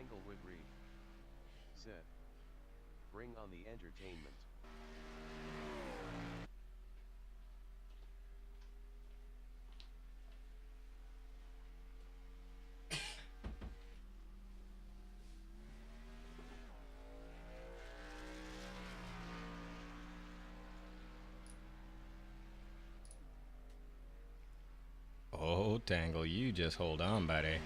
Tangle would read. Z. Bring on the entertainment. Oh, Tangle, you just hold on, buddy.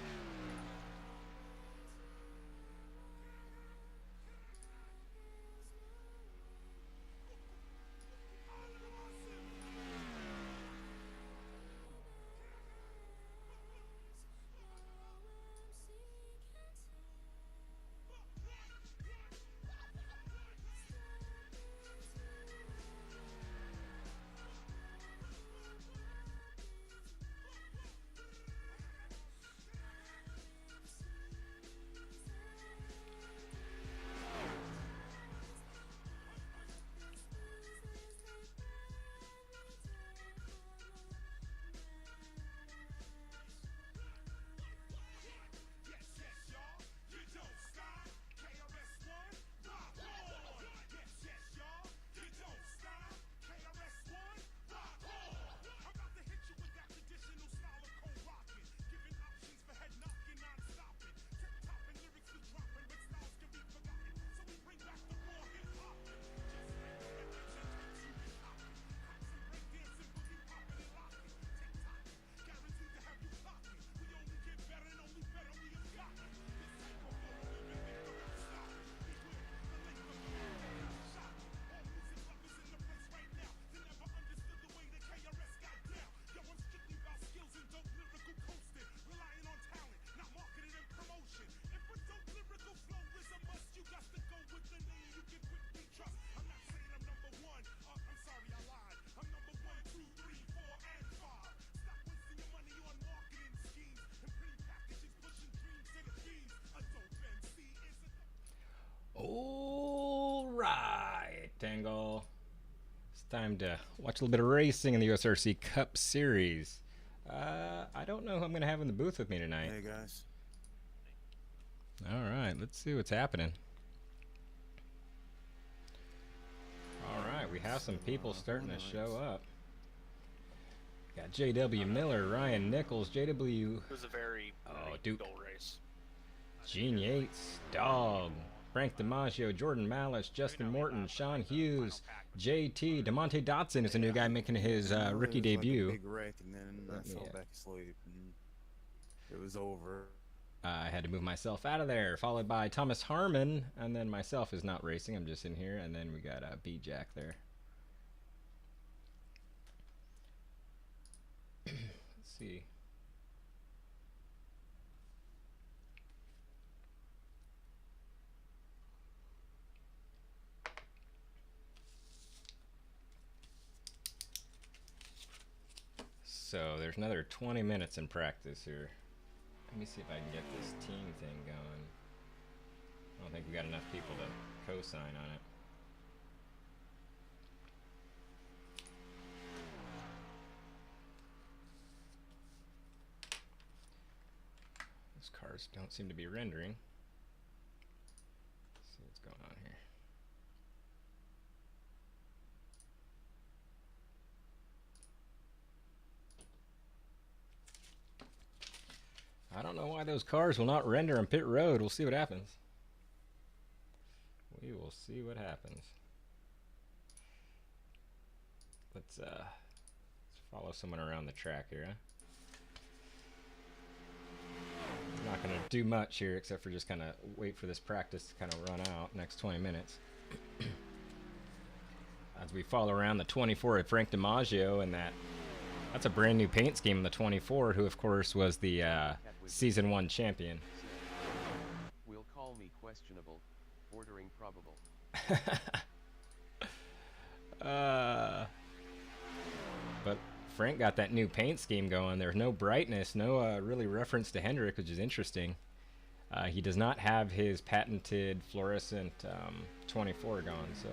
All right, Tangle. It's time to watch a little bit of racing in the USRC Cup Series. I don't know who I'm going to have in the booth with me tonight. Hey, guys. All right, let's see what's happening. All right, we have some people starting to show up. Got J.W. Miller, Ryan Nichols, J.W. It was a very Duke dull race. Gene Yates, Dog, Frank DiMaggio, Jordan Malice, Justin Morton, Sean Hughes, JT, DeMonte Dotson is a new guy making his rookie debut. Like a big wreck, and then I fell back asleep, and it was over. I had to move myself out of there, followed by Thomas Harmon, and then myself is not racing. I'm just in here, and then we got B-Jack there. Let's see. So there's another 20 minutes in practice here. Let me see if I can get this team thing going. I don't think we got enough people to co-sign on it. Those cars don't seem to be rendering. Let's see what's going on here. I don't know why those cars will not render on pit road. We'll see what happens. We will see what happens. Let's follow someone around the track here, huh? I'm not going to do much here except for just kind of wait for this practice to kind of run out next 20 minutes. As we follow around the 24 at Frank DiMaggio, and that's a brand new paint scheme in the 24, who of course was the season 1 champion. Will call me questionable, bordering probable. But Frank got that new paint scheme going. There's no brightness, no really reference to Hendrick, which is interesting. He does not have his patented fluorescent 24 going, so.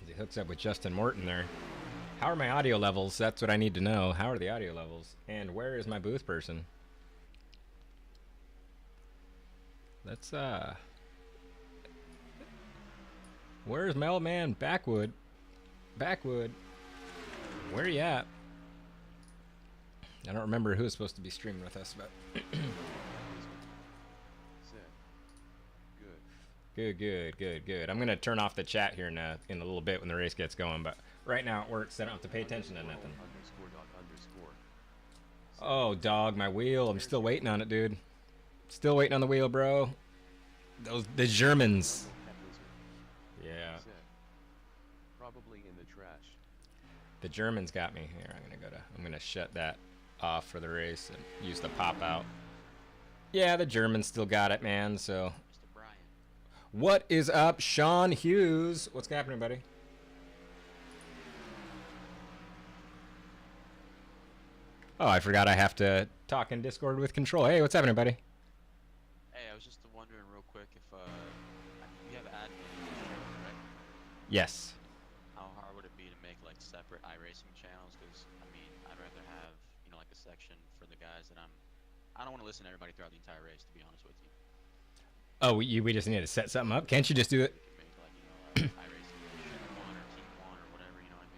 As he hooks up with Justin Morton there. How are my audio levels? That's what I need to know. How are the audio levels? And where is my booth person? Let's, where's my old man? Backwood. Backwood. Where you at? I don't remember who was supposed to be streaming with us, but... Good. I'm going to turn off the chat here in a little bit when the race gets going, but right now it works. I don't have to pay attention to nothing. Oh, dog, my wheel. I'm still waiting on it, dude. Still waiting on the wheel, bro. The Germans. Yeah. Probably in the trash. The Germans got me. Here, I'm gonna shut that off for the race and use the pop out. Yeah, the Germans still got it, man, so. What is up, Sean Hughes? What's happening, buddy? Oh, I forgot I have to talk in Discord with Control. Hey, what's happening, buddy? Hey, I was just wondering real quick if you have admin, right? Yes. How hard would it be to make like separate iRacing channels? Because I mean, I'd rather have like a section for the guys that I don't want to listen to everybody throughout the entire race, to be honest with you. Oh, we just need to set something up. Can't you just do it? Make like iRacing one or team one or whatever, you know what I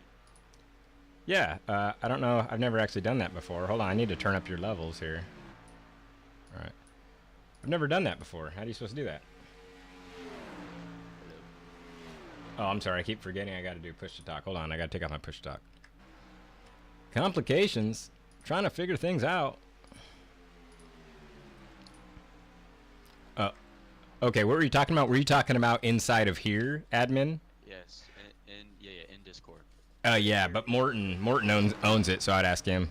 mean? Yeah, I don't know. I've never actually done that before. Hold on, I need to turn up your levels here. All right. I've never done that before. How are you supposed to do that? Oh, I'm sorry. I keep forgetting I got to do push to talk. Hold on, I got to take off my push to talk. Complications. Trying to figure things out. Okay, what were you talking about? Were you talking about inside of here, admin? Yes, in Discord. Yeah, but Morton owns it, so I'd ask him.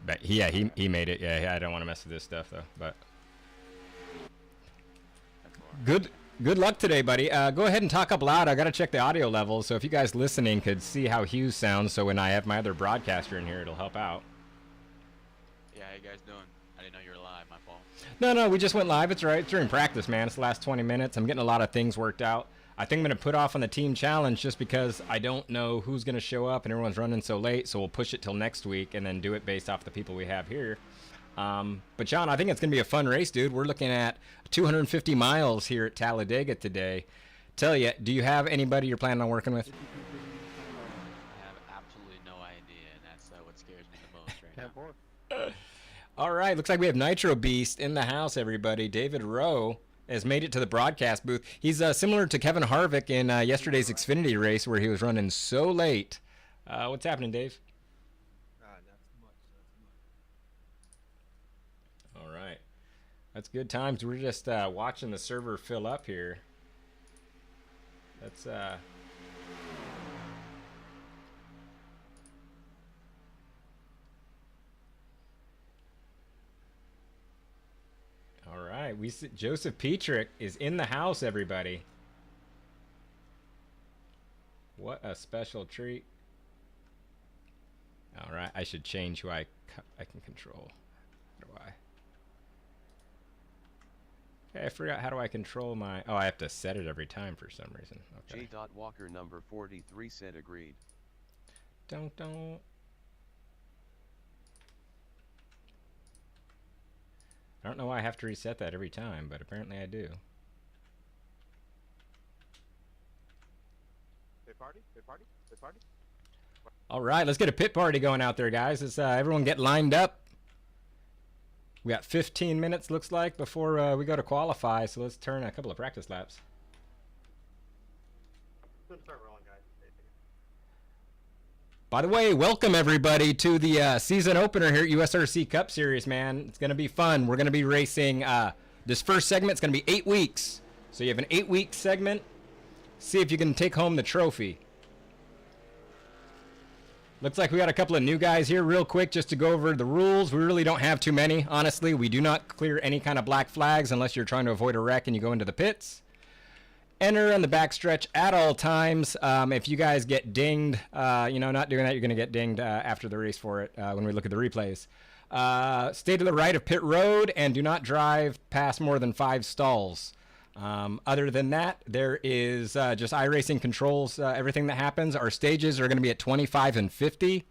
But he made it. Yeah, I don't want to mess with this stuff though. But good luck today, buddy. Go ahead and talk up loud. I gotta check the audio levels, so if you guys listening could see how Hughes sounds, so when I have my other broadcaster in here, it'll help out. Yeah, how you guys doing? I didn't know you were live. My fault. No, we just went live. It's right. It's during practice, man. It's the last 20 minutes. I'm getting a lot of things worked out. I think I'm going to put off on the team challenge just because I don't know who's going to show up and everyone's running so late, so we'll push it till next week and then do it based off the people we have here. But, John, I think it's going to be a fun race, dude. We're looking at 250 miles here at Talladega today. Tell you, do you have anybody you're planning on working with? I have absolutely no idea, and that's what scares me the most right now. All right, looks like we have Nitro Beast in the house, everybody. David Rowe has made it to the broadcast booth. He's similar to Kevin Harvick in yesterday's Xfinity race where he was running so late. What's happening, Dave? Not too much. All right. That's good times. We're just watching the server fill up here. That's... All right, we see Joseph Petrick is in the house, everybody. What a special treat. All right, I should change who I can control. How do I? Okay, I forgot how do I control my... Oh, I have to set it every time for some reason. Okay. J. Walker number 43 said agreed. Don't. I don't know why I have to reset that every time, but apparently I do. Pit party? All right, let's get a pit party going out there, guys. Let's everyone get lined up. We got 15 minutes, looks like, before we go to qualify, so let's turn a couple of practice laps. By the way, welcome everybody to the season opener here at USRC Cup Series, man. It's going to be fun. We're going to be racing, this first segment. It's going to be 8 weeks. So you have an 8-week segment. See if you can take home the trophy. Looks like we got a couple of new guys here real quick just to go over the rules. We really don't have too many, honestly. We do not clear any kind of black flags unless you're trying to avoid a wreck and you go into the pits. Enter on the backstretch at all times. If you guys get dinged, not doing that, you're going to get dinged after the race for it when we look at the replays. Stay to the right of pit road and do not drive past more than 5 stalls. Other than that, there is just iRacing controls everything that happens. Our stages are going to be at 25 and 50.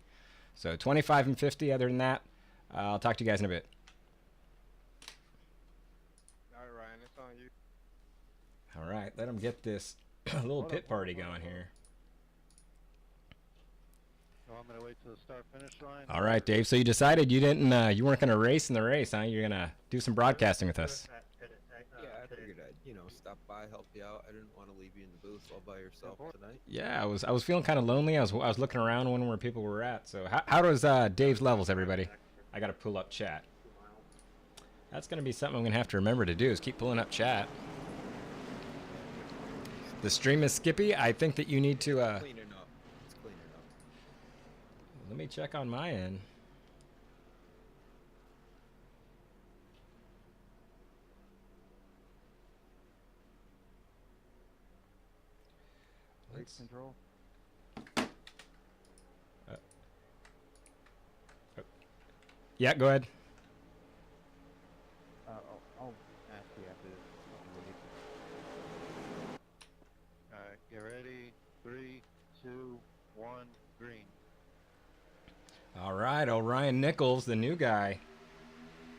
So 25 and 50. Other than that, I'll talk to you guys in a bit. All right, Ryan, it's on you. All right, let them get this little pit party going here. So I'm gonna wait till the start finish line. All right, Dave. So you decided you weren't going to race in the race, huh? You're going to do some broadcasting with us. Yeah, I figured I'd, stop by, help you out. I didn't want to leave you in the booth all by yourself tonight. Yeah, I was feeling kind of lonely. I was looking around, wondering where people were at. So how does Dave's levels, everybody? I got to pull up chat. That's going to be something I'm going to have to remember to do, is keep pulling up chat. The stream is Skippy. I think that you need to... Cleaning up. It's cleaning up. Let me check on my end. Race control. Yeah, go ahead. I'll ask you after this. All right, get ready. 3, 2, 1, green. All right, Orion Nichols, the new guy,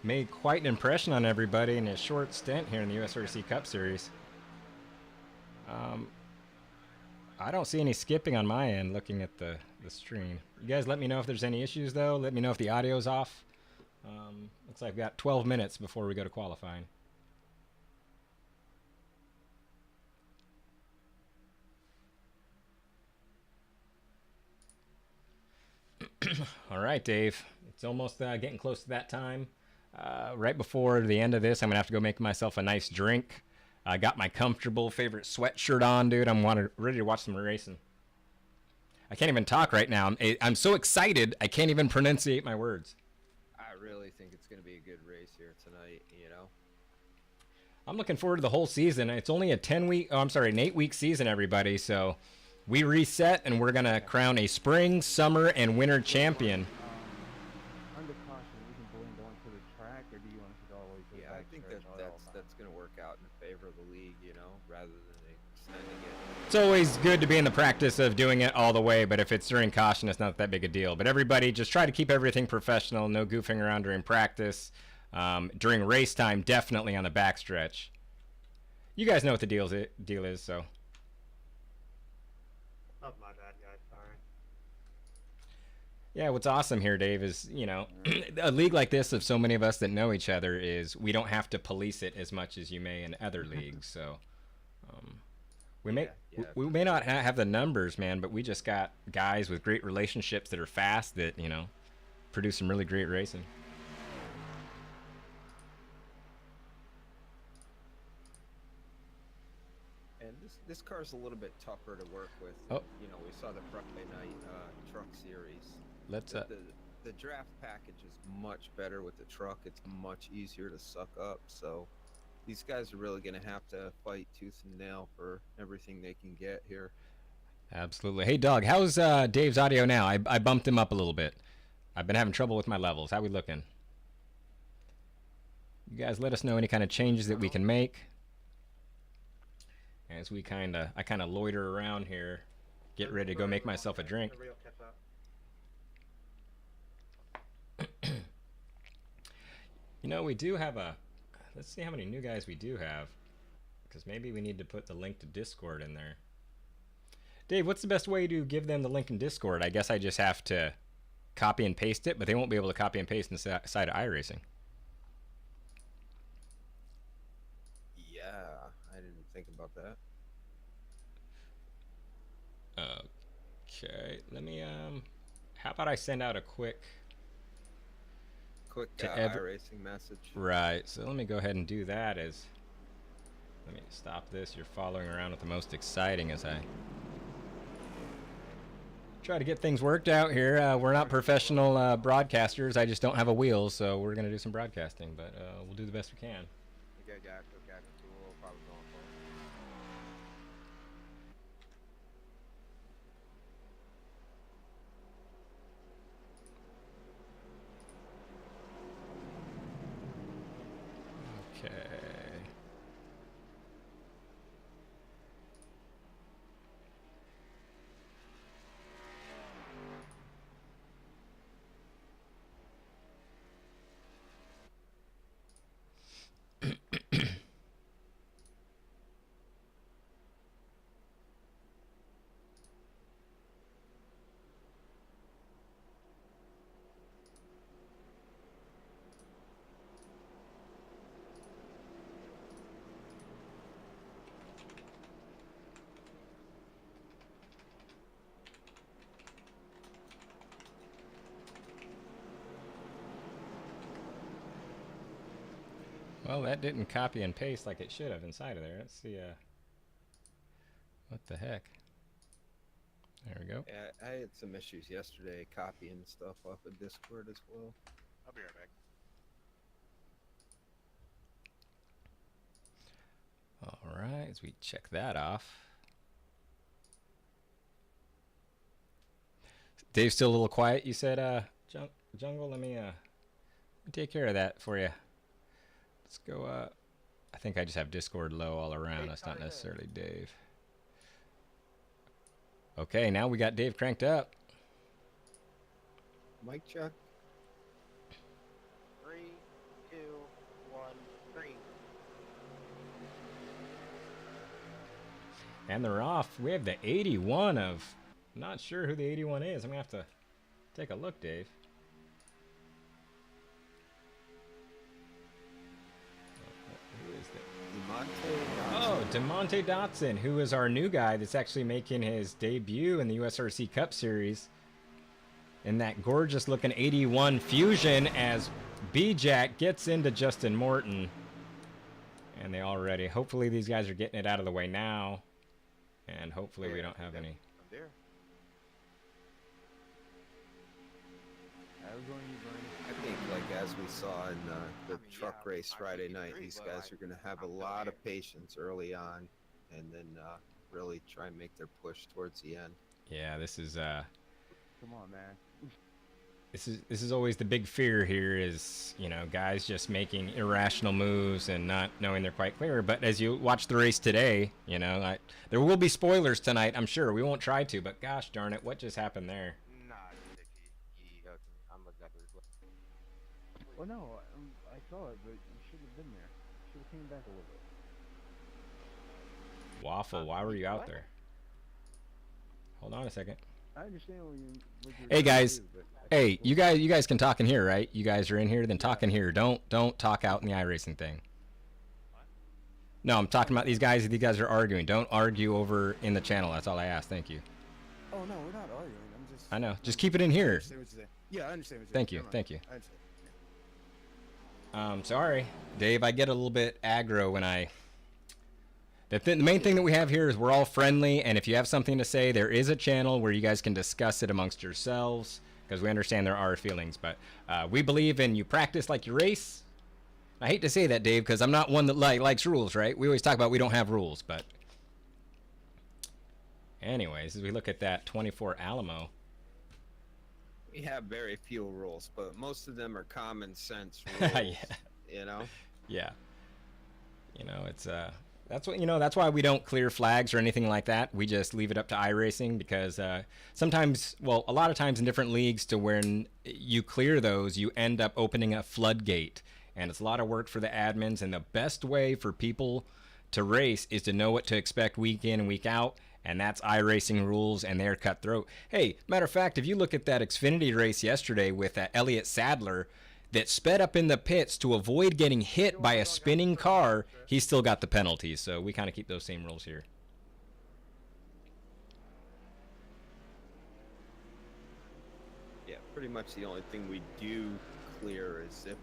made quite an impression on everybody in his short stint here in the USRC Cup Series. I don't see any skipping on my end looking at the stream. You guys let me know if there's any issues, though. Let me know if the audio's off. Looks like I've got 12 minutes before we go to qualifying. All right, Dave. It's almost getting close to that time. Right before the end of this, I'm going to have to go make myself a nice drink. I got my comfortable favorite sweatshirt on, dude. I'm ready to watch some racing. I can't even talk right now. I'm so excited, I can't even pronunciate my words. I really think it's going to be a good race here tonight, I'm looking forward to the whole season. It's only an 8-week season, everybody. So we reset, and we're going to crown a spring, summer, and winter champion. Under caution, we can blend onto the track, or do you want us to go all the way to the Yeah, I back think stretch? that's going to work out in favor of the league, rather than extending it. It's always good to be in the practice of doing it all the way, but if it's during caution, it's not that big a deal. But everybody, just try to keep everything professional. No goofing around during practice. During race time, definitely on the backstretch. You guys know what the deal is, so. Oh, my bad, guys. Sorry. Yeah, what's awesome here, Dave, is, a league like this of so many of us that know each other is we don't have to police it as much as you may in other leagues. So we may not have the numbers, man, but we just got guys with great relationships that are fast that, produce some really great racing. And this car's a little bit tougher to work with. Oh. We saw the Friday night truck series. Let's The draft package is much better with the truck. It's much easier to suck up. So these guys are really going to have to fight tooth and nail for everything they can get here. Absolutely. Hey, Doug, how's Dave's audio now? I bumped him up a little bit. I've been having trouble with my levels. How we looking? You guys let us know any kind of changes that we can make. As I kind of loiter around here, get ready to go make myself a drink. We do have let's see how many new guys we do have, because maybe we need to put the link to Discord in there. Dave, what's the best way to give them the link in Discord? I guess I just have to copy and paste it, but they won't be able to copy and paste inside of iRacing. Yeah, I didn't think about that. Okay, let me how about I send out a quick iRacing message. Right, so let me go ahead and do that. Let me stop this. You're following around with the most exciting as I try to get things worked out here. We're not professional broadcasters. I just don't have a wheel, so we're going to do some broadcasting, but we'll do the best we can. Okay. Well, that didn't copy and paste like it should have inside of there. Let's see. What the heck? There we go. Yeah, I had some issues yesterday copying stuff off of Discord as well. I'll be right back. All right, as we check that off. Dave's still a little quiet, you said, Jungle? Let me take care of that for you. Let's go, I think I just have Discord low all around. That's not necessarily Dave. Okay, now we got Dave cranked up. Mic check. 3, 2, 1, green. And they're off. We have the 81 of... Not sure who the 81 is. I'm going to have to take a look, Dave. Who is that? Oh, DeMonte Dotson, who is our new guy that's actually making his debut in the USRC Cup Series. In that gorgeous looking 81 Fusion as B-Jack gets into Justin Morton. And they already... Hopefully these guys are getting it out of the way now. And hopefully we don't have any... I'm there. I think, like as we saw in the truck race Friday night, these guys are going to have a lot of patience early on, and then really try and make their push towards the end. Yeah, this is Come on, man. this is always the big fear here is, you know, guys just making irrational moves and not knowing they're quite clear. But as you watch the race today, you know, there will be spoilers tonight, I'm sure. We won't try to, but gosh darn it, what just happened there? Nah, I'm exactly what. Well, no, I saw it, but you should have been there. Should have came back a little bit. Waffle, why were you out there? Hold on a second. I understand what you're Hey guys, trying to do, but hey, you guys can talk in here, right? You guys are in here, then talk in here. Don't talk out in the iRacing thing. No, I'm talking about these guys. These guys are arguing. Don't argue over in the channel. That's all I ask. Thank you. Oh no, we're not arguing. I'm just. I know. Just keep it in here. I understand what you're saying. Yeah, I understand what you're Thank saying. you. Never Thank you. mind. I understand. Sorry, Dave. I get a little bit aggro when I. The main thing that we have here is we're all friendly, and if you have something to say, there is a channel where you guys can discuss it amongst yourselves, because we understand there are feelings. But we believe in you practice like you race. I hate to say that, Dave, because I'm not one that likes rules, right? We always talk about we don't have rules, but anyways, as we look at that 24 Alamo. We have very few rules, but most of them are common sense rules. Yeah. You know? Yeah. You know, it's that's what, you know, that's why we don't clear flags or anything like that. We just leave it up to iRacing because sometimes, well, a lot of times in different leagues, to when you clear those, you end up opening a floodgate, and it's a lot of work for the admins. And the best way for people to race is to know what to expect week in and week out, and that's iRacing rules, and they're cutthroat. Hey, matter of fact, if you look at that Xfinity race yesterday with Elliott Sadler that sped up in the pits to avoid getting hit by a spinning car, he still got the penalties. So we kind of keep those same rules here. Yeah, pretty much the only thing we do clear is if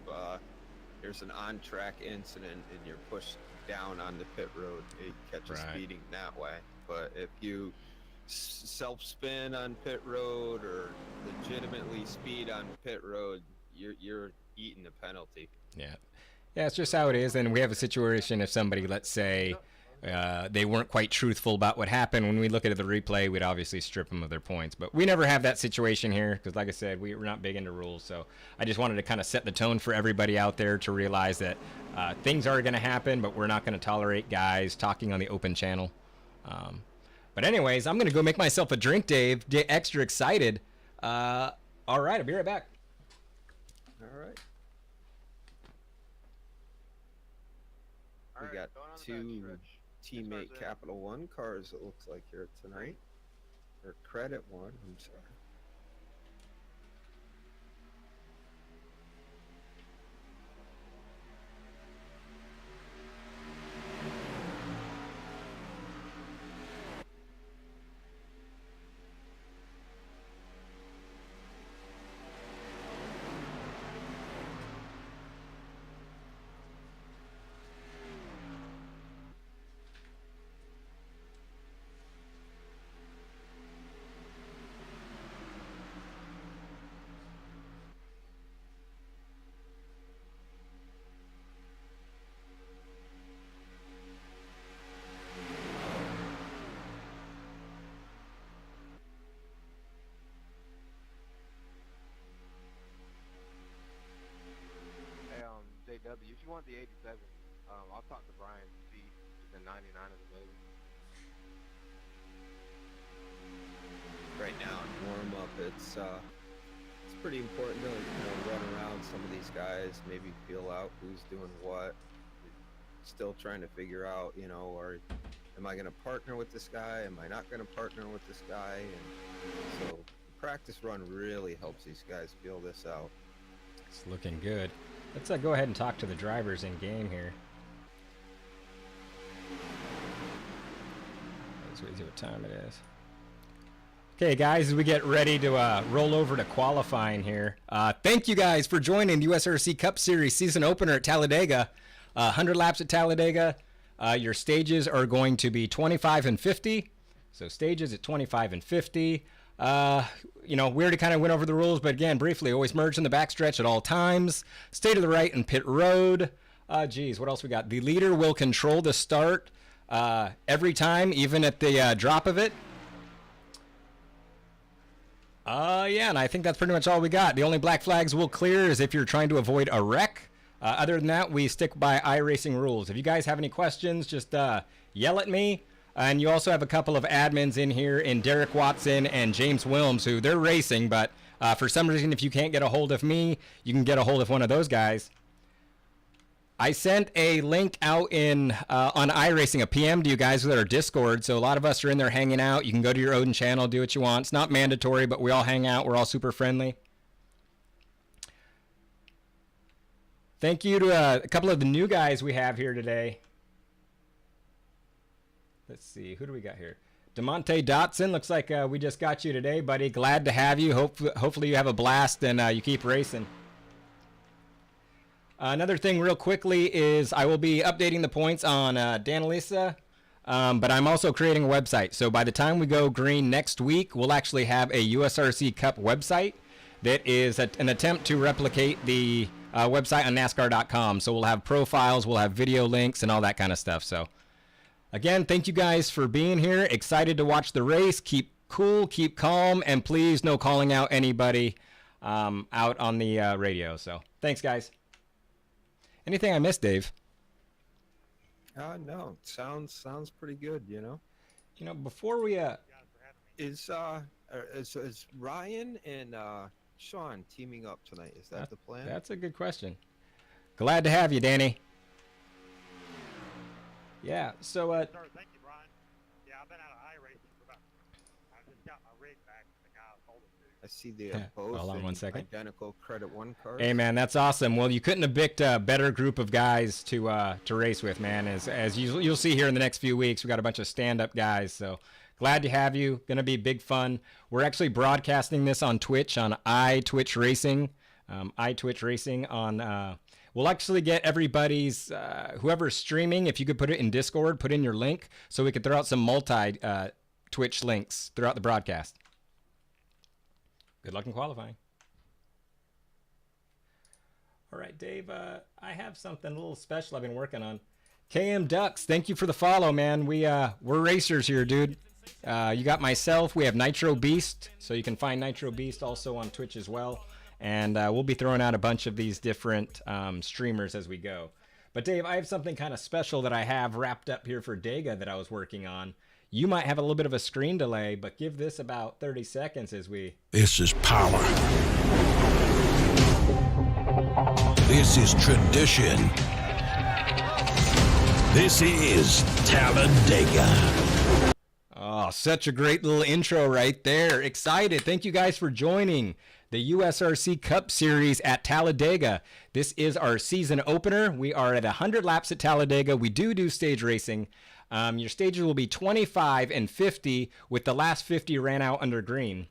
there's an on-track incident and you're pushed down on the pit road, it catches Right. speeding that way. But if you self-spin on pit road or legitimately speed on pit road, you're eating a penalty. Yeah. Yeah, it's just how it is. And we have a situation if somebody, let's say, they weren't quite truthful about what happened. When we look at the replay, we'd obviously strip them of their points. But we never have that situation here because, like I said, we're not big into rules. So I just wanted to kind of set the tone for everybody out there to realize that things are going to happen, but we're not going to tolerate guys talking on the open channel. But anyways, I'm going to go make myself a drink, Dave. Get extra excited. All right, I'll be right back. All right. We Alright, got going on the two backstretch. teammate As far as Capital One cars, it looks like, here tonight. Or Credit One, I'm sorry. 7. I'll talk to Brian to see if the 99 is available. Right now in warm up, it's pretty important to run around some of these guys, maybe feel out who's doing what. Still trying to figure out, or am I going to partner with this guy? Am I not going to partner with this guy? And so the practice run really helps these guys feel this out. It's looking good. Let's go ahead and talk to the drivers in game here. Let's see what time it is. Okay, guys, as we get ready to roll over to qualifying here, thank you guys for joining the USRC Cup Series season opener at Talladega. 100 laps at Talladega. Your stages are going to be 25 and 50. So stages at 25 and 50. We already kind of went over the rules, but again, briefly, always merge in the backstretch at all times. Stay to the right and pit road. What else we got? The leader will control the start every time, even at the drop of it. And I think that's pretty much all we got. The only black flags we'll clear is if you're trying to avoid a wreck. Other than that, we stick by iRacing rules. If you guys have any questions, just yell at me. And you also have a couple of admins in here in Derek Watson and James Wilms, who they're racing, but for some reason, if you can't get a hold of me, you can get a hold of one of those guys. I sent a link out on iRacing, a PM to you guys with our Discord, so a lot of us are in there hanging out. You can go to your Odin channel, do what you want. It's not mandatory, but we all hang out. We're all super friendly. Thank you to a couple of the new guys we have here today. Let's see, who do we got here? DeMonte Dotson, looks like we just got you today, buddy. Glad to have you. Hopefully you have a blast and you keep racing. Another thing real quickly is I will be updating the points on Danalisa, but I'm also creating a website. So by the time we go green next week, we'll actually have a USRC Cup website that is an attempt to replicate the website on NASCAR.com. So we'll have profiles, we'll have video links, and all that kind of stuff. So again, thank you guys for being here. Excited to watch the race. Keep cool, keep calm, and please no calling out anybody out on the radio. So thanks, guys. Anything I missed, Dave? No, sounds pretty good. Before we Is Ryan and Sean teaming up tonight? Is that the plan? That's a good question. Glad to have you, Danny. Yeah, so Sir, thank you, Brian. Yeah, I've been out of iRacing for about. I just got my rig back from the guy I sold it to. I see the both hold on one second. identical Credit One cards. Hey man, that's awesome. Well, you couldn't have picked a better group of guys to race with, man. As you'll see here in the next few weeks, we got a bunch of stand-up guys. So glad to have you. Gonna be big fun. We're actually broadcasting this on Twitch on iTwitch Racing. iTwitch Racing on. We'll actually get everybody's whoever's streaming. If you could put it in Discord, put in your link so we could throw out some Twitch links throughout the broadcast. Good luck in qualifying. All right, Dave, I have something a little special I've been working on. KM Ducks, thank you for the follow, man. We're racers here, dude. You got myself. We have Nitro Beast, so you can find Nitro Beast also on Twitch as well. And we'll be throwing out a bunch of these different streamers as we go. But Dave, I have something kind of special that I have wrapped up here for Dega that I was working on. You might have a little bit of a screen delay, but give this about 30 seconds as we... This is power. This is tradition. This is Talladega. Oh, such a great little intro right there. Excited. Thank you guys for joining the USRC Cup Series at Talladega. This is our season opener. We are at 100 laps at Talladega. We do stage racing. Your stages will be 25 and 50 with the last 50 ran out under green.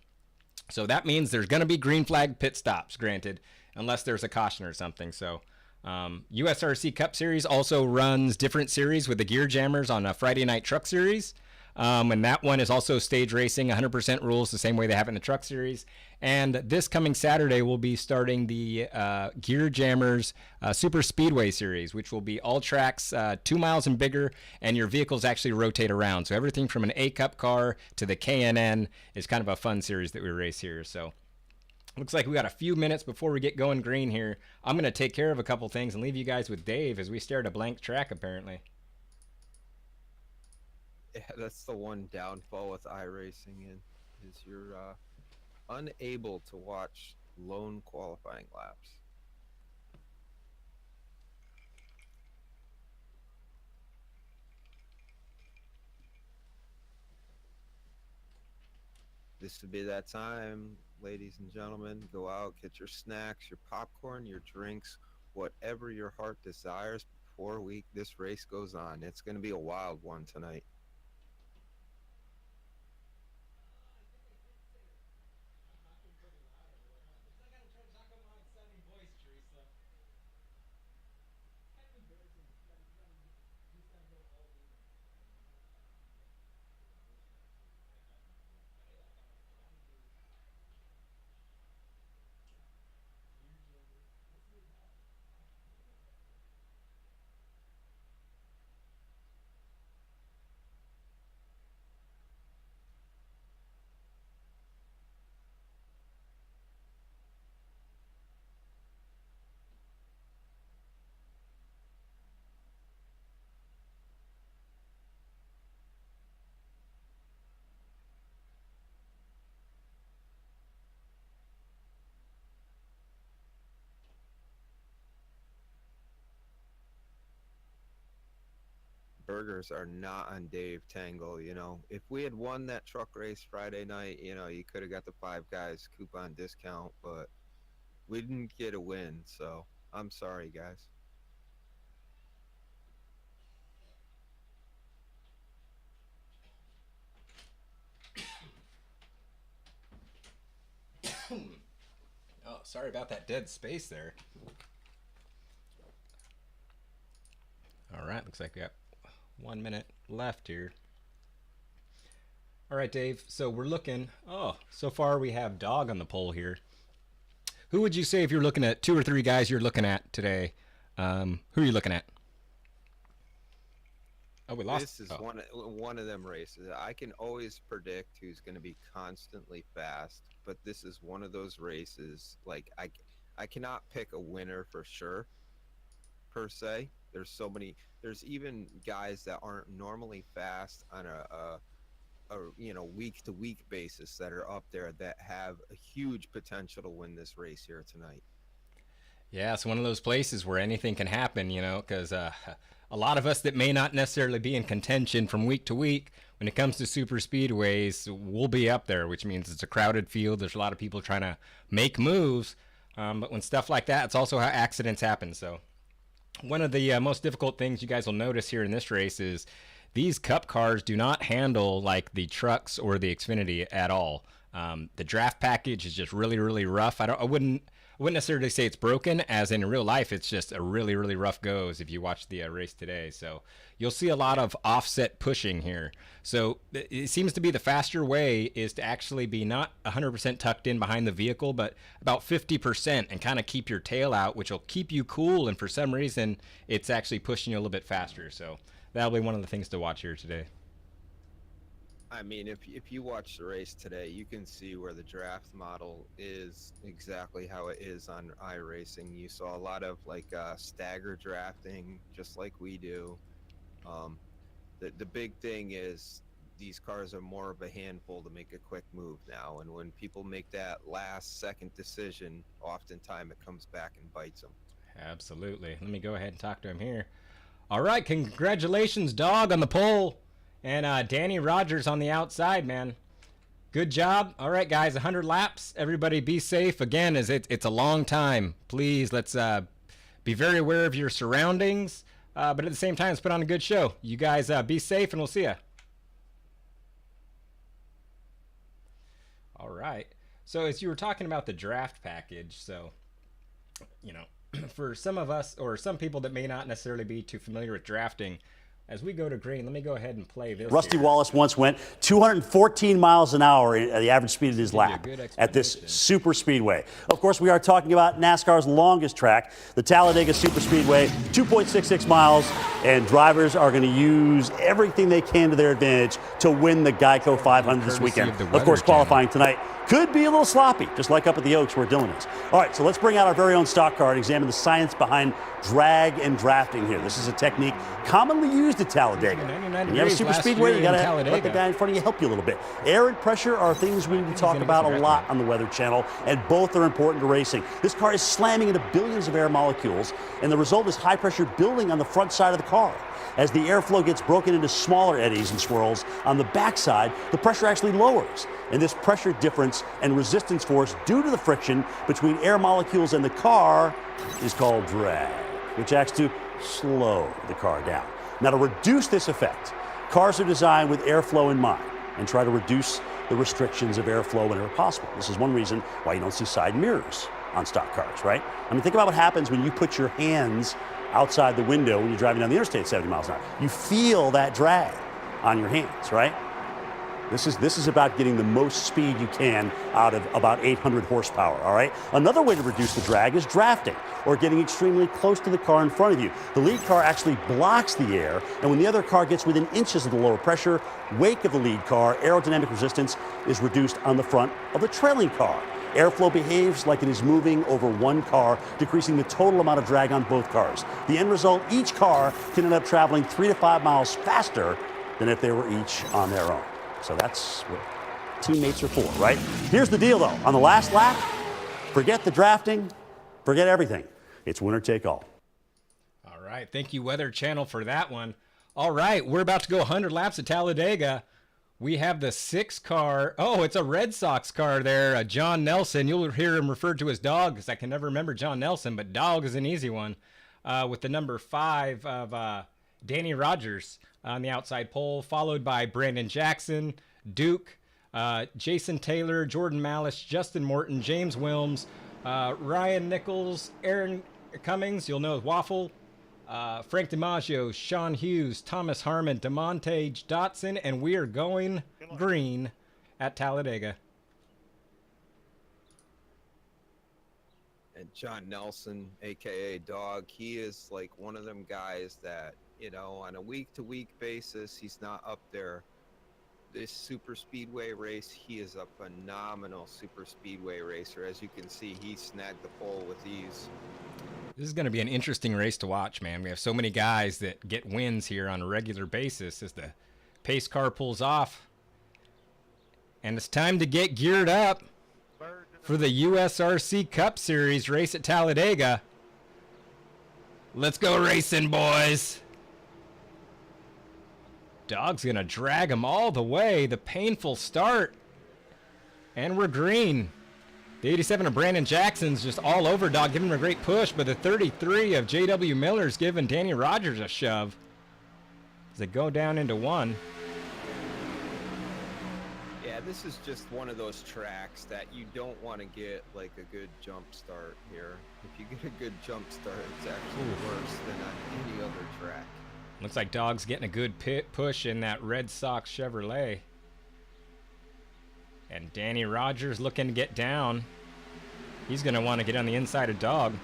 So that means there's going to be green flag pit stops, granted, unless there's a caution or something. So USRC Cup Series also runs different series with the Gear Jammers on a Friday Night Truck Series. And that one is also stage racing, 100% rules, the same way they have it in the Truck Series. And this coming Saturday, we'll be starting the Gear Jammers Super Speedway Series, which will be all tracks 2 miles and bigger, and your vehicles actually rotate around. So everything from an A-Cup car to the K&N is kind of a fun series that we race here. So Looks like we got a few minutes before we get going green here. I'm going to take care of a couple things and leave you guys with Dave as we stare at a blank track, apparently. Yeah, that's the one downfall with iRacing is you're unable to watch lone qualifying laps. This would be that time, ladies and gentlemen. Go out, get your snacks, your popcorn, your drinks, whatever your heart desires before this race goes on. It's going to be a wild one tonight. Burgers are not on Dave Tangle. You know, if we had won that truck race Friday night, you know, you could have got the Five Guys coupon discount, but we didn't get a win, so I'm sorry, guys. Oh, sorry about that dead space there. All right, looks like we got 1 minute left here. All right, Dave, so we're looking, so far we have Dog on the pole here. Who would you say, if you're looking at 2 or 3 guys you're looking at today, who are you looking at? Oh, we lost. This is one of them races. I can always predict who's going to be constantly fast, but this is one of those races. Like I cannot pick a winner for sure, per se. There's so many. There's even guys that aren't normally fast on a week to week basis that are up there that have a huge potential to win this race here tonight. Yeah, it's one of those places where anything can happen, you know, because a lot of us that may not necessarily be in contention from week to week, when it comes to super speedways, we'll be up there, which means it's a crowded field. There's a lot of people trying to make moves, but when stuff like that, it's also how accidents happen. So one of the most difficult things you guys will notice here in this race is these Cup cars do not handle like the trucks or the Xfinity at all. The draft package is just really, really rough. I wouldn't necessarily say it's broken, as in real life it's just a really, really rough goes if you watch the race today. So you'll see a lot of offset pushing here. So it seems to be the faster way is to actually be not 100% tucked in behind the vehicle, but about 50% and kind of keep your tail out, which will keep you cool. And for some reason, it's actually pushing you a little bit faster. So that'll be one of the things to watch here today. I mean, if you watch the race today, you can see where the draft model is exactly how it is on iRacing. You saw a lot of like stagger drafting, just like we do. The big thing is these cars are more of a handful to make a quick move now, and when people make that last second decision, oftentimes it comes back and bites them. Absolutely. Let me go ahead and talk to him here. All right, congratulations, Dog, on the pole. And Danny Rogers on the outside, man. Good job. All right, guys, 100 laps. Everybody be safe. Again, it's a long time. Please, let's be very aware of your surroundings. But at the same time, let's put on a good show. You guys be safe, and we'll see ya. All right. So as you were talking about the draft package, so, you know, for some of us or some people that may not necessarily be too familiar with drafting, as we go to green, let me go ahead and play this. Rusty here. Wallace once went 214 miles an hour at the average speed of his lap at this super speedway. Of course, we are talking about NASCAR's longest track, the Talladega Super Speedway, 2.66 miles, and drivers are going to use everything they can to their advantage to win the Geico 500 this weekend. Of course, qualifying tonight Could be a little sloppy, just like up at the Oaks where Dylan is. All right, so let's bring out our very own stock car and examine the science behind drag and drafting here. This is a technique commonly used at Talladega. And you have a super speedway, you got to let the guy in front of you help you a little bit. Air and pressure are things we need to talk about a lot on the Weather Channel, and both are important to racing. This car is slamming into billions of air molecules, and the result is high pressure building on the front side of the car. As the airflow gets broken into smaller eddies and swirls on the backside, the pressure actually lowers. And this pressure difference and resistance force due to the friction between air molecules and the car is called drag, which acts to slow the car down. Now, to reduce this effect, cars are designed with airflow in mind and try to reduce the restrictions of airflow whenever possible. This is one reason why you don't see side mirrors on stock cars, right? I mean, think about what happens when you put your hands outside the window when you're driving down the interstate 70 miles an hour. You feel that drag on your hands, right? This is about getting the most speed you can out of about 800 horsepower, all right? Another way to reduce the drag is drafting, or getting extremely close to the car in front of you. The lead car actually blocks the air, and when the other car gets within inches of the lower pressure wake of the lead car, aerodynamic resistance is reduced on the front of the trailing car. Airflow behaves like it is moving over one car, decreasing the total amount of drag on both cars. The end result, each car can end up traveling 3 to 5 miles faster than if they were each on their own. So that's what teammates are for, right? Here's the deal, though. On the last lap, forget the drafting, forget everything. It's winner take all. All right. Thank you, Weather Channel, for that one. All right. We're about to go 100 laps at Talladega. We have the 6 car. Oh, it's a Red Sox car there. John Nelson. You'll hear him referred to as Dog, because I can never remember John Nelson, but Dog is an easy one. With the number 5 of Danny Rogers on the outside pole, followed by Brandon Jackson, Duke, Jason Taylor, Jordan Malice, Justin Morton, James Wilms, Ryan Nichols, Aaron Cummings, you'll know as Waffle, Frank DiMaggio, Sean Hughes, Thomas Harmon, DeMonte Dotson, and we are going green at Talladega. And John Nelson, aka Dog, he is like one of them guys that, you know, on a week-to-week basis, he's not up there. This super speedway race, he is a phenomenal super speedway racer. As you can see, he snagged the pole with ease. This is going to be an interesting race to watch, man. We have so many guys that get wins here on a regular basis as the pace car pulls off. And it's time to get geared up for the USRC Cup Series race at Talladega. Let's go racing, boys. Dog's going to drag him all the way. The painful start. And we're green. The 87 of Brandon Jackson's just all over Dog, giving him a great push, but the 33 of J.W. Miller's giving Danny Rogers a shove as they go down into 1. Yeah, this is just one of those tracks that you don't want to get like a good jump start here. If you get a good jump start, it's actually worse than on any other track. Looks like Dog's getting a good push in that Red Sox Chevrolet. And Danny Rogers looking to get down. He's going to want to get on the inside of Dog.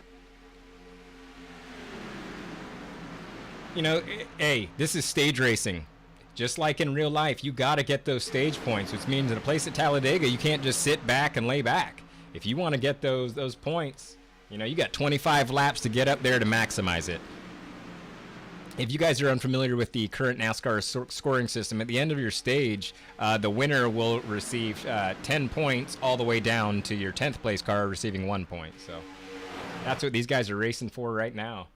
You know, hey, this is stage racing. Just like in real life, you got to get those stage points, which means in a place at Talladega, you can't just sit back and lay back. If you want to get those points, you know, you got 25 laps to get up there to maximize it. If you guys are unfamiliar with the current NASCAR scoring system, at the end of your stage, the winner will receive 10 points all the way down to your 10th place car receiving 1 point. So that's what these guys are racing for right now.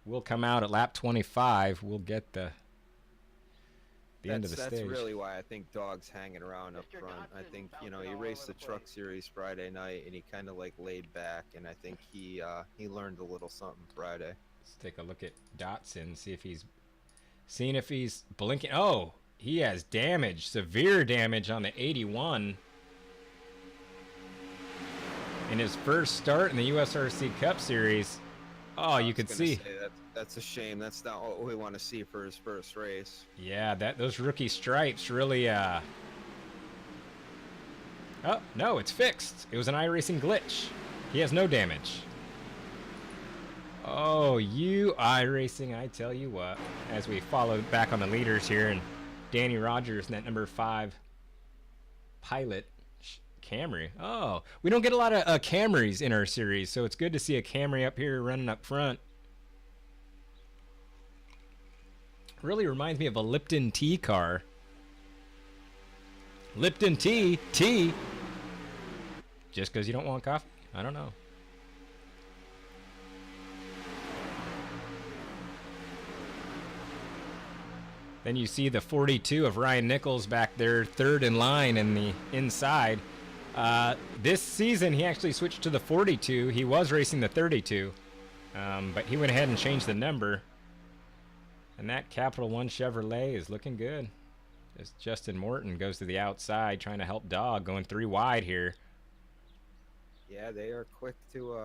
We'll come out at lap 25. We'll get the end of the stage. That's really why I think Dog's hanging around up front. I think, you know, he raced the Truck Series Friday night, and he kind of like laid back, and I think he learned a little something Friday. Let's take a look at Dotson, seeing if he's blinking. Oh, he has damage, severe damage on the 81. In his first start in the USRC Cup Series. Oh, you could see. That's a shame. That's not what we want to see for his first race. Yeah, those rookie stripes really. Oh, no, it's fixed. It was an iRacing glitch. He has no damage. Oh, you iRacing, I tell you what. As we follow back on the leaders here, and Danny Rogers in that number 5 Pilot Camry. Oh, we don't get a lot of Camrys in our series, so it's good to see a Camry up here running up front. Really reminds me of a Lipton tea car. Lipton tea. Just because you don't want coffee? I don't know. Then you see the 42 of Ryan Nichols back there, third in line in the inside. This season, he actually switched to the 42. He was racing the 32, but he went ahead and changed the number. And that Capital One Chevrolet is looking good. As Justin Morton goes to the outside, trying to help Dog, going 3 wide here. Yeah, they are quick to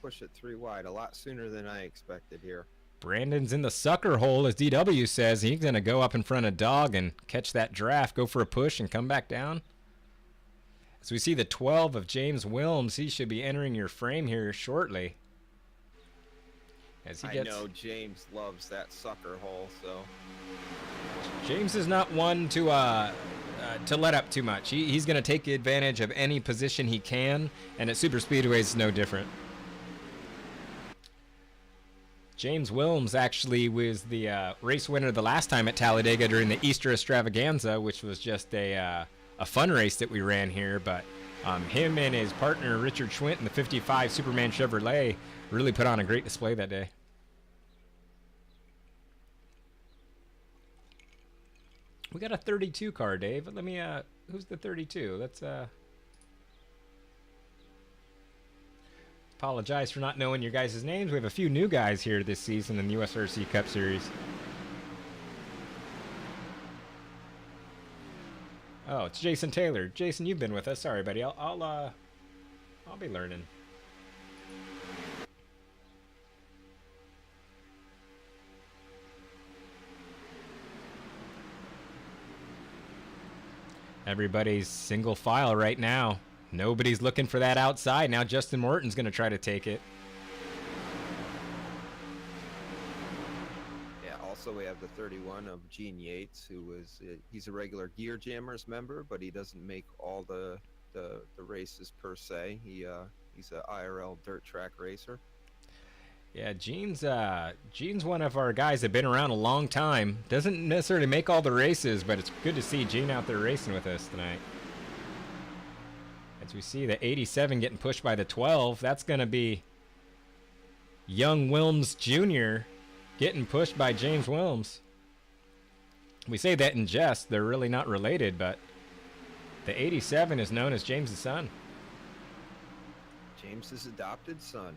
push it 3 wide, a lot sooner than I expected here. Brandon's in the sucker hole, as DW says. He's going to go up in front of Dog and catch that draft, go for a push, and come back down. As we see the 12 of James Wilms, he should be entering your frame here shortly. As he gets... I know James loves that sucker hole, so... James is not one to let up too much. He's going to take advantage of any position he can, and at Super Speedways it's no different. James Wilms actually was the race winner the last time at Talladega during the Easter Extravaganza, which was just a fun race that we ran here. But him and his partner Richard Schwint in the 55 Superman Chevrolet really put on a great display that day. We got a 32 car, Dave. Let me, who's the 32? Let's, apologize for not knowing your guys' names. We have a few new guys here this season in the USRC Cup Series. Oh, it's Jason Taylor. Jason, you've been with us. Sorry, buddy. I'll be learning. Everybody's single file right now. Nobody's looking for that outside. Now Justin Morton's going to try to take it. Yeah, also we have the 31 of Gene Yates, who is he's a regular Gear Jammers member, but he doesn't make all the races per se. He's a IRL dirt track racer. Yeah, Gene's one of our guys that been around a long time. Doesn't necessarily make all the races, but it's good to see Gene out there racing with us tonight. As we see the 87 getting pushed by the 12, that's going to be young Wilms Jr. getting pushed by James Wilms. We say that in jest. They're really not related, but the 87 is known as James's son. James's adopted son.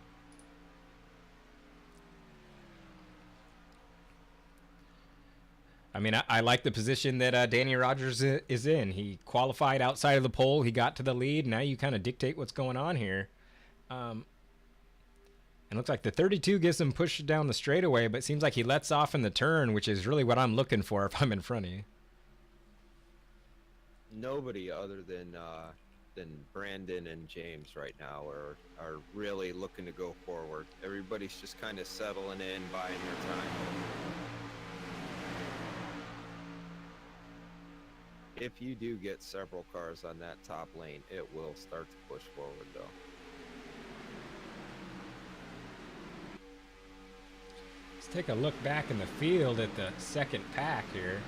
I mean, I like the position that Danny Rogers is in. He qualified outside of the pole. He got to the lead. Now you kind of dictate what's going on here. And it looks like the 32 gives him push down the straightaway, but it seems like he lets off in the turn, which is really what I'm looking for if I'm in front of you. Nobody other than Brandon and James right now are really looking to go forward. Everybody's just kind of settling in, buying their time. If you do get several cars on that top lane, it will start to push forward, though. Let's take a look back in the field at the second pack here.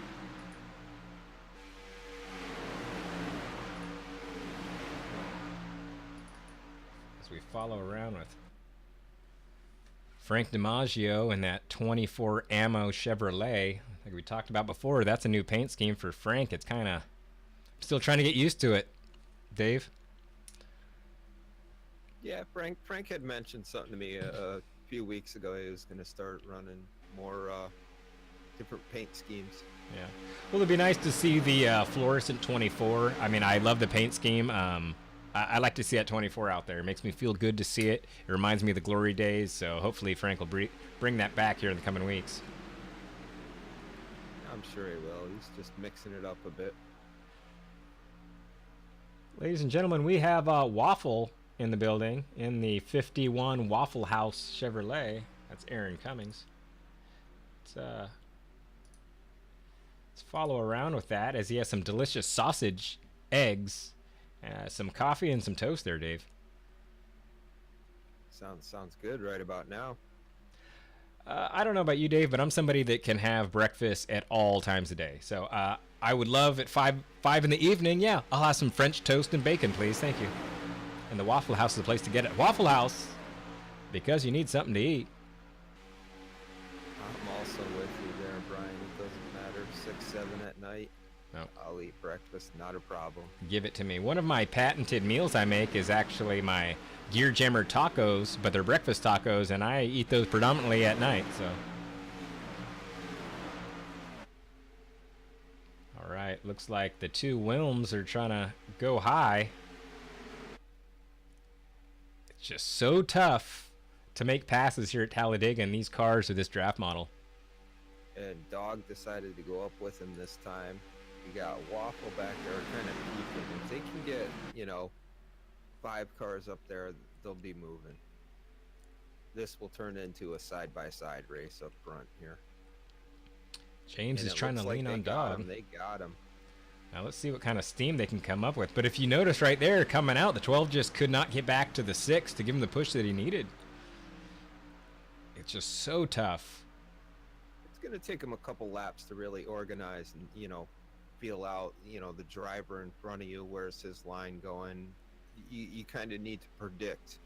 As we follow around with Frank DiMaggio in that 24 ammo Chevrolet. Like we talked about before, that's a new paint scheme for Frank. It's kind of still trying to get used to it. Dave? Yeah, Frank had mentioned something to me a few weeks ago. He was going to start running more different paint schemes. Yeah. Well, it'd be nice to see the fluorescent 24. I mean, I love the paint scheme. I like to see that 24 out there. It makes me feel good to see it. It reminds me of the glory days, so hopefully Frank will bring that back here in the coming weeks. I'm sure he will. He's just mixing it up a bit. Ladies and gentlemen, we have Waffle in the building in the 51 Waffle House Chevrolet. That's Aaron Cummings. Let's follow around with that as he has some delicious sausage eggs Some coffee and some toast there, Dave. Sounds good right about now. I don't know about you, Dave, but I'm somebody that can have breakfast at all times a day. So I would love at 5 in the evening, yeah, I'll have some French toast and bacon, please. Thank you. And the Waffle House is the place to get it. Waffle House, because you need something to eat. I'm also with you there, Brian. It doesn't matter. 6, 7 at night. No. I'll eat breakfast, not a problem. Give it to me. One of my patented meals I make is actually my Gear Jammer tacos, but they're breakfast tacos, and I eat those predominantly at night, so. All right, looks like the two Wilms are trying to go high. It's just so tough to make passes here at Talladega in these cars with this draft model. And Dog decided to go up with him this time. You got Waffle back there kind of peeking. If they can get, 5 cars up there, they'll be moving. This will turn into a side-by-side race up front here. James is trying to lean on Dog. They got him. Now let's see what kind of steam they can come up with. But if you notice right there, coming out, the 12 just could not get back to the 6 to give him the push that he needed. It's just so tough. It's going to take him a couple laps to really organize and, feel out, the driver in front of you. Where's his line going? You kind of need to predict,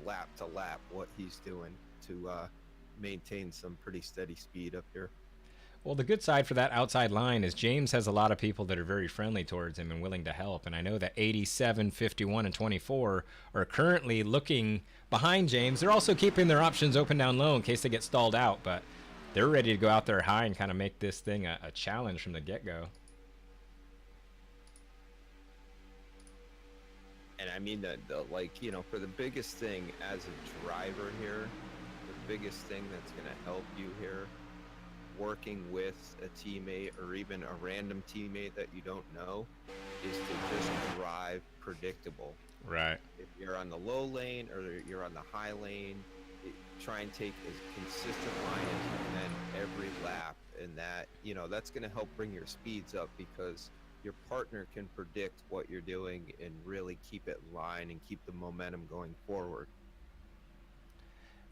lap to lap what he's doing to maintain some pretty steady speed up here. Well, the good side for that outside line is James has a lot of people that are very friendly towards him and willing to help. And I know that 87, 51, and 24 are currently looking behind James. They're also keeping their options open down low in case they get stalled out. But they're ready to go out there high and kind of make this thing a challenge from the get-go. And I mean that, for the biggest thing as a driver here, the biggest thing that's going to help you here, working with a teammate or even a random teammate that you don't know, is to just drive predictable. Right. If you're on the low lane or you're on the high lane, try and take as consistent line as you can every lap. And that, that's going to help bring your speeds up because your partner can predict what you're doing and really keep it in line and keep the momentum going forward.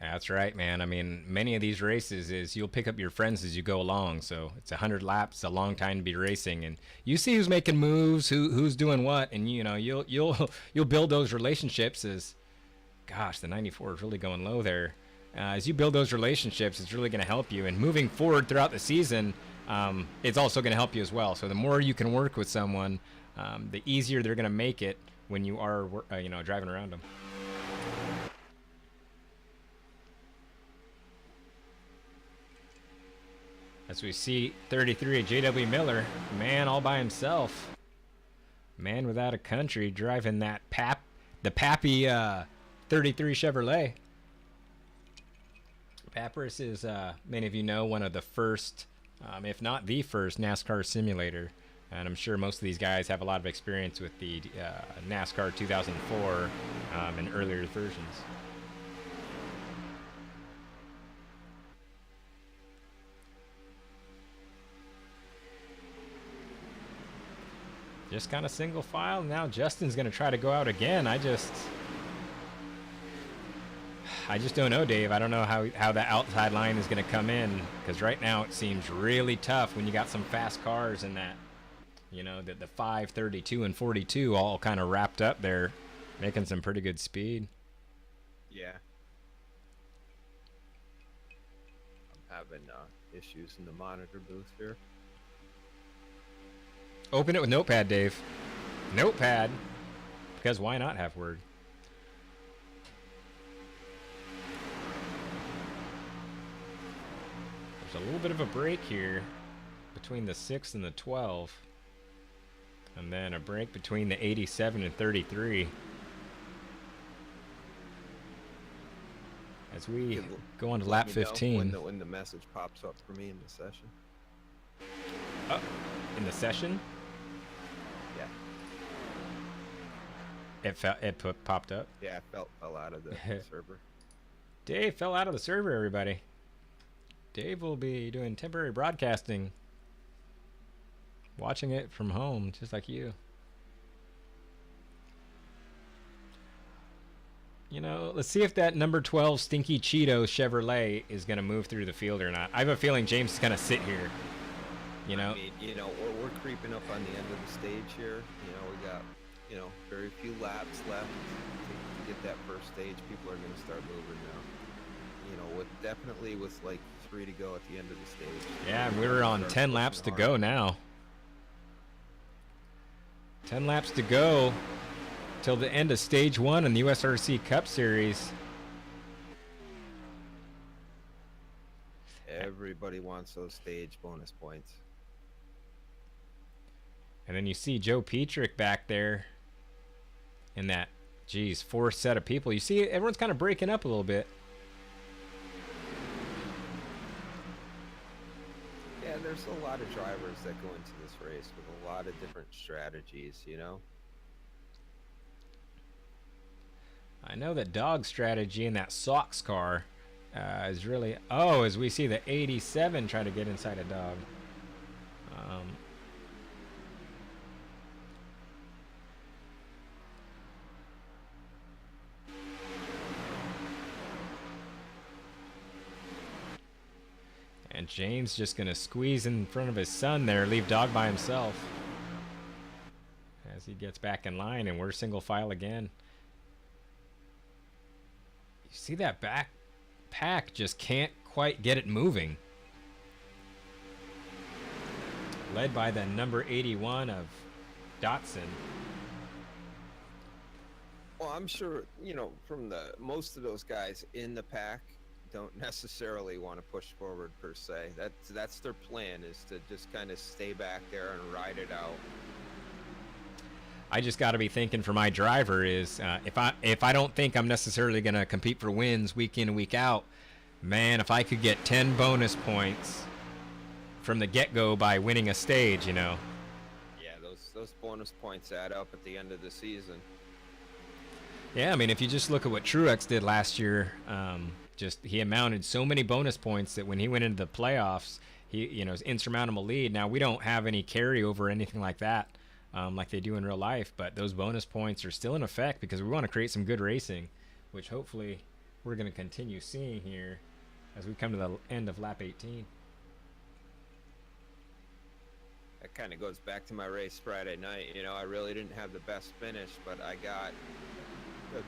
That's right, man. I mean, many of these races is you'll pick up your friends as you go along. So it's 100 laps, a long time to be racing, and you see who's making moves, who's doing what, and you'll build those relationships. As gosh, the 94 is really going low there. As you build those relationships, it's really going to help you. And moving forward throughout the season, it's also going to help you as well. So the more you can work with someone, the easier they're going to make it when you are, driving around them. As we see 33, J.W. Miller, man all by himself. Man without a country, driving that the Pappy 33 Chevrolet. Papyrus is, many of you know, one of the first, if not the first, NASCAR simulator. And I'm sure most of these guys have a lot of experience with the NASCAR 2004 and earlier versions. Just kind of single file. Now Justin's going to try to go out again. I just don't know, Dave. I don't know how that outside line is going to come in, because right now it seems really tough when you got some fast cars and that, the 5, 32, and 42 all kind of wrapped up there, making some pretty good speed. Yeah. I'm having issues in the monitor booth here. Open it with Notepad, Dave. Notepad. Because why not have Word? There's a little bit of a break here between the 6 and the 12. And then a break between the 87 and 33. As we go on to lap 15. When the message pops up for me in the session. In the session? Yeah. It popped up? Yeah, it fell out of the server. Dave fell out of the server, everybody. Dave will be doing temporary broadcasting. Watching it from home, just like you. You know, let's see if that number 12 Stinky Cheeto Chevrolet is going to move through the field or not. I have a feeling James is going to sit here. You know? I mean, you know, we're creeping up on the end of the stage here. You know, we got, you know, very few laps left to get that first stage. People are going to start moving now. You know, definitely with like 3 to go at the end of the stage. Yeah, and we're on 10 laps to go now. 10 laps to go till the end of stage 1 in the USRC Cup Series. Everybody wants those stage bonus points. And then you see Joe Petrick back there in that, geez, 4th set of people. You see everyone's kind of breaking up a little bit. Yeah, there's a lot of drivers that go into this race with a lot of different strategies, you know? I know that Dog's strategy in that Sox car is really... Oh, as we see the 87 try to get inside a Dog. And James just going to squeeze in front of his son there, leave Dog by himself. As he gets back in line, and we're single file again. You see that back pack just can't quite get it moving. Led by the number 81 of Dotson. Well, I'm sure, you know, from most of those guys in the pack don't necessarily want to push forward per se. That's their plan, is to just kind of stay back there and ride it out. I just got to be thinking for my driver is if I don't think I'm necessarily going to compete for wins week in and week out, man, if I could get 10 bonus points from the get-go by winning a stage, you know. Yeah, those bonus points add up at the end of the season. Yeah, I mean, if you just look at what Truex did last year, he amounted so many bonus points that when he went into the playoffs, he was insurmountable lead. Now we don't have any carryover or anything like that, like they do in real life, but those bonus points are still in effect because we want to create some good racing, which hopefully we're going to continue seeing here as we come to the end of lap 18. That kind of goes back to my race Friday night. You know, I really didn't have the best finish, but I got a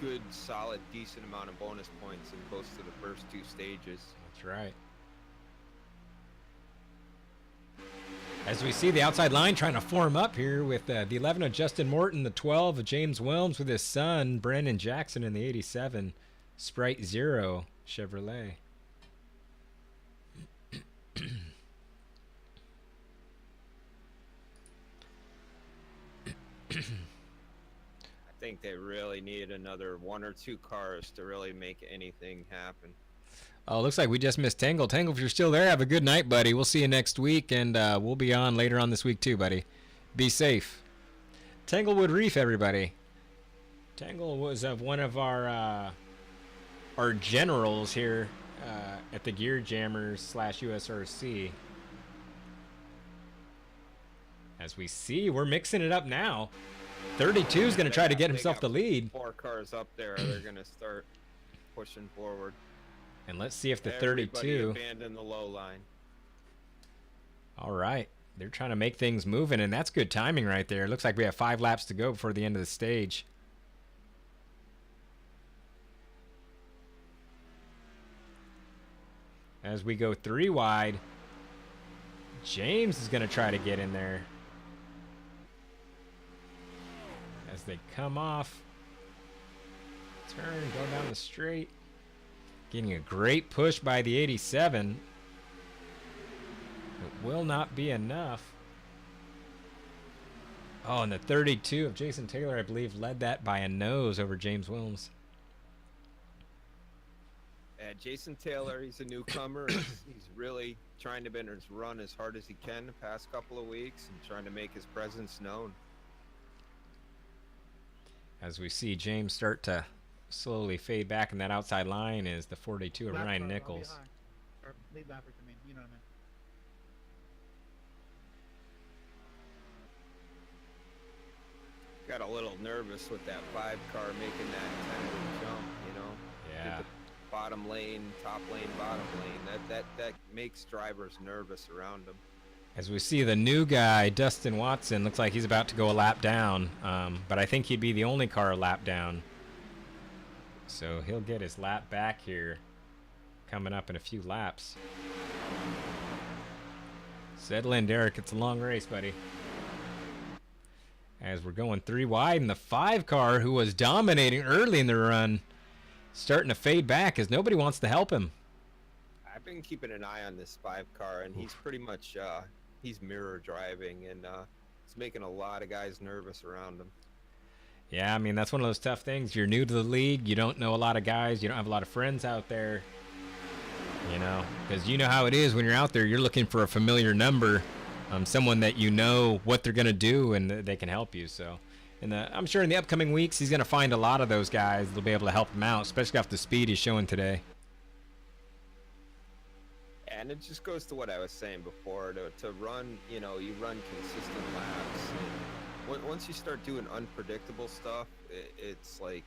good, solid, decent amount of bonus points in most of the first 2 stages. That's right. As we see the outside line trying to form up here with the 11 of Justin Morton, the 12 of James Wilms with his son, Brandon Jackson, in the 87 Sprite Zero Chevrolet. I think they really need another 1 or 2 cars to really make anything happen. Oh, looks like we just missed Tangle. Tangle, if you're still there, have a good night, buddy. We'll see you next week, and we'll be on later on this week too, buddy. Be safe. Tanglewood Reef, everybody. Tangle was one of our generals here at the Gear Jammers / USRC. As we see, we're mixing it up now. 32 is going to try to get himself the lead. 4 cars up there. They're going to start pushing forward. And let's see if the Everybody 32... abandon the low line. All right. They're trying to make things moving, and that's good timing right there. Looks like we have 5 laps to go before the end of the stage. As we go 3 wide, James is going to try to get in there. As they come off, turn, go down the straight. Getting a great push by the 87. It will not be enough. Oh, and the 32 of Jason Taylor, I believe, led that by a nose over James Wilms. Jason Taylor, he's a newcomer. He's really trying to run as hard as he can the past couple of weeks and trying to make his presence known. As we see James start to slowly fade back in that outside line is the 42 of Ryan Nichols. Or lead backwards, I mean, you know what I mean. Got a little nervous with that 5 car making that tentative bottom lane, top lane, bottom lane. That makes drivers nervous around him. As we see the new guy, Dustin Watson, looks like he's about to go a lap down, but I think he'd be the only car a lap down. So he'll get his lap back here coming up in a few laps. Settle in, Derek. It's a long race, buddy. As we're going 3 wide, and the 5 car, who was dominating early in the run, starting to fade back as nobody wants to help him. I've been keeping an eye on this 5 car, and he's pretty much he's mirror driving, and it's making a lot of guys nervous around him. Yeah, I mean, that's one of those tough things. You're new to the league. You don't know a lot of guys. You don't have a lot of friends out there. You know, because you know how it is when you're out there. You're looking for a familiar number, someone that you know what they're going to do and they can help you. So, I'm sure in the upcoming weeks, he's going to find a lot of those guys that'll be able to help him out, especially off the speed he's showing today. And it just goes to what I was saying before, to run, you know, you run consistent laps. And once you start doing unpredictable stuff, it's like,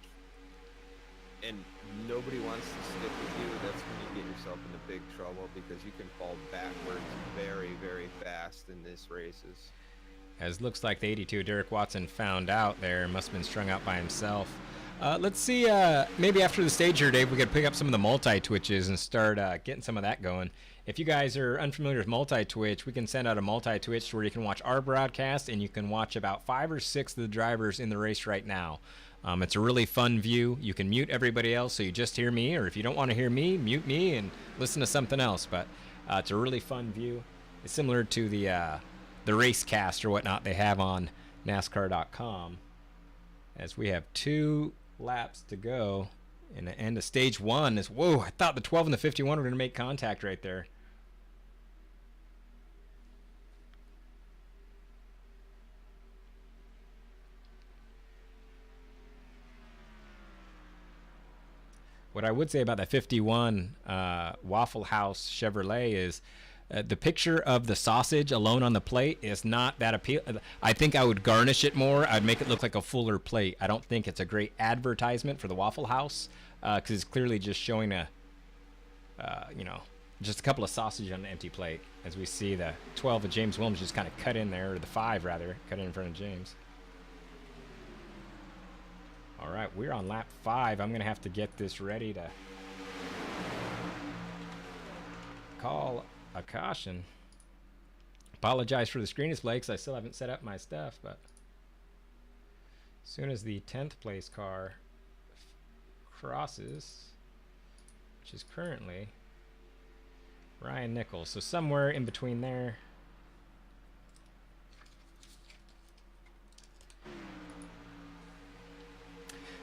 and nobody wants to stick with you, that's when you get yourself into big trouble, because you can fall backwards very, very fast in these races. As looks like the 82 Derek Watson found out there, must have been strung out by himself. Let's see, maybe after the stage here, Dave, we could pick up some of the multi-twitches and start getting some of that going. If you guys are unfamiliar with multi-twitch, we can send out a multi-twitch where you can watch our broadcast and you can watch about 5 or 6 of the drivers in the race right now. It's a really fun view. You can mute everybody else so you just hear me, or if you don't want to hear me, mute me and listen to something else. But it's a really fun view. It's similar to the race cast or whatnot they have on NASCAR.com. As we have 2 laps to go, and the end of stage 1 is, whoa, I thought the 12 and the 51 were going to make contact right there. What I would say about that 51 Waffle House Chevrolet is the picture of the sausage alone on the plate is not that appealing. I think I would garnish it more. I'd make it look like a fuller plate. I don't think it's a great advertisement for the Waffle House because it's clearly just showing just a couple of sausage on an empty plate. As we see the 12 of James Williams just kind of cut in there, or the 5 rather, cut in front of James. All right, we're on lap 5. I'm going to have to get this ready to call a caution. Apologize for the screen display because I still haven't set up my stuff, but as soon as the 10th place car crosses, which is currently Ryan Nichols, so somewhere in between there.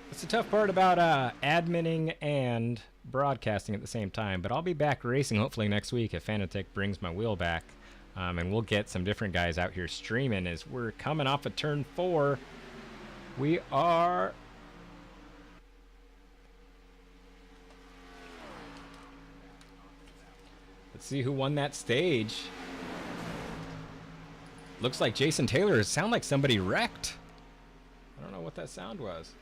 It's the tough part about adminning and broadcasting at the same time, but I'll be back racing hopefully next week if Fanatec brings my wheel back, and we'll get some different guys out here streaming as we're coming off of turn 4. We are let's see who won that stage. Looks like Jason Taylor. It sounded like somebody wrecked. I don't know what that sound was.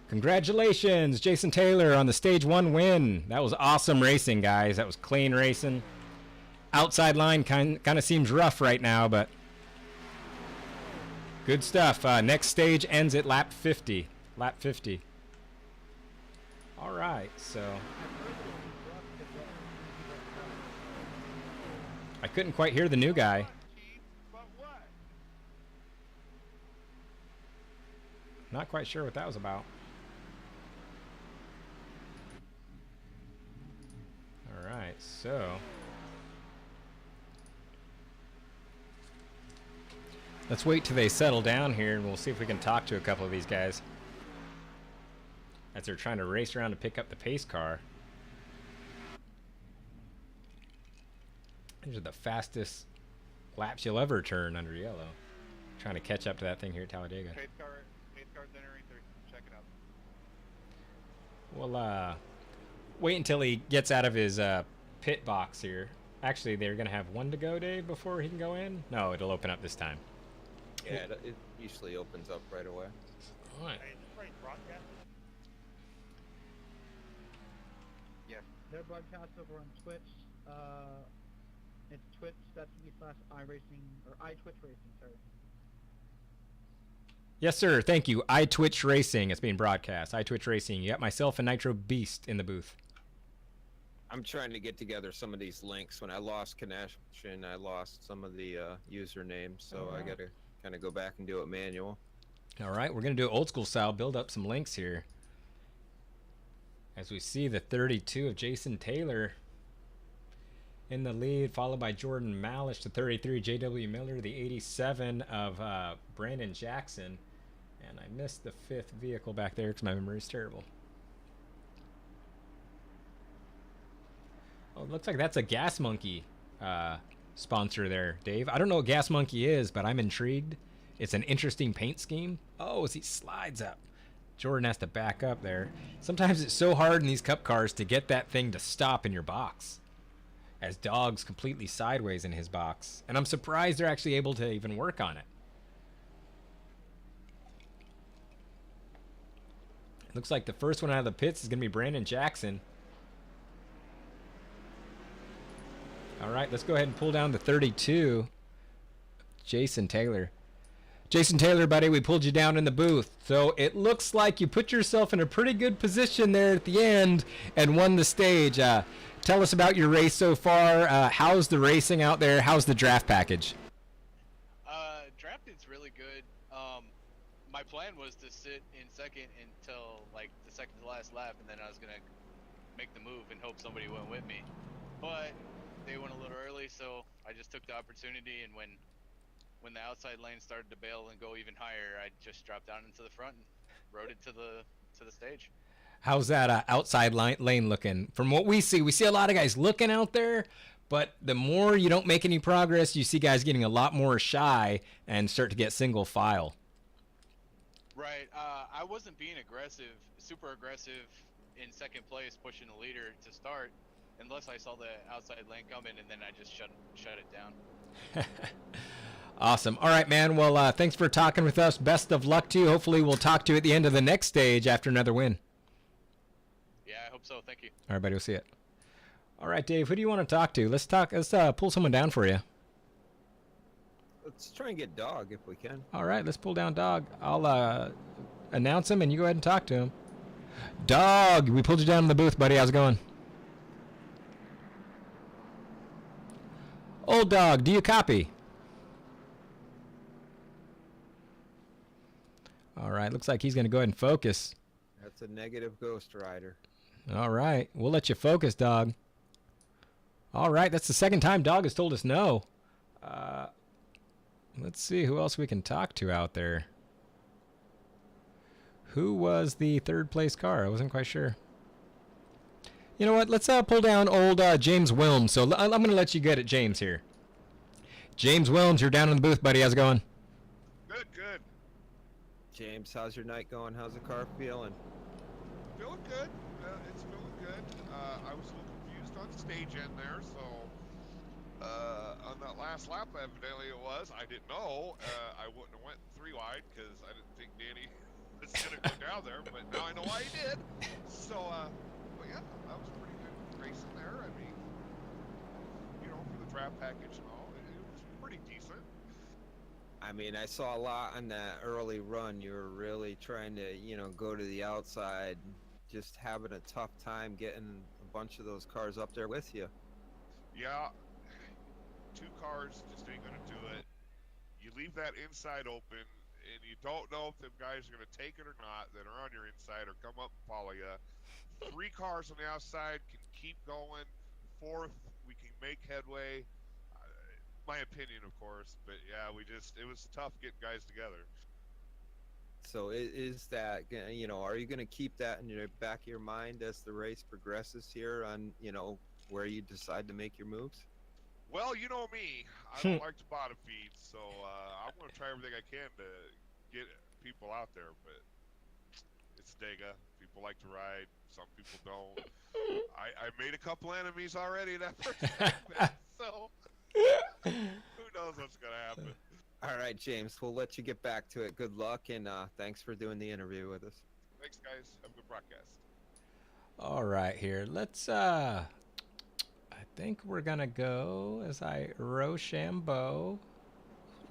Congratulations, Jason Taylor, on the stage 1 win. That was awesome racing, guys. That was clean racing. Outside line kind of seems rough right now, but good stuff. Next stage ends at lap 50. Lap 50. All right, so I couldn't quite hear the new guy. Not quite sure what that was about. All right, so let's wait till they settle down here and we'll see if we can talk to a couple of these guys as they're trying to race around to pick up the pace car. These are the fastest laps you'll ever turn under yellow. Trying to catch up to that thing here at Talladega. Pace car's entering 3. Check it out. We'll wait until he gets out of his pit box here. Actually, they're going to have 1 to go, Dave, before he can go in? No, it'll open up this time. Yeah, it usually opens up right away. All right. Hey, is this race broadcast? They're broadcast over on Twitch. It's twitch.tv/iRacing or iTwitch Racing, sorry. Yes, sir. Thank you. iTwitch Racing. It's being broadcast. iTwitch Racing. You got myself and Nitro Beast in the booth. I'm trying to get together some of these links. When I lost connection, I lost some of the usernames, so I got to kind of go back and do it manual. All right, we're going to do it old school style, build up some links here. As we see the 32 of Jason Taylor in the lead, followed by Jordan Malish, the 33, J.W. Miller, the 87 of Brandon Jackson. And I missed the 5th vehicle back there because my memory is terrible. Oh, it looks like that's a Gas Monkey sponsor there, Dave. I don't know what Gas Monkey is, but I'm intrigued. It's an interesting paint scheme. Oh, as he slides up. Jordan has to back up there. Sometimes it's so hard in these cup cars to get that thing to stop in your box, as Dog's completely sideways in his box. And I'm surprised they're actually able to even work on it. It looks like the first one out of the pits is going to be Brandon Jackson. All right, let's go ahead and pull down the 32. Jason Taylor. Jason Taylor, buddy, we pulled you down in the booth. So it looks like you put yourself in a pretty good position there at the end and won the stage. Tell us about your race so far. How's the racing out there? How's the draft package? Drafting's really good. My plan was to sit in second until like the second to last lap, and then I was going to make the move and hope somebody went with me. But they went a little early, so I just took the opportunity, and when the outside lane started to bail and go even higher, I just dropped down into the front and rode it to the stage. How's that outside lane looking? From what we see a lot of guys looking out there, but the more you don't make any progress, you see guys getting a lot more shy and start to get single file. Right. I wasn't being super aggressive in second place, pushing the leader to start, unless I saw the outside lane coming, and then I just shut it down. Awesome. All right, man. Well, thanks for talking with us. Best of luck to you. Hopefully we'll talk to you at the end of the next stage after another win. Yeah, I hope so. Thank you. All right, buddy. We'll see it. All right, Dave, who do you want to talk to? Let's pull someone down for you. Let's try and get Dog if we can. All right, let's pull down Dog. I'll announce him, and you go ahead and talk to him. Dog, we pulled you down in the booth, buddy. How's it going? Old Dog, do you copy? All right, looks like he's going to go ahead and focus. That's a negative Ghost Rider. All right, we'll let you focus, Dog. All right, that's the second time Dog has told us no. Let's see who else we can talk to out there. Who was the third place car? I wasn't quite sure. You know what? Let's pull down old James Wilms. So I'm going to let you get it, James, here. James Wilms, you're down in the booth, buddy. How's it going? Good. James, how's your night going? How's the car feeling? Feeling good. It's feeling good. I was a little confused on stage end there, so on that last lap, evidently it was. I didn't know. I wouldn't have went 3 wide because I didn't think Danny was going to go down there, but now I know why he did. So, but yeah, that was a pretty good racing there. I mean, you know, for the draft package and all, it was pretty decent. I mean, I saw a lot on that early run. You were really trying to, go to the outside, just having a tough time getting a bunch of those cars up there with you. Yeah, 2 cars just ain't gonna do it. You leave that inside open, and you don't know if them guys are gonna take it or not that are on your inside or come up and follow you. 3 cars on the outside can keep going. 4th, we can make headway. My opinion, of course, but yeah, it was tough getting guys together. So is that, are you going to keep that in the back of your mind as the race progresses here on, where you decide to make your moves? Well, you know me, I don't like to bottom feed, so I'm going to try everything I can to get people out there, but it's Dega. People like to ride, some people don't. I made a couple enemies already that first time, so who knows what's going to happen. All right, James, we'll let you get back to it. Good luck, and thanks for doing the interview with us. Thanks, guys. Have a good broadcast. All right, here. Let's, I think we're going to go as I Rochambeau.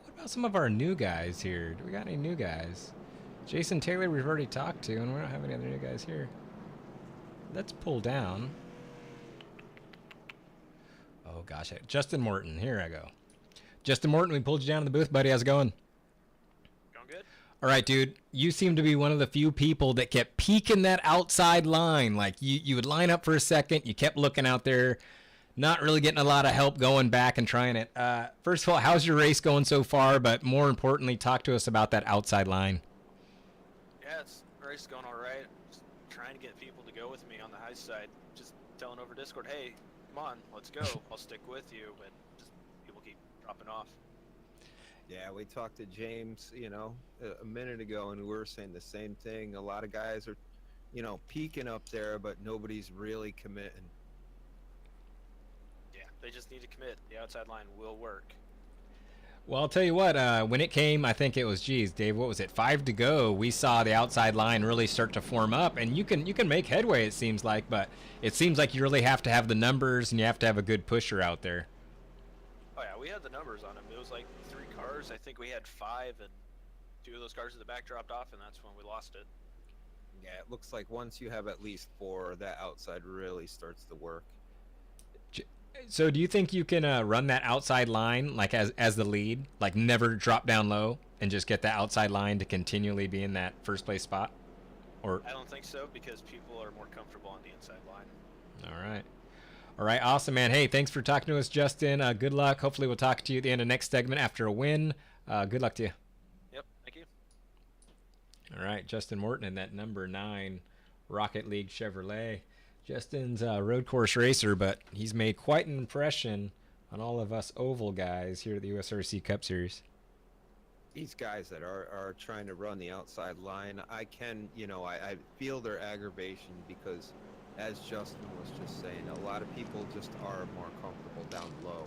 What about some of our new guys here? Do we got any new guys? Jason Taylor we've already talked to, and we don't have any other new guys here. Let's pull down. Oh, gosh. Justin Morton. Here I go. Justin Morton, we pulled you down in the booth, buddy. How's it going? Going good. All right, dude. You seem to be one of the few people that kept peeking that outside line. Like, you would line up for a second. You kept looking out there. Not really getting a lot of help going back and trying it. First of all, how's your race going so far? But more importantly, talk to us about that outside line. Yeah, the race is going all right. Just trying to get people to go with me on the high side. Just telling over Discord, hey, come on, let's go. I'll stick with you. But just people keep dropping off. Yeah, we talked to James, a minute ago, and we were saying the same thing. A lot of guys are, peaking up there, but nobody's really committing. Yeah, they just need to commit. The outside line will work. Well, I'll tell you what, when it came, I think it was, Dave, what was it, 5 to go, we saw the outside line really start to form up, and you can make headway, it seems like, but it seems like you really have to have the numbers, and you have to have a good pusher out there. Oh, yeah, we had the numbers on them. It was like 3 cars. I think we had 5, and 2 of those cars at the back dropped off, and that's when we lost it. Yeah, it looks like once you have at least 4, that outside really starts to work. So do you think you can run that outside line like as the lead, like never drop down low and just get the outside line to continually be in that first place spot? Or I don't think so, because people are more comfortable on the inside line. All right, awesome, man. Hey, thanks for talking to us, Justin. Good luck. Hopefully we'll talk to you at the end of next segment after a win. Good luck to you. Yep, thank you. All right, Justin Morton in that number 9 Rocket League Chevrolet. Justin's a road course racer, but he's made quite an impression on all of us oval guys here at the USRC Cup Series. These guys that are trying to run the outside line, I feel their aggravation because, as Justin was just saying, a lot of people just are more comfortable down low.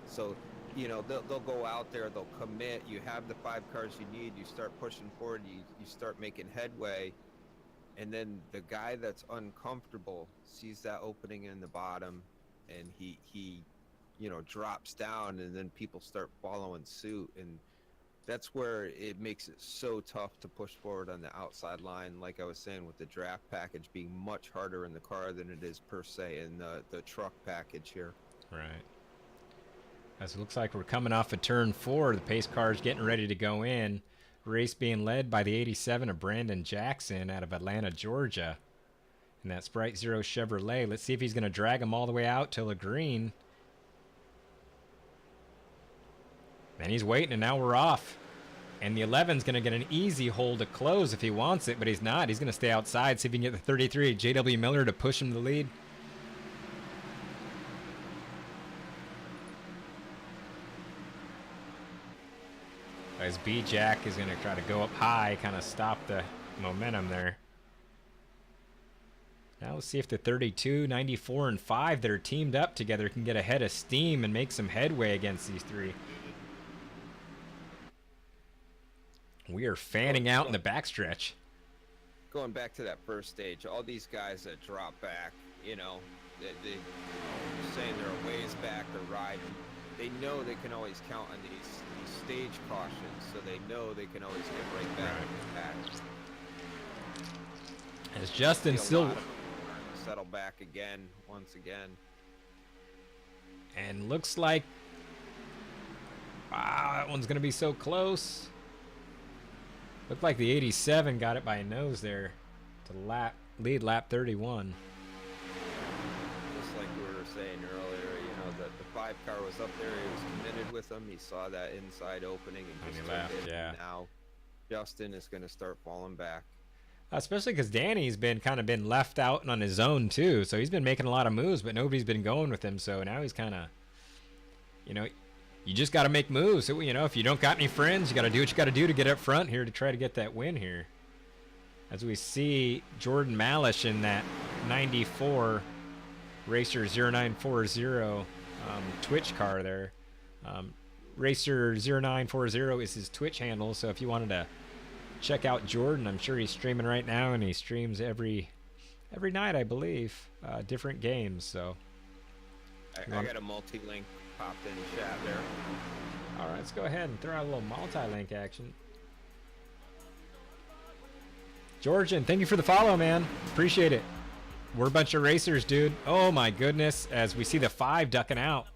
So, they'll go out there, they'll commit, you have the 5 cars you need, you start pushing forward, you start making headway. And then the guy that's uncomfortable sees that opening in the bottom, and he drops down, and then people start following suit, and that's where it makes it so tough to push forward on the outside line. Like I was saying, with the draft package being much harder in the car than it is per se in the truck package here. Right. As it looks like we're coming off of turn 4, the pace car's getting ready to go in. Race being led by the 87 of Brandon Jackson out of Atlanta, Georgia. And that Sprite Zero Chevrolet. Let's see if he's going to drag him all the way out till the green. And he's waiting, and now we're off. And the 11's going to get an easy hole to close if he wants it, but he's not. He's going to stay outside, see if he can get the 33, J.W. Miller, to push him to the lead. As B-Jack is going to try to go up high, kind of stop the momentum there. Now let's see if the 32, 94, and 5 that are teamed up together can get ahead of steam and make some headway against these 3. We are fanning out in the backstretch. Going back to that first stage, all these guys that drop back, they saying they're a ways back, they're riding. They know they can always count on these stage cautions, so they know they can always get right back in the pack. As Justin still settle back again, once again. And looks like, wow, that one's going to be so close. Looked like the 87 got it by a nose there to lead lap 31. Just like we were saying earlier, that the 5 car was up there, he was committed with them, he saw that inside opening and just left, yeah. And now Justin is going to start falling back. Especially because Danny's been left out on his own too, so he's been making a lot of moves, but nobody's been going with him. So now he's kind of, you just got to make moves. So, if you don't got any friends, you got to do what you got to do to get up front here to try to get that win here. As we see Jordan Malish in that 94 Racer 0940 Twitch car there. Racer0940 is his Twitch handle. So if you wanted to check out Jordan, I'm sure he's streaming right now, and he streams every night, I believe, different games. So I got a multi-link popped in the chat there. All right, let's go ahead and throw out a little multi-link action. Georgian, thank you for the follow, man. Appreciate it. We're a bunch of racers, dude. Oh my goodness, as we see the 5 ducking out.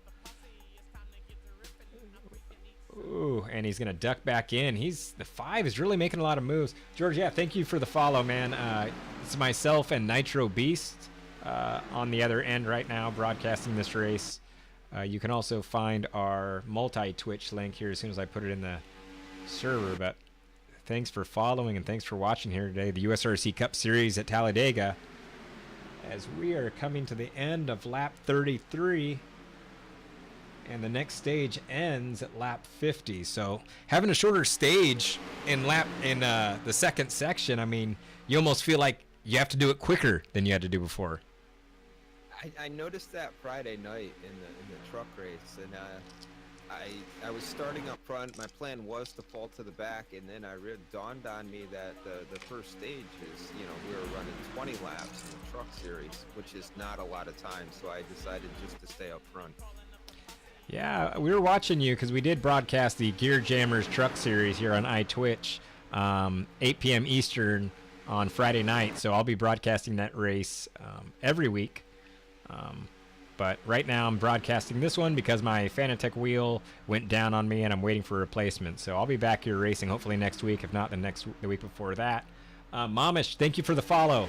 Ooh, and he's gonna duck back in. The 5 is really making a lot of moves. George, yeah, thank you for the follow, man. It's myself and Nitro Beast on the other end right now broadcasting this race. You can also find our multi-Twitch link here as soon as I put it in the server, but thanks for following and thanks for watching here today. The USRC Cup Series at Talladega, as we are coming to the end of lap 33, and the next stage ends at lap 50. So having a shorter stage in the second section, I mean, you almost feel like you have to do it quicker than you had to do before. I noticed that Friday night in the truck race, and I was starting up front. My plan was to fall to the back, and then it dawned on me that the first stage is, we were running 20 laps in the truck series, which is not a lot of time, so I decided just to stay up front. Yeah, we were watching you because we did broadcast the Gear Jammers Truck Series here on iTwitch, 8 p.m. Eastern on Friday night, so I'll be broadcasting that race every week. But right now I'm broadcasting this one because my Fanatec wheel went down on me and I'm waiting for a replacement. So I'll be back here racing hopefully next week, if not the week before that. Mamish, thank you for the follow.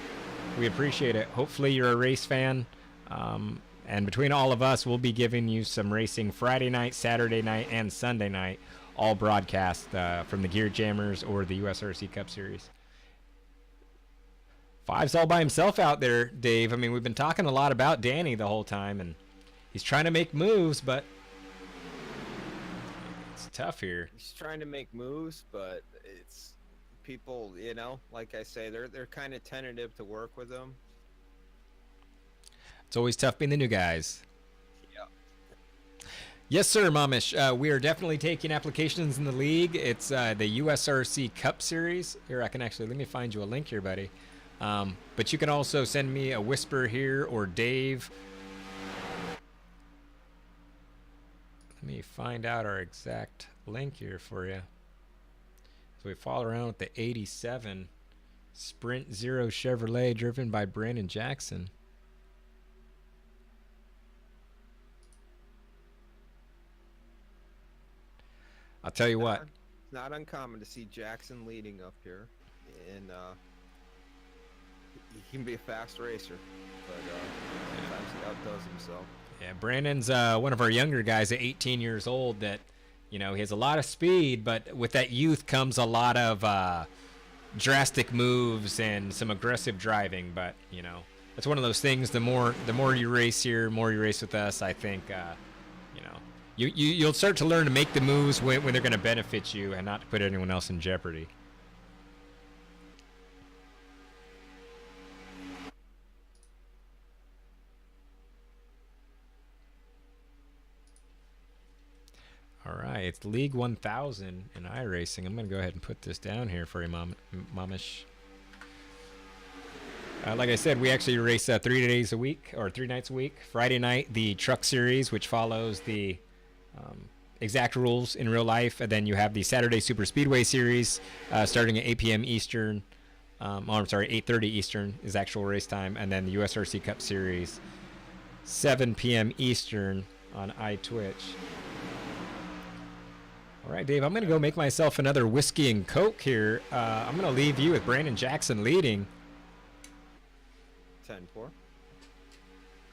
We appreciate it. Hopefully you're a race fan. And between all of us, we'll be giving you some racing Friday night, Saturday night, and Sunday night, all broadcast from the Gear Jammers or the USRC Cup Series. 5's all by himself out there, Dave. I mean, we've been talking a lot about Danny the whole time, and he's trying to make moves, but it's tough here. He's trying to make moves, but it's people, like I say, they're kind of tentative to work with him. It's always tough being the new guys. Yeah. Yes, sir, Mamish. We are definitely taking applications in the league. It's the USRC Cup Series. Here, let me find you a link here, buddy. But you can also send me a whisper here or Dave. Let me find out our exact link here for you. So we follow around with the 87 Sprint Zero Chevrolet driven by Brandon Jackson. I'll tell you what. It's not uncommon to see Jackson leading up here, and he can be a fast racer, but sometimes he outdoes himself. Yeah, Brandon's one of our younger guys at 18 years old that, he has a lot of speed, but with that youth comes a lot of drastic moves and some aggressive driving. But, it's one of those things. The more you race here, more you race with us, I think, you'll start to learn to make the moves when they're going to benefit you and not to put anyone else in jeopardy. All right, it's League 1000 in iRacing. I'm going to go ahead and put this down here for you, Mamish. Like I said, we actually race 3 days a week, or 3 nights a week. Friday night, the Truck Series, which follows the exact rules in real life. And then you have the Saturday Super Speedway Series starting at 8 p.m. Eastern. 8:30 Eastern is actual race time. And then the USRC Cup Series, 7 p.m. Eastern on iTwitch. All right, Dave, I'm going to go make myself another whiskey and Coke here. I'm going to leave you with Brandon Jackson leading. 10-4.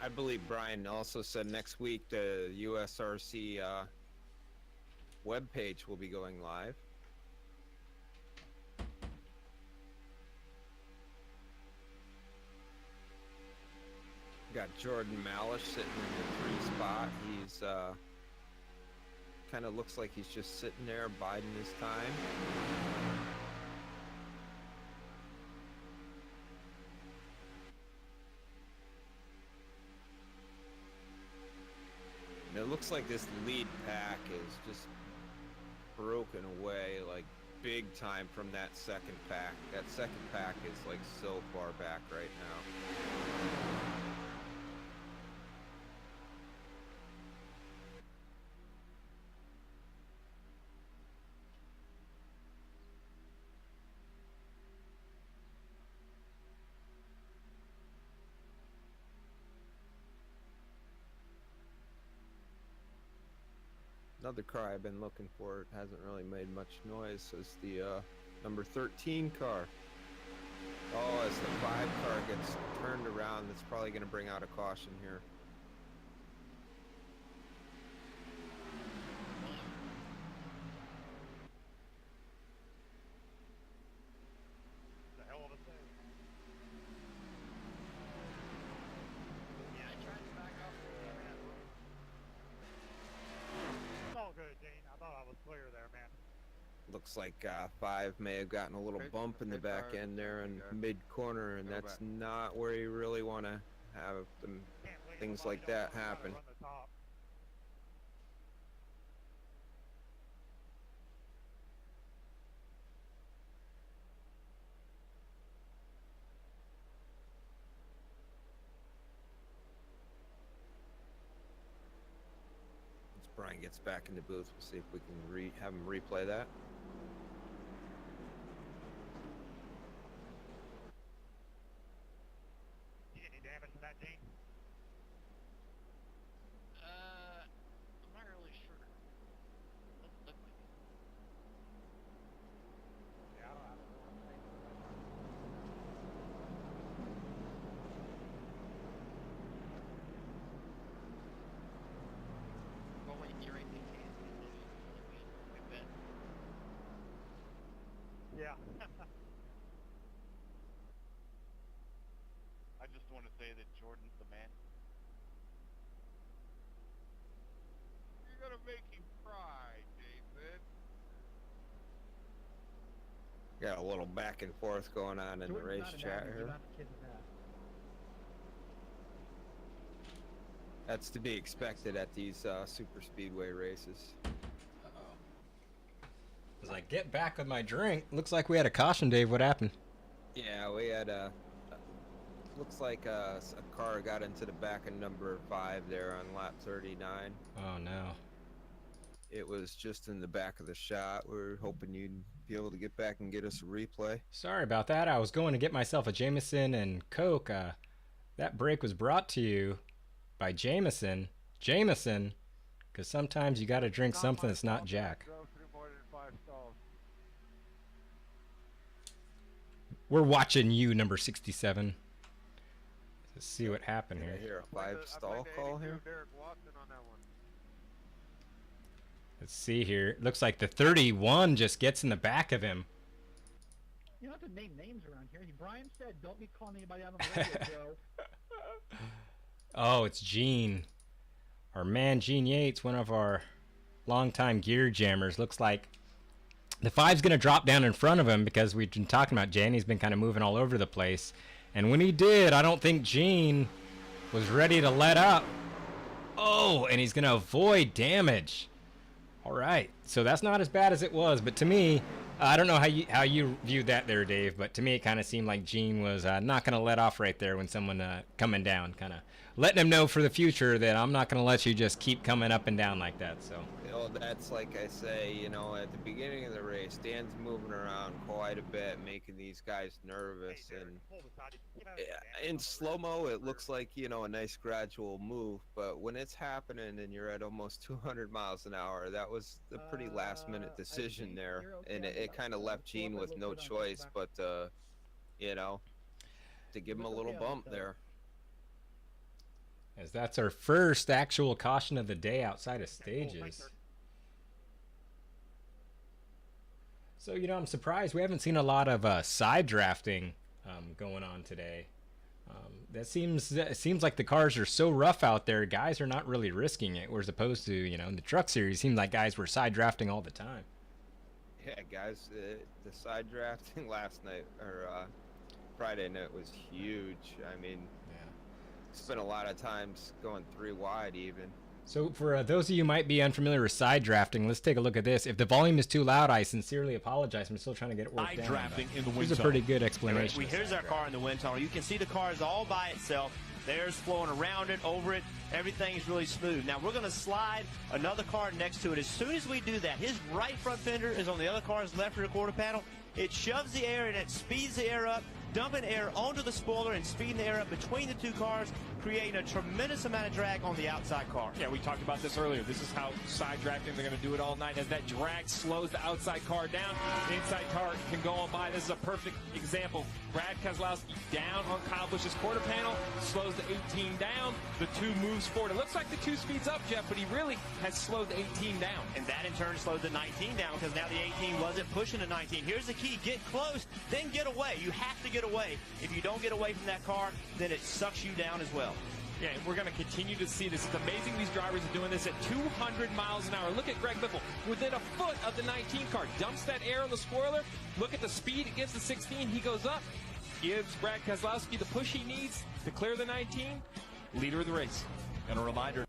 I believe Brian also said next week the USRC webpage will be going live. Got Jordan Malish sitting in the 3 spot. He's kind of looks like he's just sitting there biding his time. And it looks like this lead pack is just broken away like big time from that second pack. That second pack is like so far back right now. Another car I've been looking for, it hasn't really made much noise, is the number 13 car. Oh, as the 5 car gets turned around, that's probably going to bring out a caution here. The hell of a thing. Yeah, I tried to back up. It's all good, Dean. I thought I was clear there, man. Looks like 5 may have gotten a little bump in the back end there in mid-corner, and that's not where you really want to have them, things like that happen. Run the top. Once Brian gets back in the booth, we'll see if we can have him replay that. You get any damage from that, Dean? I'm not really sure. Doesn't look like it. Yeah, I don't have Well, when you're right, they can't. We bet. Yeah. I just want to say that Jordan's the man. You're gonna make him cry, Jason. Got a little back and forth going on in the race chat here. That's to be expected at these super speedway races. As I get back with my drink, looks like we had a caution, Dave. What happened? Yeah, we had looks like a car got into the back of number 5 there on lap 39. Oh no. It was just in the back of the shot. We were hoping you'd be able to get back and get us a replay. Sorry about that. I was going to get myself a Jameson and Coke. That break was brought to you by Jameson. Jameson, because sometimes you got to drink something that's not Jack. We're watching you, number 67. Let's see what happened Did I here. hear a 5 stall call here? Let's see here. Looks like the 31 just gets in the back of him. You don't have to name names around here. Brian said, "Don't be calling anybody out on the radio, Joe." Oh, it's Gene. Our man Gene Yates, one of our longtime gear jammers. Looks like the 5's going to drop down in front of him because we've been talking about Jan. He's been kind of moving all over the place. And when he did, I don't think Gene was ready to let up. Oh, and he's going to avoid damage. All right. So that's not as bad as it was. But to me, I don't know how you viewed that there, Dave. But to me, it kind of seemed like Gene was not going to let off right there when someone coming down. Kind of letting him know for the future that I'm not going to let you just keep coming up and down like that. So. That's like I say, at the beginning of the race, Dan's moving around quite a bit, making these guys nervous. And in slow-mo, it looks like, a nice gradual move. But when it's happening and you're at almost 200 miles an hour, that was a pretty last-minute decision there. And it kind of left Gene with no choice but, to give him a little bump there. As that's our first actual caution of the day outside of stages. So, I'm surprised we haven't seen a lot of side drafting going on today. It seems like the cars are so rough out there, guys are not really risking it. Whereas opposed to, in the truck series, it seemed like guys were side drafting all the time. Yeah, guys, the side drafting last night, or Friday night, was huge. I mean, spent a lot of times going 3 wide even. So for those of you who might be unfamiliar with side drafting, let's take a look at this. If the volume is too loud, I sincerely apologize. I'm still trying to get it worked down. Drafting in the wind Here's a pretty good explanation. Here's our car in the wind tunnel. You can see the car is all by itself. The air's flowing around it, over it. Everything is really smooth. Now we're going to slide another car next to it. As soon as we do that, his right front fender is on the other car's left rear quarter panel. It shoves the air and it speeds the air up, dumping air onto the spoiler and speeding the air up between the two cars, creating a tremendous amount of drag on the outside car. Yeah, we talked about this earlier. This is how side drafting, they're going to do it all night. As that drag slows the outside car down, the inside car can go on by. This is a perfect example. Brad Keselowski down on Kyle Busch's quarter panel, slows the 18 down. The 2 moves forward. It looks like the 2 speeds up, Jeff, but he really has slowed the 18 down. And that in turn slowed the 19 down because now the 18 wasn't pushing the 19. Here's the key. Get close, then get away. You have to get away. If you don't get away from that car, then it sucks you down as well. Yeah, we're going to continue to see this. It's amazing these drivers are doing this at 200 miles an hour. Look at Greg Biffle within a foot of the 19 car. Dumps that air on the spoiler. Look at the speed against the 16. He goes up, gives Brad Keselowski the push he needs to clear the 19. Leader of the race. And a reminder.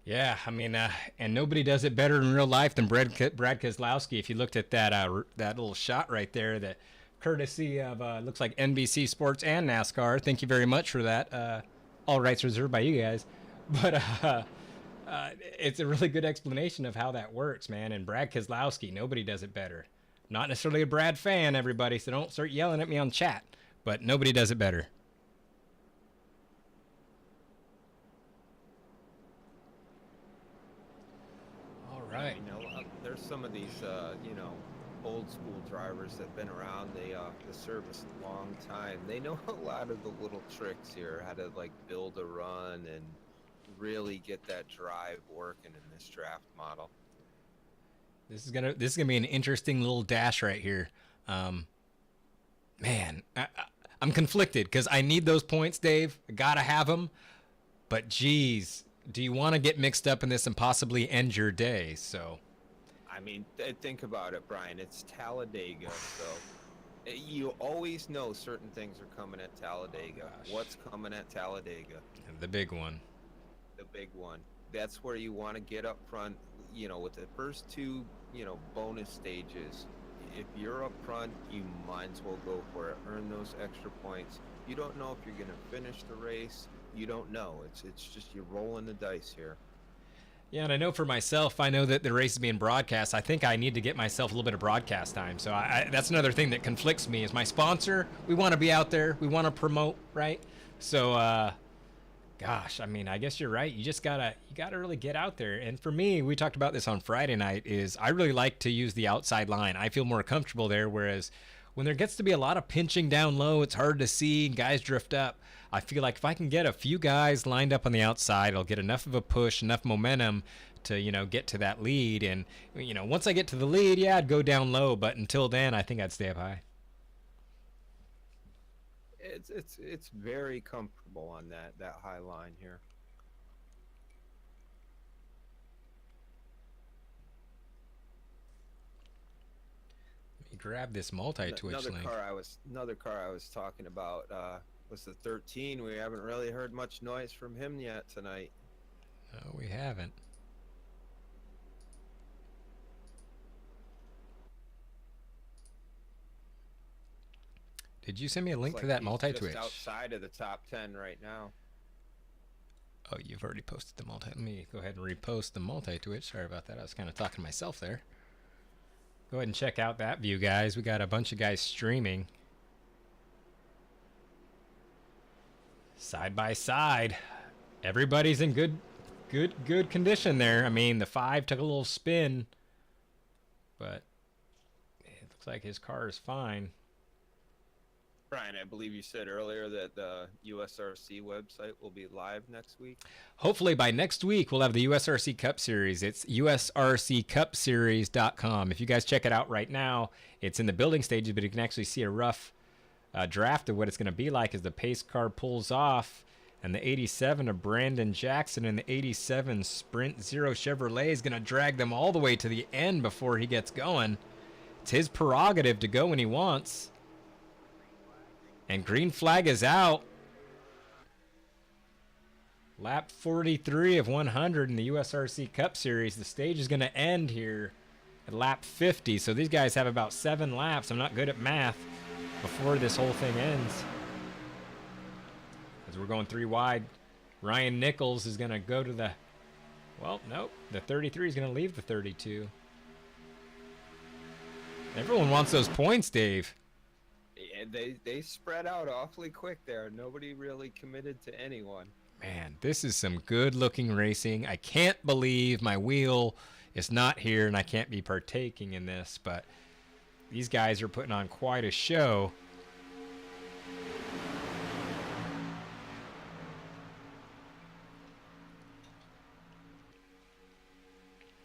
Yeah, I mean, and nobody does it better in real life than Brad Keselowski. If you looked at that that little shot right there, that courtesy of looks like NBC Sports and NASCAR. Thank you very much for that. All rights reserved by you guys. But it's a really good explanation of how that works, man. And Brad Keselowski, nobody does it better. Not necessarily a Brad fan, everybody, so don't start yelling at me on chat. But nobody does it better. All right. You know, there's some of these, you know, old school drivers that have been around the service a long time. They know a lot of the little tricks here, how to like build a run and really get that drive working in this draft model. This is gonna be an interesting little dash right here. Man, I'm conflicted because I need those points, Dave. I gotta have them. But geez, do you want to get mixed up in this and possibly end your day? So. I mean, think about it, Brian. It's Talladega, so you always know certain things are coming at Talladega. What's coming at Talladega? The big one. The big one. That's where you want to get up front, you know, with the first 2, you know, bonus stages. If you're up front, you might as well go for it. Earn those extra points. You don't know if you're going to finish the race. You don't know. It's just you're rolling the dice here. Yeah, and I know for myself, I know that the race is being broadcast. I think I need to get myself a little bit of broadcast time. So that's another thing that conflicts me is my sponsor. We want to be out there. We want to promote, right? So, gosh, I mean, I guess you're right. You gotta really get out there. And for me, we talked about this on Friday night, is I really like to use the outside line. I feel more comfortable there, whereas when there gets to be a lot of pinching down low, it's hard to see, and guys drift up. I feel like if I can get a few guys lined up on the outside, I'll get enough of a push, enough momentum to, you know, get to that lead. And, you know, once I get to the lead, yeah, I'd go down low. But until then, I think I'd stay up high. It's very comfortable on that high line here. Let me grab this multi-twitch link. Another car I was talking about was the 13. We haven't really heard much noise from him yet tonight. No, we haven't. Did you send me a link to that multi-twitch? Just outside of the top 10 right now. Oh, you've already posted the multi. Let me go ahead and repost the multi-twitch. Sorry about that. I was kind of talking to myself there. Go ahead and check out that view, guys. We got a bunch of guys streaming. Side by side. Everybody's in good condition there. I mean, the 5 took a little spin, but it looks like his car is fine. Brian, I believe you said earlier that the USRC website will be live next week. Hopefully by next week, we'll have the USRC Cup Series. It's usrccupseries.com. If you guys check it out right now, it's in the building stages, but you can actually see a rough draft of what it's going to be like as the pace car pulls off. And the 87 of Brandon Jackson and the 87 Sprint Zero Chevrolet is going to drag them all the way to the end before he gets going. It's his prerogative to go when he wants. And green flag is out. Lap 43 of 100 in the USRC Cup Series. The stage is going to end here at lap 50. So these guys have about 7 laps. I'm not good at math before this whole thing ends. As we're going 3 wide, Ryan Nichols is going to go to the... Well, nope. The 33 is going to leave the 32. Everyone wants those points, Dave. Yeah, they spread out awfully quick there. Nobody really committed to anyone. Man, this is some good-looking racing. I can't believe my wheel is not here and I can't be partaking in this, but these guys are putting on quite a show.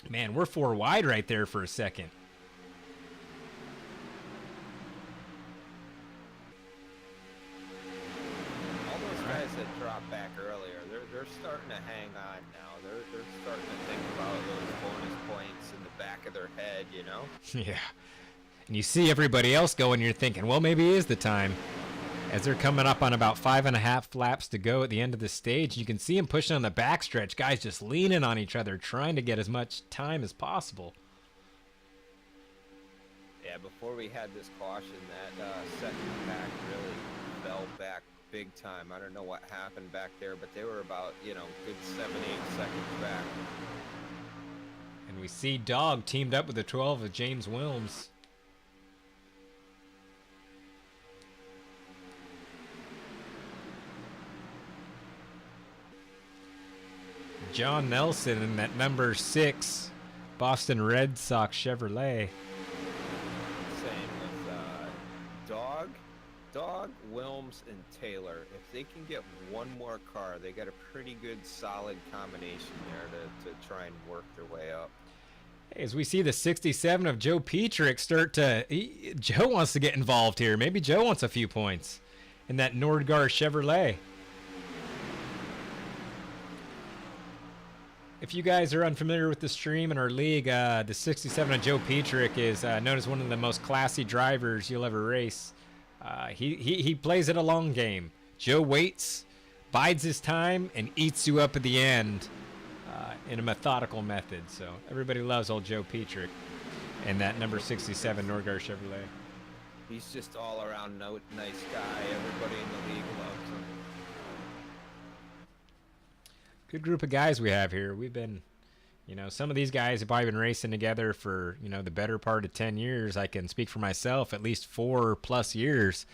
Man, we're 4 wide right there for a second. All those guys that dropped back earlier, they're starting to hang on now. They're starting to think about those bonus points in the back of their head, you know? Yeah. And you see everybody else go and you're thinking, well, maybe it is the time. As they're coming up on about 5.5 laps to go at the end of the stage, you can see them pushing on the backstretch. Guys just leaning on each other, trying to get as much time as possible. Yeah, before we had this caution, that second pack really fell back big time. I don't know what happened back there, but they were about, good 7-8 seconds back. And we see Dog teamed up with the 12 of James Wilms. John Nelson in that number 6 Boston Red Sox Chevrolet. Same with Dog, Wilms, and Taylor. If they can get one more car, they got a pretty good solid combination there to try and work their way up. As we see the 67 of Joe Petrick start to... Joe wants to get involved here. Maybe Joe wants a few points in that Nordgar Chevrolet. If you guys are unfamiliar with the stream in our league, the 67 of Joe Petrick is known as one of the most classy drivers you'll ever race. He plays it a long game. Joe waits, bides his time, and eats you up at the end in a methodical method. So everybody loves old Joe Petrick and that number 67 Nordgar Chevrolet. He's just all around nice guy. Everybody in the league loves him. Good group of guys we have here. We've been, some of these guys have probably been racing together for, the better part of 10 years. I can speak for myself, at least 4+ years.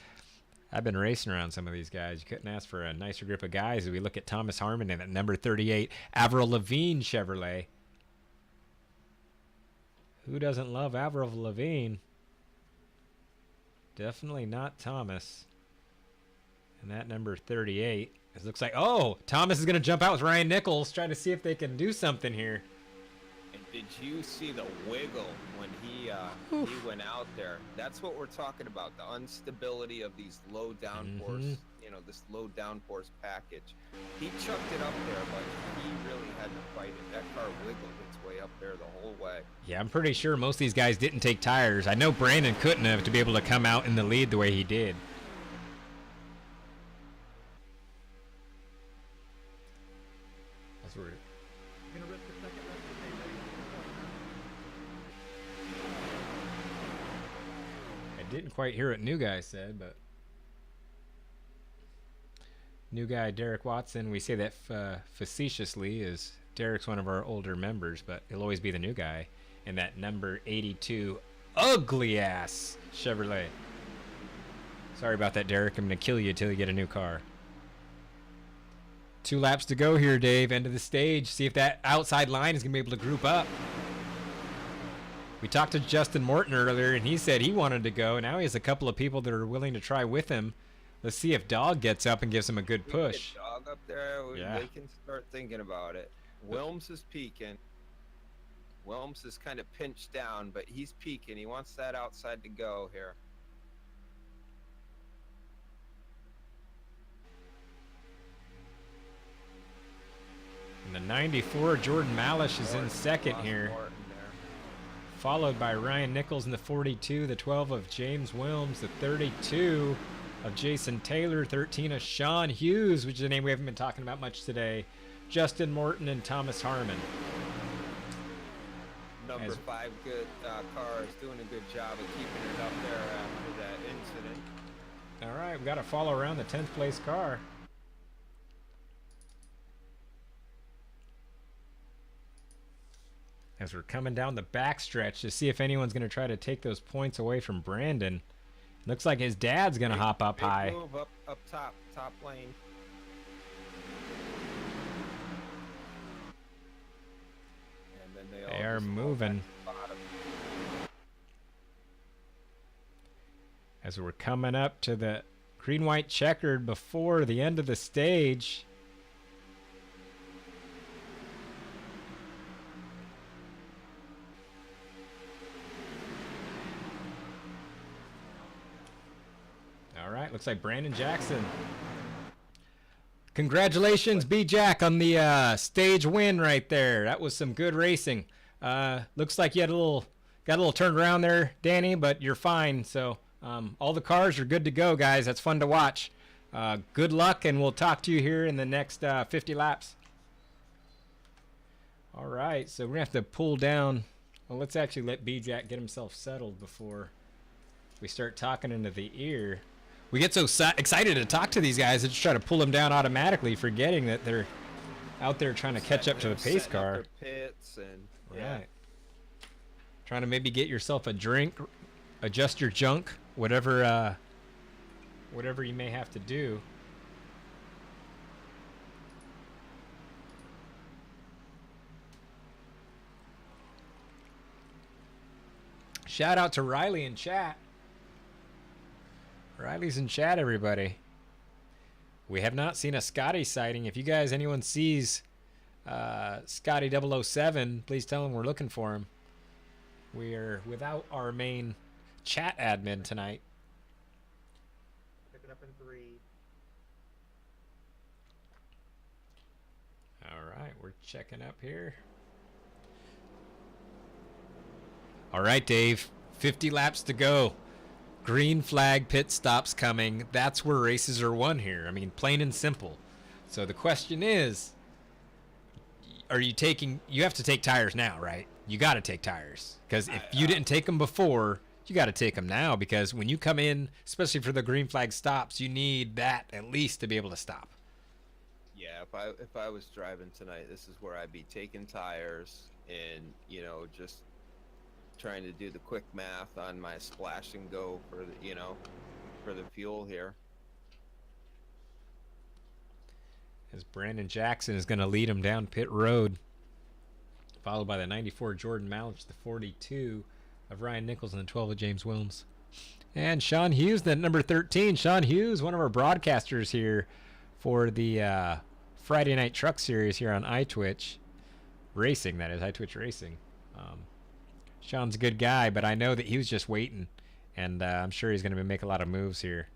I've been racing around some of these guys. You couldn't ask for a nicer group of guys. As we look at Thomas Harmon and at number 38, Avril Lavigne Chevrolet. Who doesn't love Avril Lavigne? Definitely not Thomas. And that number 38. It looks like, Thomas is going to jump out with Ryan Nichols, trying to see if they can do something here. And did you see the wiggle when he went out there? That's what we're talking about, the instability of these low downforce, this low downforce package. He chucked it up there, but he really had to fight it. That car wiggled its way up there the whole way. Yeah, I'm pretty sure most of these guys didn't take tires. I know Brandon couldn't have to be able to come out in the lead the way he did. We're gonna risk a second I didn't quite hear what New Guy said, but New Guy Derek Watson, we say that facetiously, as Derek's one of our older members, but he'll always be the New Guy. And that number 82 ugly ass Chevrolet. Sorry about that, Derek. I'm gonna kill you till you get a new car. 2 laps to go here, Dave. End of the stage. See if that outside line is going to be able to group up. We talked to Justin Morton earlier, and he said he wanted to go. Now he has a couple of people that are willing to try with him. Let's see if Dog gets up and gives him a good push. Dog up there, Yeah. They can start thinking about it. Wilms is peaking. Wilms is kind of pinched down, but he's peaking. He wants that outside to go here. And the 94, Jordan Malish, is in second here. Followed by Ryan Nichols in the 42, the 12 of James Wilms, the 32 of Jason Taylor, 13 of Sean Hughes, which is a name we haven't been talking about much today. Justin Morton and Thomas Harmon. Number 5 good car is doing a good job of keeping it up there after that incident. All right, we've got to follow around the 10th place car. As we're coming down the backstretch to see if anyone's going to try to take those points away from Brandon. Looks like his dad's going to hop up high. Move up top lane. And then They are moving. As we're coming up to the green-white checkered before the end of the stage. All right, looks like Brandon Jackson. Congratulations, B-Jack, on the stage win right there. That was some good racing. Looks like you had got a little turned around there, Danny, but you're fine. So all the cars are good to go, guys. That's fun to watch. Good luck, and we'll talk to you here in the next 50 laps. All right, so we're going to have to pull down. Well, let's actually let B-Jack get himself settled before we start talking into the ear. We get so excited to talk to these guys that just try to pull them down automatically, forgetting that they're out there trying to catch up to the pace car. Pits and right. Trying to maybe get yourself a drink, adjust your junk, whatever you may have to do. Shout out to Riley in chat. Riley's in chat, everybody. We have not seen a Scotty sighting. If you guys, anyone sees Scotty 007, please tell him we're looking for him. We are without our main chat admin tonight. Pick it up in 3. All right, we're checking up here. All right, Dave. 50 laps to go. Green flag pit stops coming. That's where races are won here. I mean, plain and simple. So the question is, you have to take tires now, right? You got to take tires. Because if you didn't take them before, you got to take them now. Because when you come in, especially for the green flag stops, you need that at least to be able to stop. Yeah, if I was driving tonight, this is where I'd be taking tires and, just trying to do the quick math on my splash and go for the fuel here. As Brandon Jackson is going to lead him down pit road, followed by the 94 Jordan Malich, the 42 of Ryan Nichols, and the 12 of James Wilms. And Sean Hughes, the number 13. Sean Hughes, one of our broadcasters here for the Friday Night Truck Series here on iTwitch Racing, that is, iTwitch Racing. Sean's a good guy, but I know that he was just waiting, and I'm sure he's going to make a lot of moves here.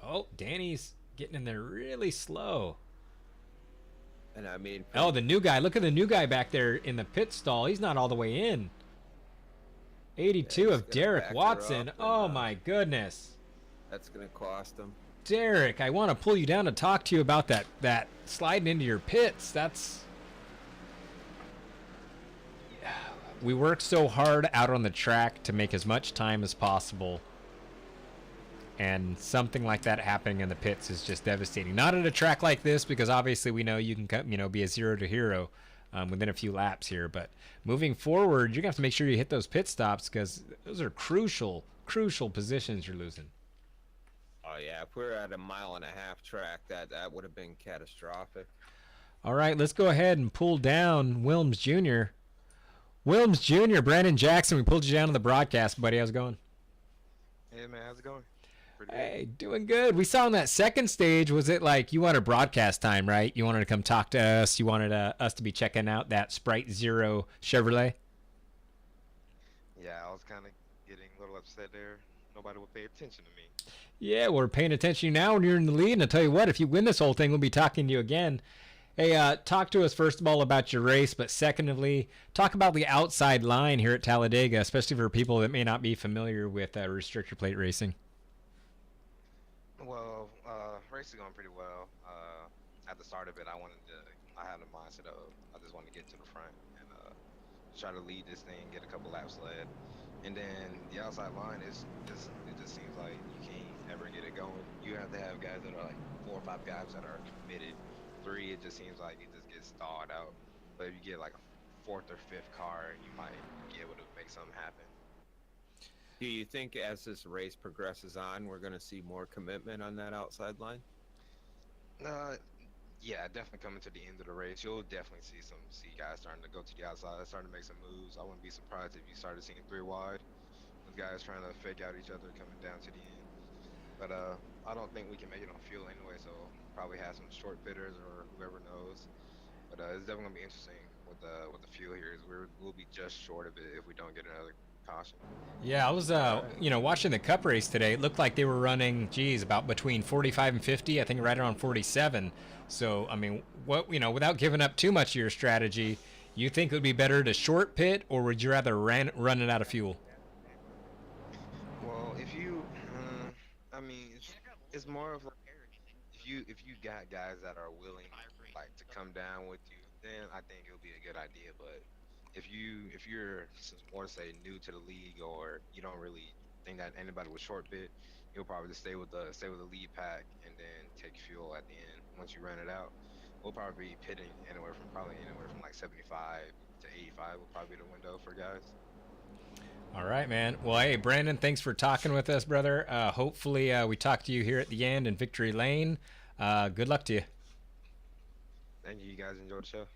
Oh, Danny's getting in there really slow. And I mean... Oh, the new guy. Look at the new guy back there in the pit stall. He's not all the way in. 82 of Derek Watson. Oh, my goodness. That's going to cost him. Derek, I want to pull you down to talk to you about that sliding into your pits. That's... We work so hard out on the track to make as much time as possible, and something like that happening in the pits is just devastating. Not at a track like this, because obviously we know you can be a 0 to hero within a few laps here, but moving forward, you're gonna have to make sure you hit those pit stops, because those are crucial positions you're losing. Oh yeah, if we're at a 1.5 mile track, that would have been catastrophic. All right, let's go ahead and pull down Wilms Jr. Wilms Jr., Brandon Jackson, we pulled you down on the broadcast, buddy. How's it going? Hey, man. How's it going? Pretty good. Hey, doing good. We saw on that second stage, was it like you wanted broadcast time, right? You wanted to come talk to us. You wanted us to be checking out that Sprite Zero Chevrolet? Yeah, I was kind of getting a little upset there. Nobody would pay attention to me. Yeah, we're paying attention to you now when you're in the lead. And I'll tell you what, if you win this whole thing, we'll be talking to you again. Hey, talk to us first of all about your race, but secondly, talk about the outside line here at Talladega, especially for people that may not be familiar with restrictor plate racing. Well, race is going pretty well. at the start of it, I had a mindset of I just want to get to the front and try to lead this thing, get a couple laps led. And then the outside line it just seems like you can't ever get it going. You have to have guys that are like 4 or 5 guys that are committed. 3, it just seems like it just gets stalled out. But if you get like a 4th or 5th car, you might be able to make something happen. Do you think as this race progresses on, we're going to see more commitment on that outside line? Yeah, definitely coming to the end of the race, you'll definitely see guys starting to go to the outside, starting to make some moves. I wouldn't be surprised if you started seeing 3 wide, with guys trying to fake out each other coming down to the end. But I don't think we can make it on fuel anyway, so probably have some short pitters or whoever knows. But it's definitely gonna be interesting with the fuel here. We'll be just short of it if we don't get another caution. Yeah, I was watching the Cup race today. It looked like they were running, about between 45 and 50. I think right around 47. So I mean, without giving up too much of your strategy, you think it would be better to short pit, or would you rather run it out of fuel? Well, if you, I mean, it's more of like if you got guys that are willing like to come down with you, then I think it'll be a good idea. But if you're more say new to the league, or you don't really think that anybody would short bit, you'll probably just stay with the lead pack and then take fuel at the end. Once you run it out, we'll probably be pitting anywhere from like 75 to 85 will probably be the window for guys. All right, man. Well, hey, Brandon, thanks for talking with us, brother. Hopefully we talk to you here at the end in Victory Lane. Good luck to you. Thank you. You guys enjoy the show.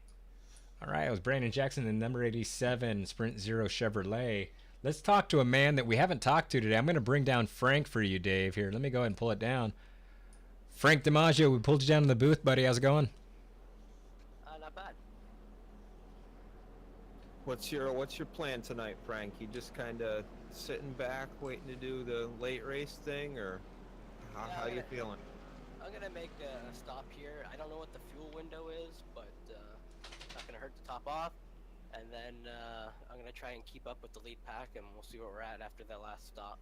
All right, it was Brandon Jackson, the number 87 Sprint Zero Chevrolet. Let's talk to a man that we haven't talked to today. I'm going to bring down Frank for you, Dave. Here, let me go ahead and pull it down. Frank DiMaggio, we pulled you down in the booth, buddy. How's it going? Not bad. What's your plan tonight, Frank? You just kind of sitting back, waiting to do the late race thing, or how you feeling? I'm gonna make a stop here. I don't know what the fuel window is, but it's not gonna hurt to top off. And then I'm gonna try and keep up with the lead pack, and we'll see where we're at after that last stop.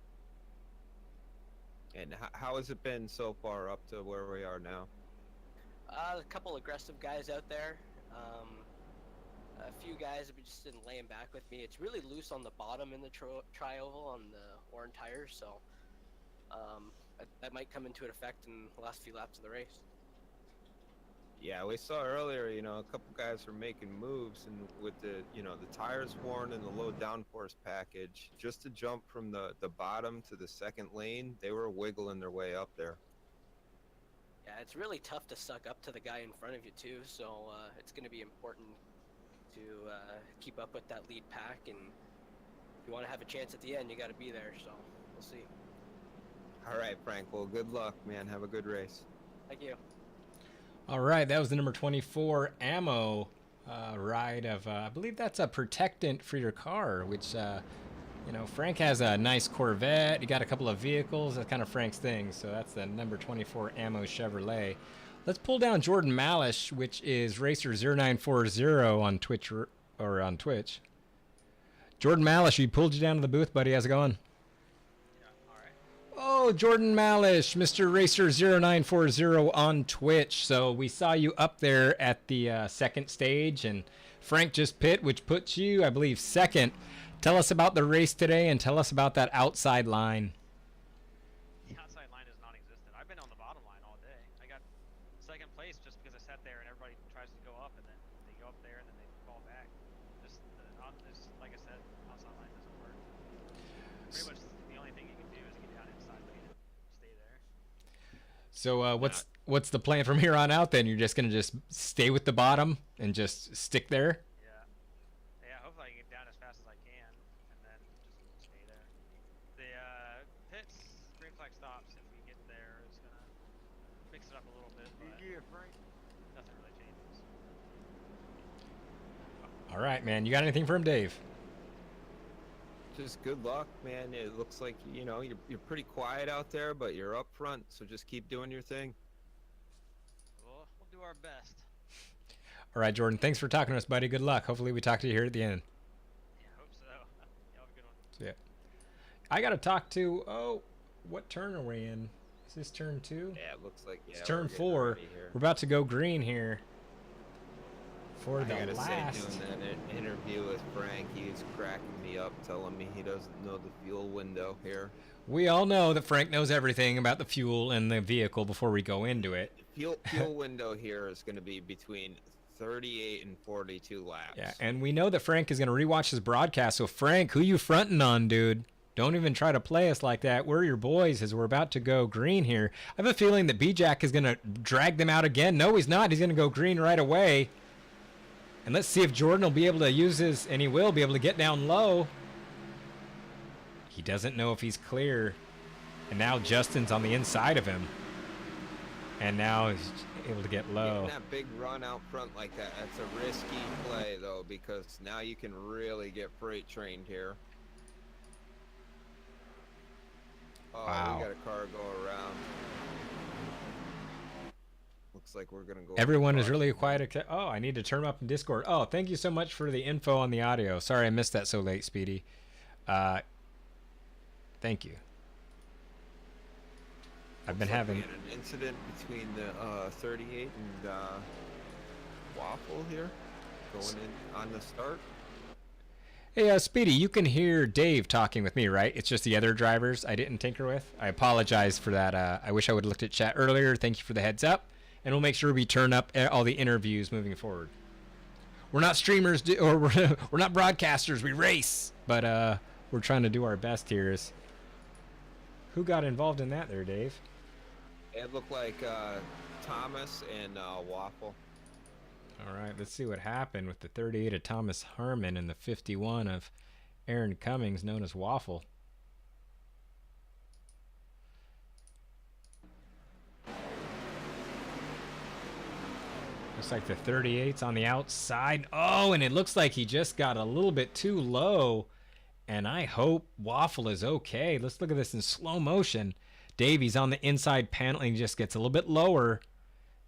And how has it been so far up to where we are now? A couple aggressive guys out there. A few guys have just been laying back with me. It's really loose on the bottom in the tri-oval on the orange tires, so that might come into effect in the last few laps of the race. Yeah, we saw earlier, a couple guys were making moves, and with the tires worn and the low downforce package, just to jump from the bottom to the second lane, they were wiggling their way up there. Yeah, it's really tough to suck up to the guy in front of you too, so it's going to be important to keep up with that lead pack, and if you want to have a chance at the end, you got to be there, so we'll see. All right, Frank, well, good luck, man. Have a good race. Thank you. All right, that was the number 24 ammo ride of, I believe that's a protectant for your car, which, Frank has a nice Corvette. You got a couple of vehicles. That's kind of Frank's thing. So that's the number 24 ammo Chevrolet. Let's pull down Jordan Malish, which is Racer0940 on Twitch or on Twitch. Jordan Malish, we pulled you down to the booth, buddy. How's it going? Oh, Jordan Malish, Mr. Racer0940 on Twitch. So we saw you up there at the second stage, and Frank just pit, which puts you, I believe, second. Tell us about the race today, and tell us about that outside line. The outside line is non-existent. I've been on the bottom line all day. I got second place just because I sat there and everybody tries to go up, and then they go up there and then they fall back. Just like I said, outside line doesn't work. Pretty much the only thing you can do is get down inside lane and stay there. So what's the plan from here on out then? You're just gonna stay with the bottom and just stick there? Yeah, hopefully I can get down as fast as I can and then just stay there. The pits, green flag stops, if we get there, is gonna mix it up a little bit, but nothing really changes. All right, man. You got anything for him, Dave? Just good luck, man. It looks like, you're pretty quiet out there, but you're up front, so just keep doing your thing. We'll do our best. All right, Jordan. Thanks for talking to us, buddy. Good luck. Hopefully we talk to you here at the end. Yeah, hope so. Y'all have a good one. So, yeah. I got to talk to, what turn are we in? Is this turn 2? Yeah, it looks like It's turn 4. We're about to go green here. For the gotta last. say, doing that interview with Frank, he's cracking me up, telling me he doesn't know the fuel window here. We all know that Frank knows everything about the fuel and the vehicle before we go into it. Fuel window here is going to be between 38 and 42 laps. Yeah, and we know that Frank is going to rewatch his broadcast. So Frank, who you fronting on, dude? Don't even try to play us like that. We're your boys as we're about to go green here. I have a feeling that B-Jack is going to drag them out again. No, he's not. He's going to go green right away. And let's see if Jordan will be able to use his, and he will be able to get down low. He doesn't know if he's clear. And now Justin's on the inside of him. And now he's able to get low. Getting that big run out front like that, that's a risky play, though, because now you can really get freight trained here. Oh, wow. We got a car go around. Looks like we're going to go. Everyone is really quiet. Oh, I need to turn up in Discord. Oh, thank you so much for the info on the audio. Sorry I missed that so late, Speedy. Thank you. I've been having an incident between the 38 and Waffle here going in on the start. Hey, Speedy, you can hear Dave talking with me, right? It's just the other drivers I didn't tinker with. I apologize for that. I wish I would have looked at chat earlier. Thank you for the heads up. And we'll make sure we turn up all the interviews moving forward. We're not streamers, or we're not broadcasters. We race. But we're trying to do our best here. Who got involved in that there, Dave? It looked like Thomas and Waffle. All right, let's see what happened with the 38 of Thomas Harmon and the 51 of Aaron Cummings, known as Waffle. Looks like the 38's on the outside. Oh, and it looks like he just got a little bit too low. And I hope Waffle is okay. Let's look at this in slow motion. Davey's on the inside panel and he just gets a little bit lower.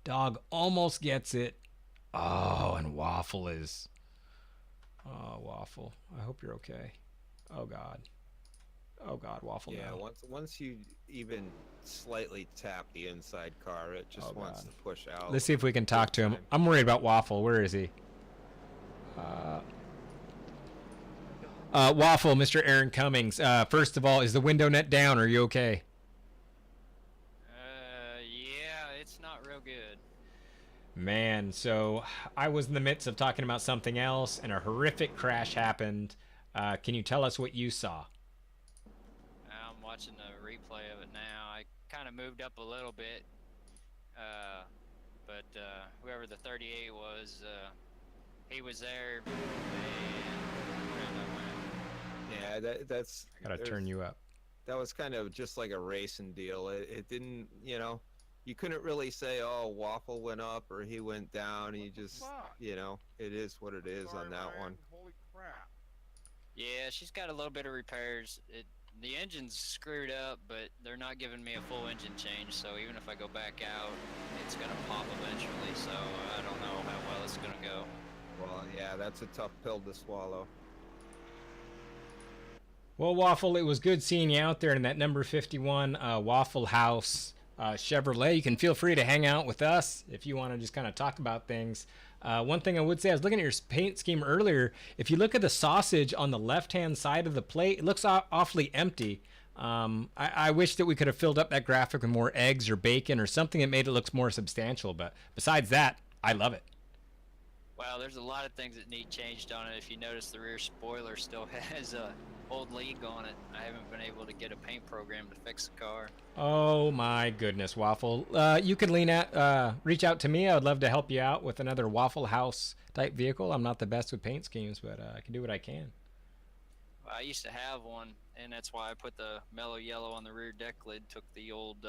Dog almost gets it. Oh, and Waffle is... Oh, Waffle. I hope you're okay. Oh, God. Oh, God, Waffle. Yeah, no. once you even slightly tap the inside car, it just wants to push out. Let's see if we can talk to him. I'm worried about Waffle. Where is he? Waffle, Mr. Aaron Cummings. First of all, is the window net down? Are you okay? Yeah, it's not real good. Man, so I was in the midst of talking about something else, and a horrific crash happened. Can you tell us what you saw? I'm watching the replay of it now. I kind of moved up a little bit, but whoever the 38 was, he was there. Yeah, that's... I gotta turn you up. That was kind of just like a racing deal. It didn't, you know, you couldn't really say, oh, Waffle went up or he went down. You just, you know, it is what it is on that one. Holy crap. Yeah, she's got a little bit of repairs. The engine's screwed up, but they're not giving me a full engine change, so even if I go back out, it's going to pop eventually, so I don't know how well it's going to go. Well, yeah, that's a tough pill to swallow. Well, Waffle, it was good seeing you out there in that number 51 Waffle House Chevrolet. You can feel free to hang out with us if you want to just kind of talk about things. One thing I would say, I was looking at your paint scheme earlier. If you look at the sausage on the left-hand side of the plate, it looks awfully empty. I wish that we could have filled up that graphic with more eggs or bacon or something that made it look more substantial. But besides that, I love it. Well, there's a lot of things that need changed on it. If you notice, the rear spoiler still has a old leak on it. I haven't been able to get a paint program to fix the car. Oh my goodness, Waffle. You can reach out to me. I would love to help you out with another Waffle House type vehicle. I'm not the best with paint schemes, but I can do what I can. I used to have one, and that's why I put the mellow yellow on the rear deck lid, took the old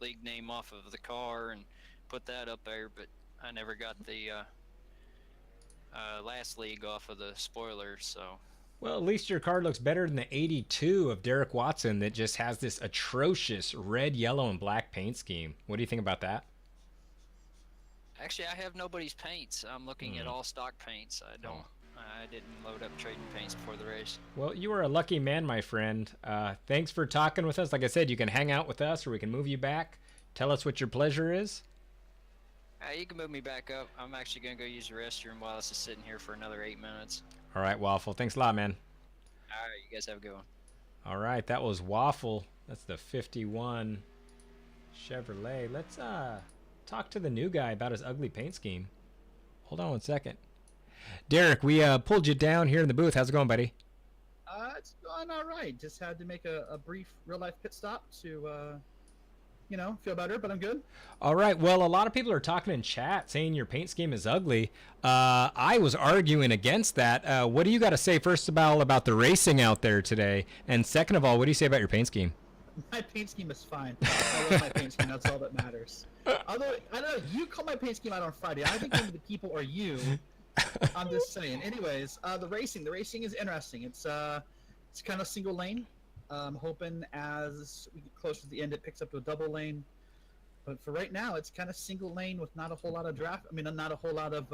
league name off of the car and put that up there, but I never got the last league off of the spoiler, so... Well, at least your car looks better than the 82 of Derek Watson that just has this atrocious red, yellow, and black paint scheme. What do you think about that? Actually, I have nobody's paints. I'm looking at all stock paints. I don't I didn't load up trading paints before the race. Well, you are a lucky man, my friend. Thanks for talking with us. Like I said, you can hang out with us or we can move you back. Tell us what your pleasure is. You can move me back up. I'm actually going to go use the restroom while this is sitting here for another 8 minutes. All right, Waffle. Thanks a lot, man. All right, you guys have a good one. All right, that was Waffle. That's the 51 Chevrolet. Let's talk to the new guy about his ugly paint scheme. Hold on 1 second. Derek, we pulled you down here in the booth. How's it going, buddy? It's going all right. Just had to make a brief real-life pit stop to, feel better, but I'm good. All right. Well, a lot of people are talking in chat saying your paint scheme is ugly. I was arguing against that. What do you got to say, first of all, about the racing out there today? And second of all, what do you say about your paint scheme? My paint scheme is fine. I love my paint scheme. That's all that matters. Although, I don't know, you call my paint scheme out on Friday. I think maybe the people are you. I'm just saying. Anyways, the racing is interesting. It's kind of single lane. I'm hoping as we get closer to the end, it picks up to a double lane. But for right now, it's kind of single lane with not a whole lot of not a whole lot of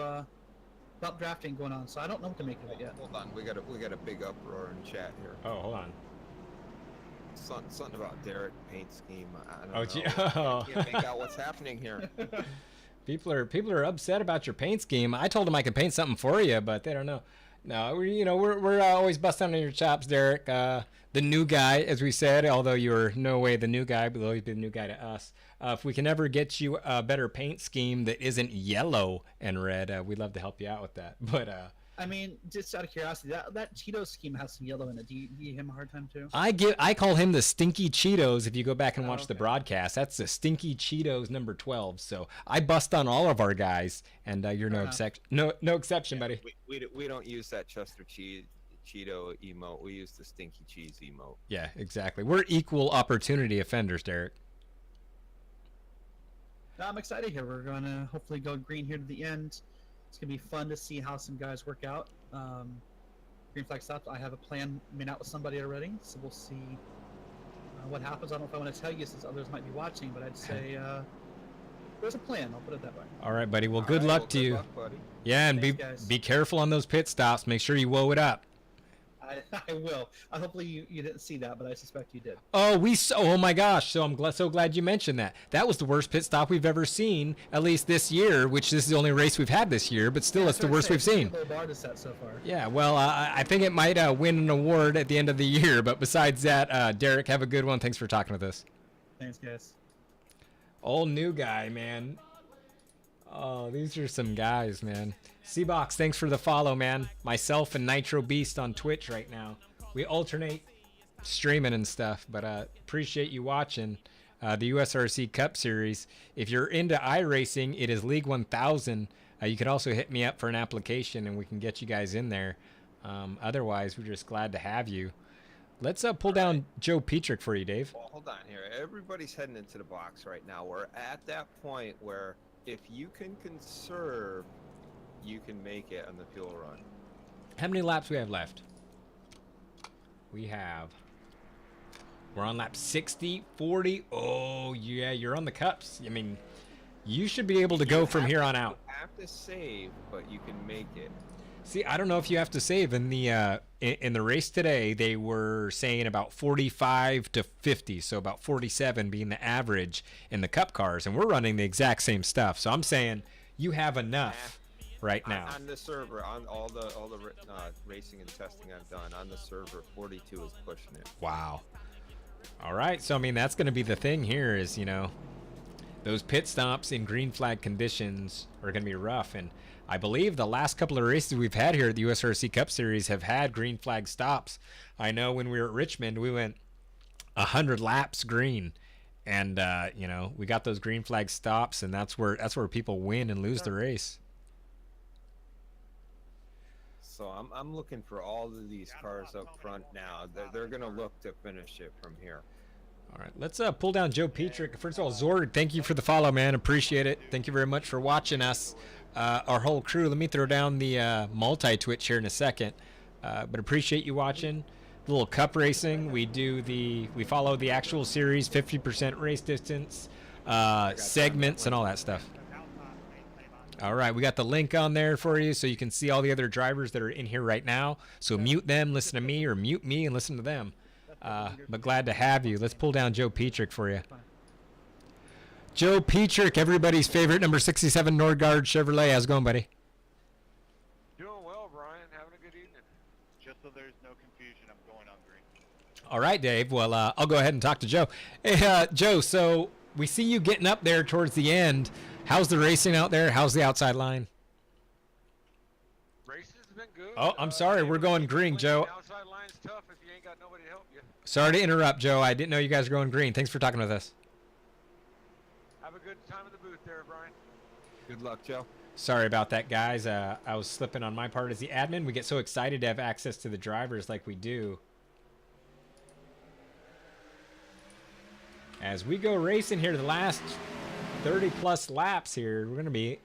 bump drafting going on. So I don't know what to make of it yet. Hold on, we got a big uproar in chat here. Oh, hold on. Something about Derek paint scheme. I don't Oh, know. gee. I can't make out what's happening here. People are upset about your paint scheme. I told them I could paint something for you, but they don't know. No, we're always busting on your chops, Derek. The new guy, as we said, although you're no way the new guy, but you'll always be the new guy to us. If we can ever get you a better paint scheme that isn't yellow and red, we'd love to help you out with that. But I mean, just out of curiosity, that Cheeto scheme has some yellow in it. Do you give him a hard time too? I call him the Stinky Cheetos. If you go back and watch the broadcast, that's the Stinky Cheetos number 12. So I bust on all of our guys, and you're no exception, buddy. We don't use that Chester Cheeto emote. We use the Stinky Cheese emote. Yeah, exactly. We're equal opportunity offenders, Derek. No, I'm excited here. We're going to hopefully go green here to the end. It's going to be fun to see how some guys work out. Green flag stops. I have a plan made out with somebody already, so we'll see what happens. I don't know if I want to tell you since others might be watching, but I'd say there's a plan. I'll put it that way. All right, buddy. Well, good luck to you. Luck, buddy. Yeah, and be careful on those pit stops. Make sure you woe it up. I will. Hopefully you didn't see that, but I suspect you did. Oh my gosh! So I'm so glad you mentioned that. That was the worst pit stop we've ever seen, at least this year. Which this is the only race we've had this year, but still, it's the worst we've seen. Low bar to set so far. Yeah. Well, I think it might win an award at the end of the year. But besides that, Derek, have a good one. Thanks for talking with us. Thanks, guys. Old new guy, man. Oh, these are some guys, man. C-Box, thanks for the follow, man. Myself and Nitro Beast on Twitch right now. We alternate streaming and stuff, but appreciate you watching the USRC Cup Series. If you're into iRacing, it is League 1000. You can also hit me up for an application, and we can get you guys in there. Otherwise, we're just glad to have you. Let's pull down Joe Petrick for you, Dave. Well, hold on here. Everybody's heading into the box right now. We're at that point where if you can conserve, you can make it on the fuel run. How many laps we have left? We're on lap 60, 40. Oh, yeah, you're on the cups. I mean, you should be able to go from here on out. You have to save, but you can make it. See, I don't know if you have to save. In the race today, they were saying about 45 to 50, so about 47 being the average in the cup cars, and we're running the exact same stuff. So I'm saying you have enough right now. On the server, on all the racing and testing I've done, on the server, 42 is pushing it. Wow. All right, so I mean that's going to be the thing here is, those pit stops in green flag conditions are going to be rough, and I believe the last couple of races we've had here at the USRC Cup Series have had green flag stops. I know when we were at Richmond, we went 100 laps green, and we got those green flag stops, and that's where people win and lose the race. So I'm looking for all of these cars up front now. They're going to look to finish it from here. All right, let's pull down Joe Petrick. First of all, Zord, thank you for the follow, man. Appreciate it. Thank you very much for watching us. Our whole crew. Let me throw down the multi-twitch here in a second. But appreciate you watching. A little cup racing. We follow the actual series, 50% race distance, segments, and all that stuff. All right, we got the link on there for you so you can see all the other drivers that are in here right now. So mute them, listen to me, or mute me and listen to them. But glad to have you. Let's pull down Joe Petrick for you. Joe Petrick, everybody's favorite number 67 Norgard Chevrolet. How's it going, buddy? Doing well, Brian. Having a good evening. Just so there's no confusion, I'm going on green. All right, Dave. Well, I'll go ahead and talk to Joe. Hey, Joe, so we see you getting up there towards the end. How's the racing out there? How's the outside line? Racing's been good. Oh, I'm sorry. We're going green, Joe. The outside line's tough if you ain't got nobody to help you. Sorry to interrupt, Joe. I didn't know you guys were going green. Thanks for talking with us. Have a good time in the booth there, Brian. Good luck, Joe. Sorry about that, guys. I was slipping on my part as the admin. We get so excited to have access to the drivers like we do. As we go racing here, the last 30-plus laps here, we're going to be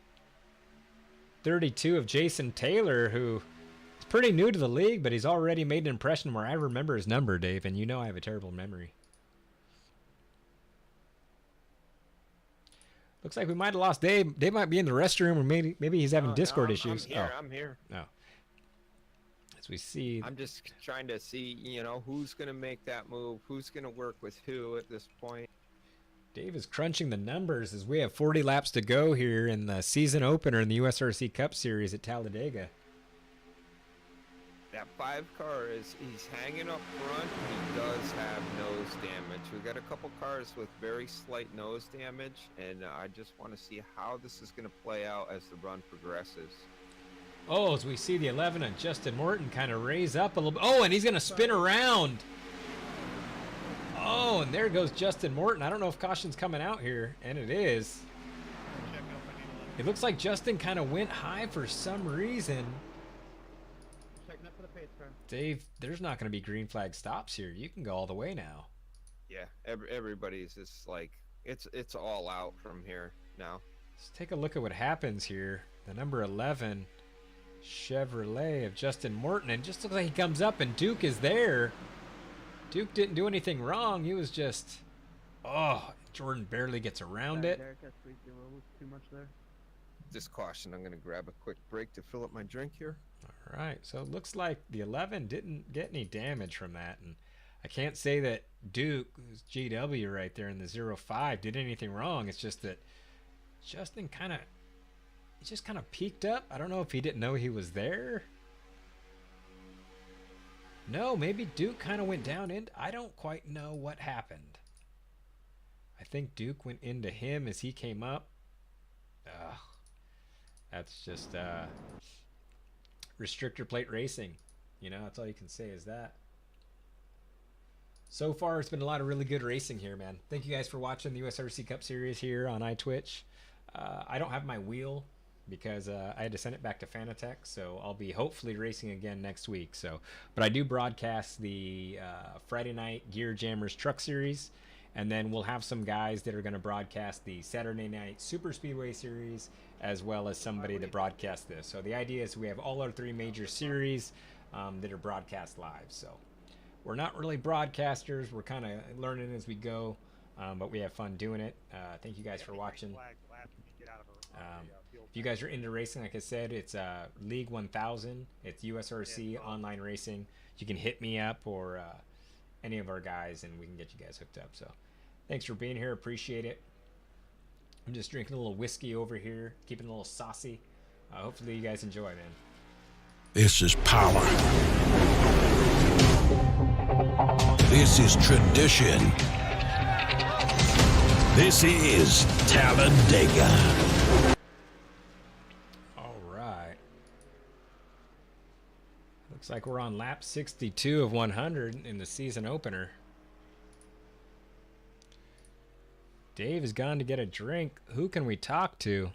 32 of Jason Taylor, who is pretty new to the league, but he's already made an impression where I remember his number, Dave, and you know I have a terrible memory. Looks like we might have lost Dave. Dave might be in the restroom, or maybe he's having Discord issues. I'm here. No. As we see, I'm just trying to see, who's going to make that move, who's going to work with who at this point. Dave is crunching the numbers as we have 40 laps to go here in the season opener in the USRC Cup Series at Talladega. That 5 car he's hanging up front. He does have nose damage. We got a couple cars with very slight nose damage, and I just want to see how this is going to play out as the run progresses. Oh, as we see the 11 and Justin Morton kind of raise up a little bit. Oh, and he's going to spin around. Oh, and there goes Justin Morton. I don't know if caution's coming out here, and it is. It looks like Justin kind of went high for some reason. Checking up for the pace car. Dave, there's not going to be green flag stops here. You can go all the way now. Yeah, everybody's just like, it's all out from here now. Let's take a look at what happens here. The number 11 Chevrolet of Justin Morton, and just looks like he comes up and Duke is there. Duke didn't do anything wrong. He was just, Jordan barely gets around it. Derek, that's too much there. Just caution, I'm going to grab a quick break to fill up my drink here. All right, so it looks like the 11 didn't get any damage from that, and I can't say that Duke, who's GW right there in the 05, did anything wrong. It's just that Justin just kind of peeked up. I don't know if he didn't know he was there. No, maybe Duke kind of went down in. I don't quite know what happened. I think Duke went into him as he came up. Ugh. That's just restrictor plate racing. That's all you can say is that. So far, it's been a lot of really good racing here, man. Thank you guys for watching the USRC Cup Series here on iTwitch. I don't have my wheel because I had to send it back to Fanatec, so I'll be hopefully racing again next week. But I do broadcast the Friday night Gear Jammers Truck Series, and then we'll have some guys that are going to broadcast the Saturday night Super Speedway Series, as well as somebody that broadcasts this. So the idea is we have all our 3 major series that are broadcast live. So we're not really broadcasters. We're kind of learning as we go, but we have fun doing it. Thank you guys for watching. If you guys are into racing, like I said, it's League 1000. It's USRC online racing. You can hit me up or any of our guys, and we can get you guys hooked up. So thanks for being here. Appreciate it. I'm just drinking a little whiskey over here, keeping it a little saucy. Hopefully you guys enjoy, man. This is power. This is tradition. This is Talladega. All right. Looks like we're on lap 62 of 100 in the season opener. Dave has gone to get a drink. Who can we talk to?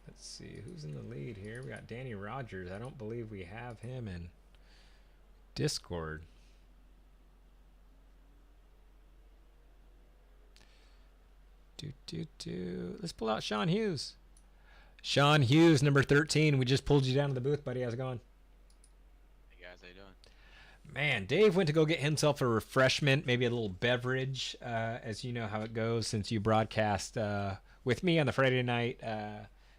Let's see. Who's in the lead here? We got Danny Rogers. I don't believe we have him in Discord. Let's pull out Sean Hughes. Sean Hughes, number 13. We just pulled you down to the booth, buddy. How's it going? Hey guys, how you doing? Man, Dave went to go get himself a refreshment, maybe a little beverage, as you know how it goes since you broadcast with me on the Friday night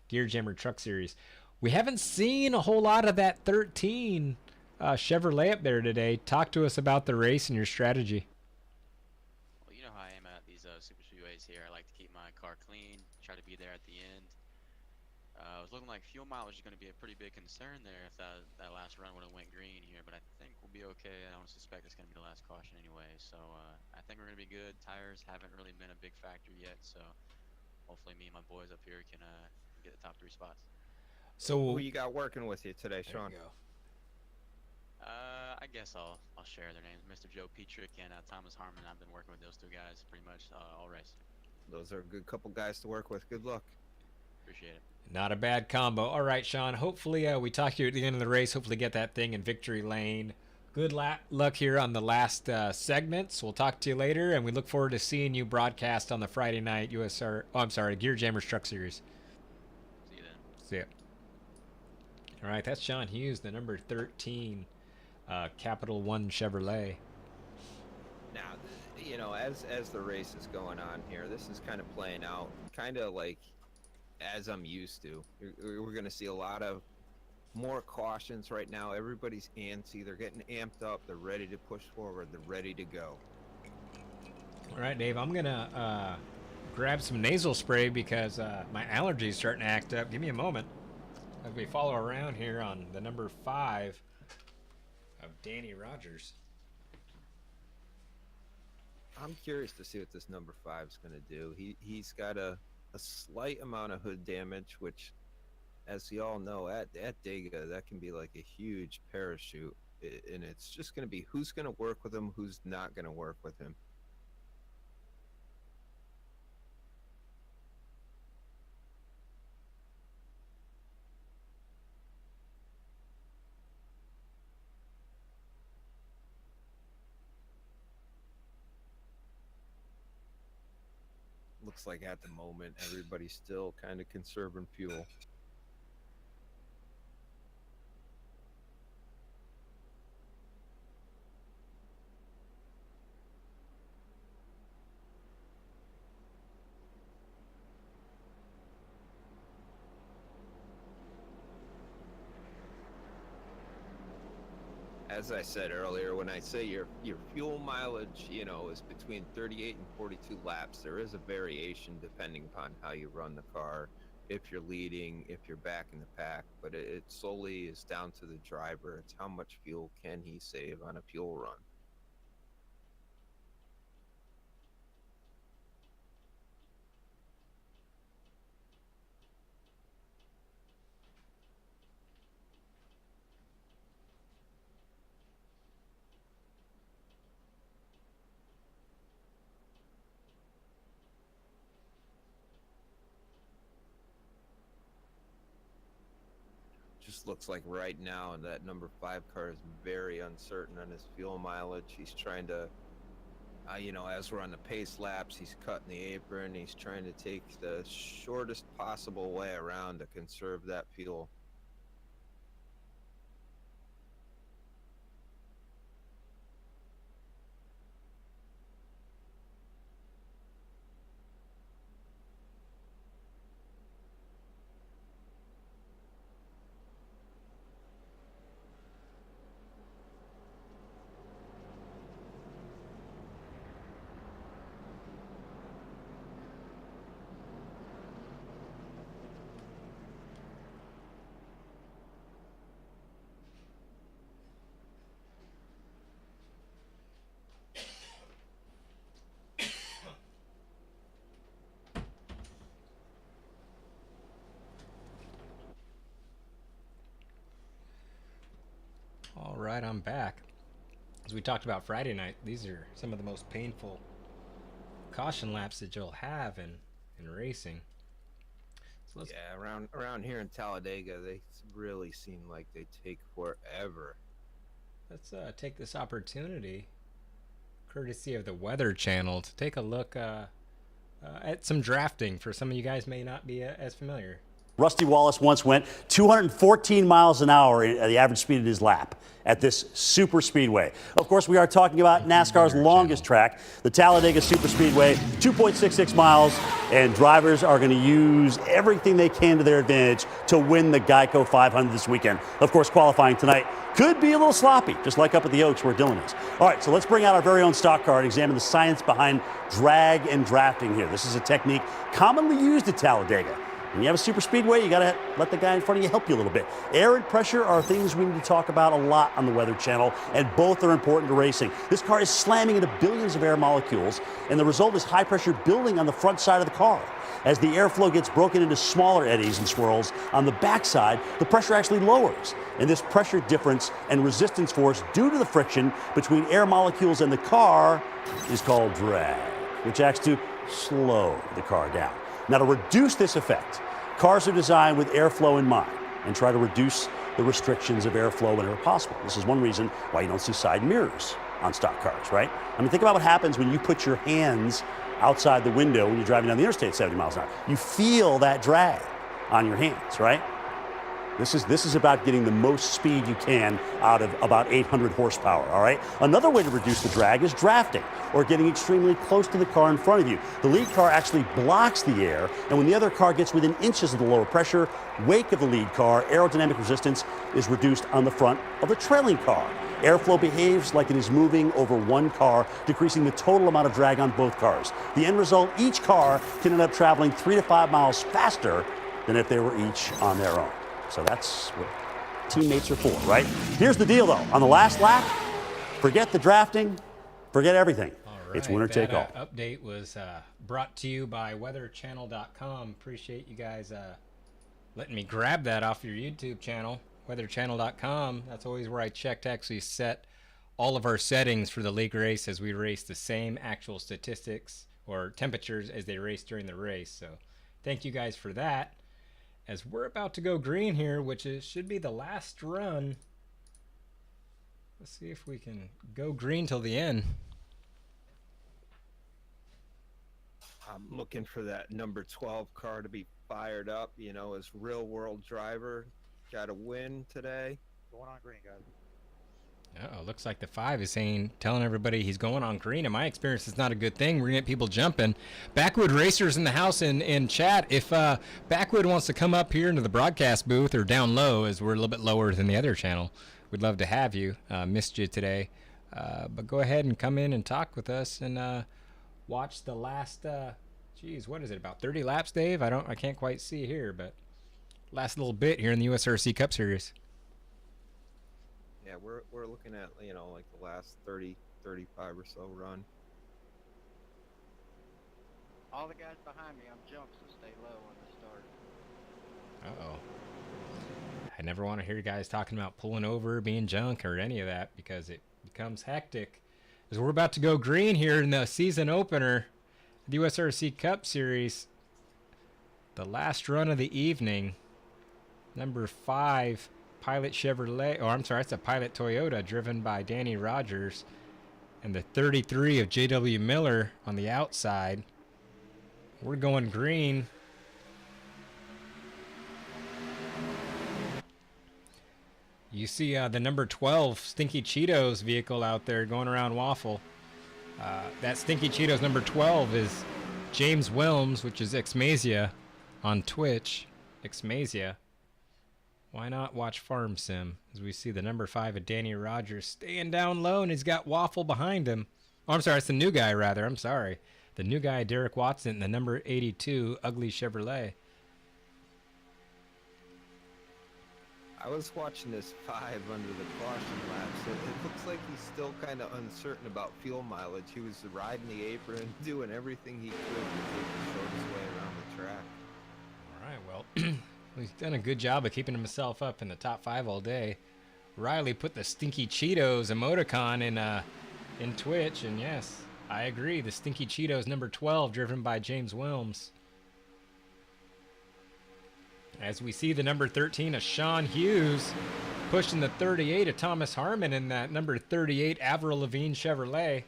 Gear Jammer Truck Series. We haven't seen a whole lot of that 13 Chevrolet up there today. Talk to us about the race and your strategy. Well, you know how I am at these super speedways here. I like to keep my car clean, try to be there at the end. It was looking like fuel mileage is going to be a pretty big concern there if that last run would have went green here, but I think we'll be okay. I don't suspect it's going to be the last caution anyway, so I think we're going to be good. Tires haven't really been a big factor yet, so hopefully me and my boys up here can get the top 3 spots. So who you got working with you today, Sean? I guess I'll share their names. Mr. Joe Petrick and Thomas Harmon. I've been working with those 2 guys pretty much all race. Those are a good couple guys to work with. Good luck. Appreciate it. Not a bad combo. All right, Sean. Hopefully we talk to you at the end of the race. Hopefully get that thing in victory lane. Good luck here on the last segments. We'll talk to you later, and we look forward to seeing you broadcast on the Friday night Gear Jammers Truck Series. See you then. See ya. All right, that's Sean Hughes, the number 13 Capital One Chevrolet. Now, you know, as the race is going on here, this is kind of playing out kind of like as I'm used to. We're going to see a lot of more cautions right now. Everybody's antsy. They're getting amped up. They're ready to push forward. They're ready to go. All right, Dave, I'm going to grab some nasal spray because my allergies starting to act up. Give me a moment as we follow around here on the number 5 of Danny Rogers. I'm curious to see what this number 5 is going to do. He's got a slight amount of hood damage, which, as you all know, at Dega, that can be like a huge parachute. And it's just going to be who's going to work with him, who's not going to work with him. Looks like at the moment everybody's still kind of conserving fuel. As I said earlier, when I say your fuel mileage, you know, is between 38 and 42 laps, there is a variation depending upon how you run the car, if you're leading, if you're back in the pack, but it solely is down to the driver. It's how much fuel can he save on a fuel run. Just looks like right now that number 5 car is very uncertain on his fuel mileage. He's trying to, you know, as we're on the pace laps, he's cutting the apron. He's trying to take the shortest possible way around to conserve that fuel. All right, I'm back. As we talked about Friday night, these are some of the most painful caution laps that you'll have in racing. So yeah, around here in Talladega, they really seem like they take forever. Let's take this opportunity, courtesy of the Weather Channel, to take a look at some drafting for some of you guys may not be as familiar. Rusty Wallace once went 214 miles an hour at the average speed of his lap at this super speedway. Of course, we are talking about NASCAR's longest track, the Talladega Superspeedway, 2.66 miles, and drivers are going to use everything they can to their advantage to win the Geico 500 this weekend. Of course, qualifying tonight could be a little sloppy, just like up at the Oaks where Dylan is. All right, so let's bring out our very own stock car and examine the science behind drag and drafting here. This is a technique commonly used at Talladega. When you have a super speedway, you got to let the guy in front of you help you a little bit. Air and pressure are things we need to talk about a lot on the Weather Channel, and both are important to racing. This car is slamming into billions of air molecules, and the result is high pressure building on the front side of the car. As the airflow gets broken into smaller eddies and swirls on the backside, the pressure actually lowers. And this pressure difference and resistance force due to the friction between air molecules and the car is called drag, which acts to slow the car down. Now, to reduce this effect, cars are designed with airflow in mind and try to reduce the restrictions of airflow whenever possible. This is one reason why you don't see side mirrors on stock cars, right? I mean, think about what happens when you put your hands outside the window when you're driving down the interstate 70 miles an hour. You feel that drag on your hands, right? This is about getting the most speed you can out of about 800 horsepower, all right? Another way to reduce the drag is drafting, or getting extremely close to the car in front of you. The lead car actually blocks the air, and when the other car gets within inches of the lower pressure wake of the lead car, aerodynamic resistance is reduced on the front of the trailing car. Airflow behaves like it is moving over one car, decreasing the total amount of drag on both cars. The end result, each car can end up traveling 3 to 5 miles faster than if they were each on their own. So that's what teammates are for, right? Here's the deal, though. On the last lap, forget the drafting, forget everything. Right, it's winner take all. Update was brought to you by weatherchannel.com. Appreciate you guys letting me grab that off your YouTube channel, weatherchannel.com. That's always where I check to actually set all of our settings for the league race as we race the same actual statistics or temperatures as they race during the race. So thank you guys for that. As we're about to go green here, which should be the last run. Let's see if we can go green till the end. I'm looking for that number 12 car to be fired up, you know, as real world driver. Got to win today. Going on green, guys. Uh-oh, looks like the 5 is telling everybody he's going on green. In my experience, it's not a good thing. We're going to get people jumping. Backwood Racers in the house in chat. If Backwood wants to come up here into the broadcast booth or down low, as we're a little bit lower than the other channel, we'd love to have you. Missed you today. But go ahead and come in and talk with us and watch the last, what is it, about 30 laps, Dave? I can't quite see here, but last little bit here in the USRC Cup Series. Yeah, we're looking at, you know, like the last 30, 35 or so run. All the guys behind me, I'm jumped, so stay low on the start. Uh-oh. I never want to hear guys talking about pulling over, being junk, or any of that, because it becomes hectic. As we're about to go green here in the season opener, the USRC Cup Series, the last run of the evening, number 5, Pilot Chevrolet, it's a Pilot Toyota driven by Danny Rogers, and the 33 of J.W. Miller on the outside. We're going green. You see the number 12 Stinky Cheetos vehicle out there going around Waffle. That Stinky Cheetos number 12 is James Wilms, which is Xmazia on Twitch. Xmazia. Why not watch Farm Sim? As we see the number 5 of Danny Rogers staying down low, and he's got Waffle behind him. Oh, I'm sorry, it's the new guy, rather. I'm sorry. The new guy, Derek Watson, the number 82 Ugly Chevrolet. I was watching this 5 under the caution laps. It looks like he's still kind of uncertain about fuel mileage. He was riding the apron, doing everything he could to take the shortest way around the track. All right, well, he's done a good job of keeping himself up in the top 5 all day. Riley put the Stinky Cheetos emoticon in Twitch, and yes, I agree. The Stinky Cheetos number 12, driven by James Wilms. As we see the number 13 of Sean Hughes pushing the 38 of Thomas Harmon in that number 38 Avril Lavigne Chevrolet.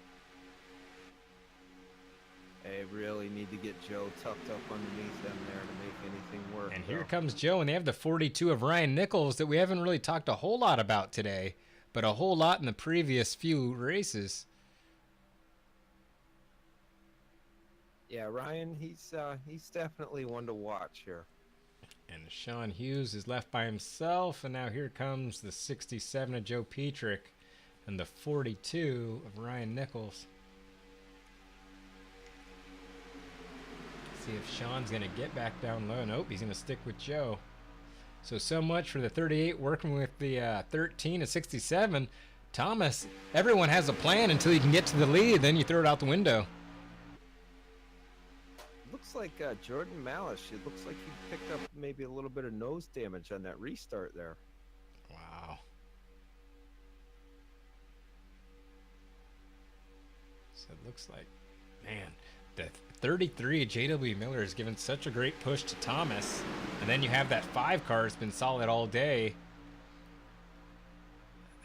They really need to get Joe tucked up underneath them there to make anything work. And here comes Joe, and they have the 42 of Ryan Nichols that we haven't really talked a whole lot about today, but a whole lot in the previous few races. Yeah, Ryan, he's definitely one to watch here. And Sean Hughes is left by himself, and now here comes the 67 of Joe Petrick and the 42 of Ryan Nichols. See if Sean's going to get back down low. Nope, he's going to stick with Joe. So much for the 38 working with the 13 of 67. Thomas, everyone has a plan until you can get to the lead, then you throw it out the window. Looks like Jordan Malish, it looks like he picked up maybe a little bit of nose damage on that restart there. Wow. So it looks like, man, the 33 J.W. Miller has given such a great push to Thomas. And then you have that 5 car that's been solid all day.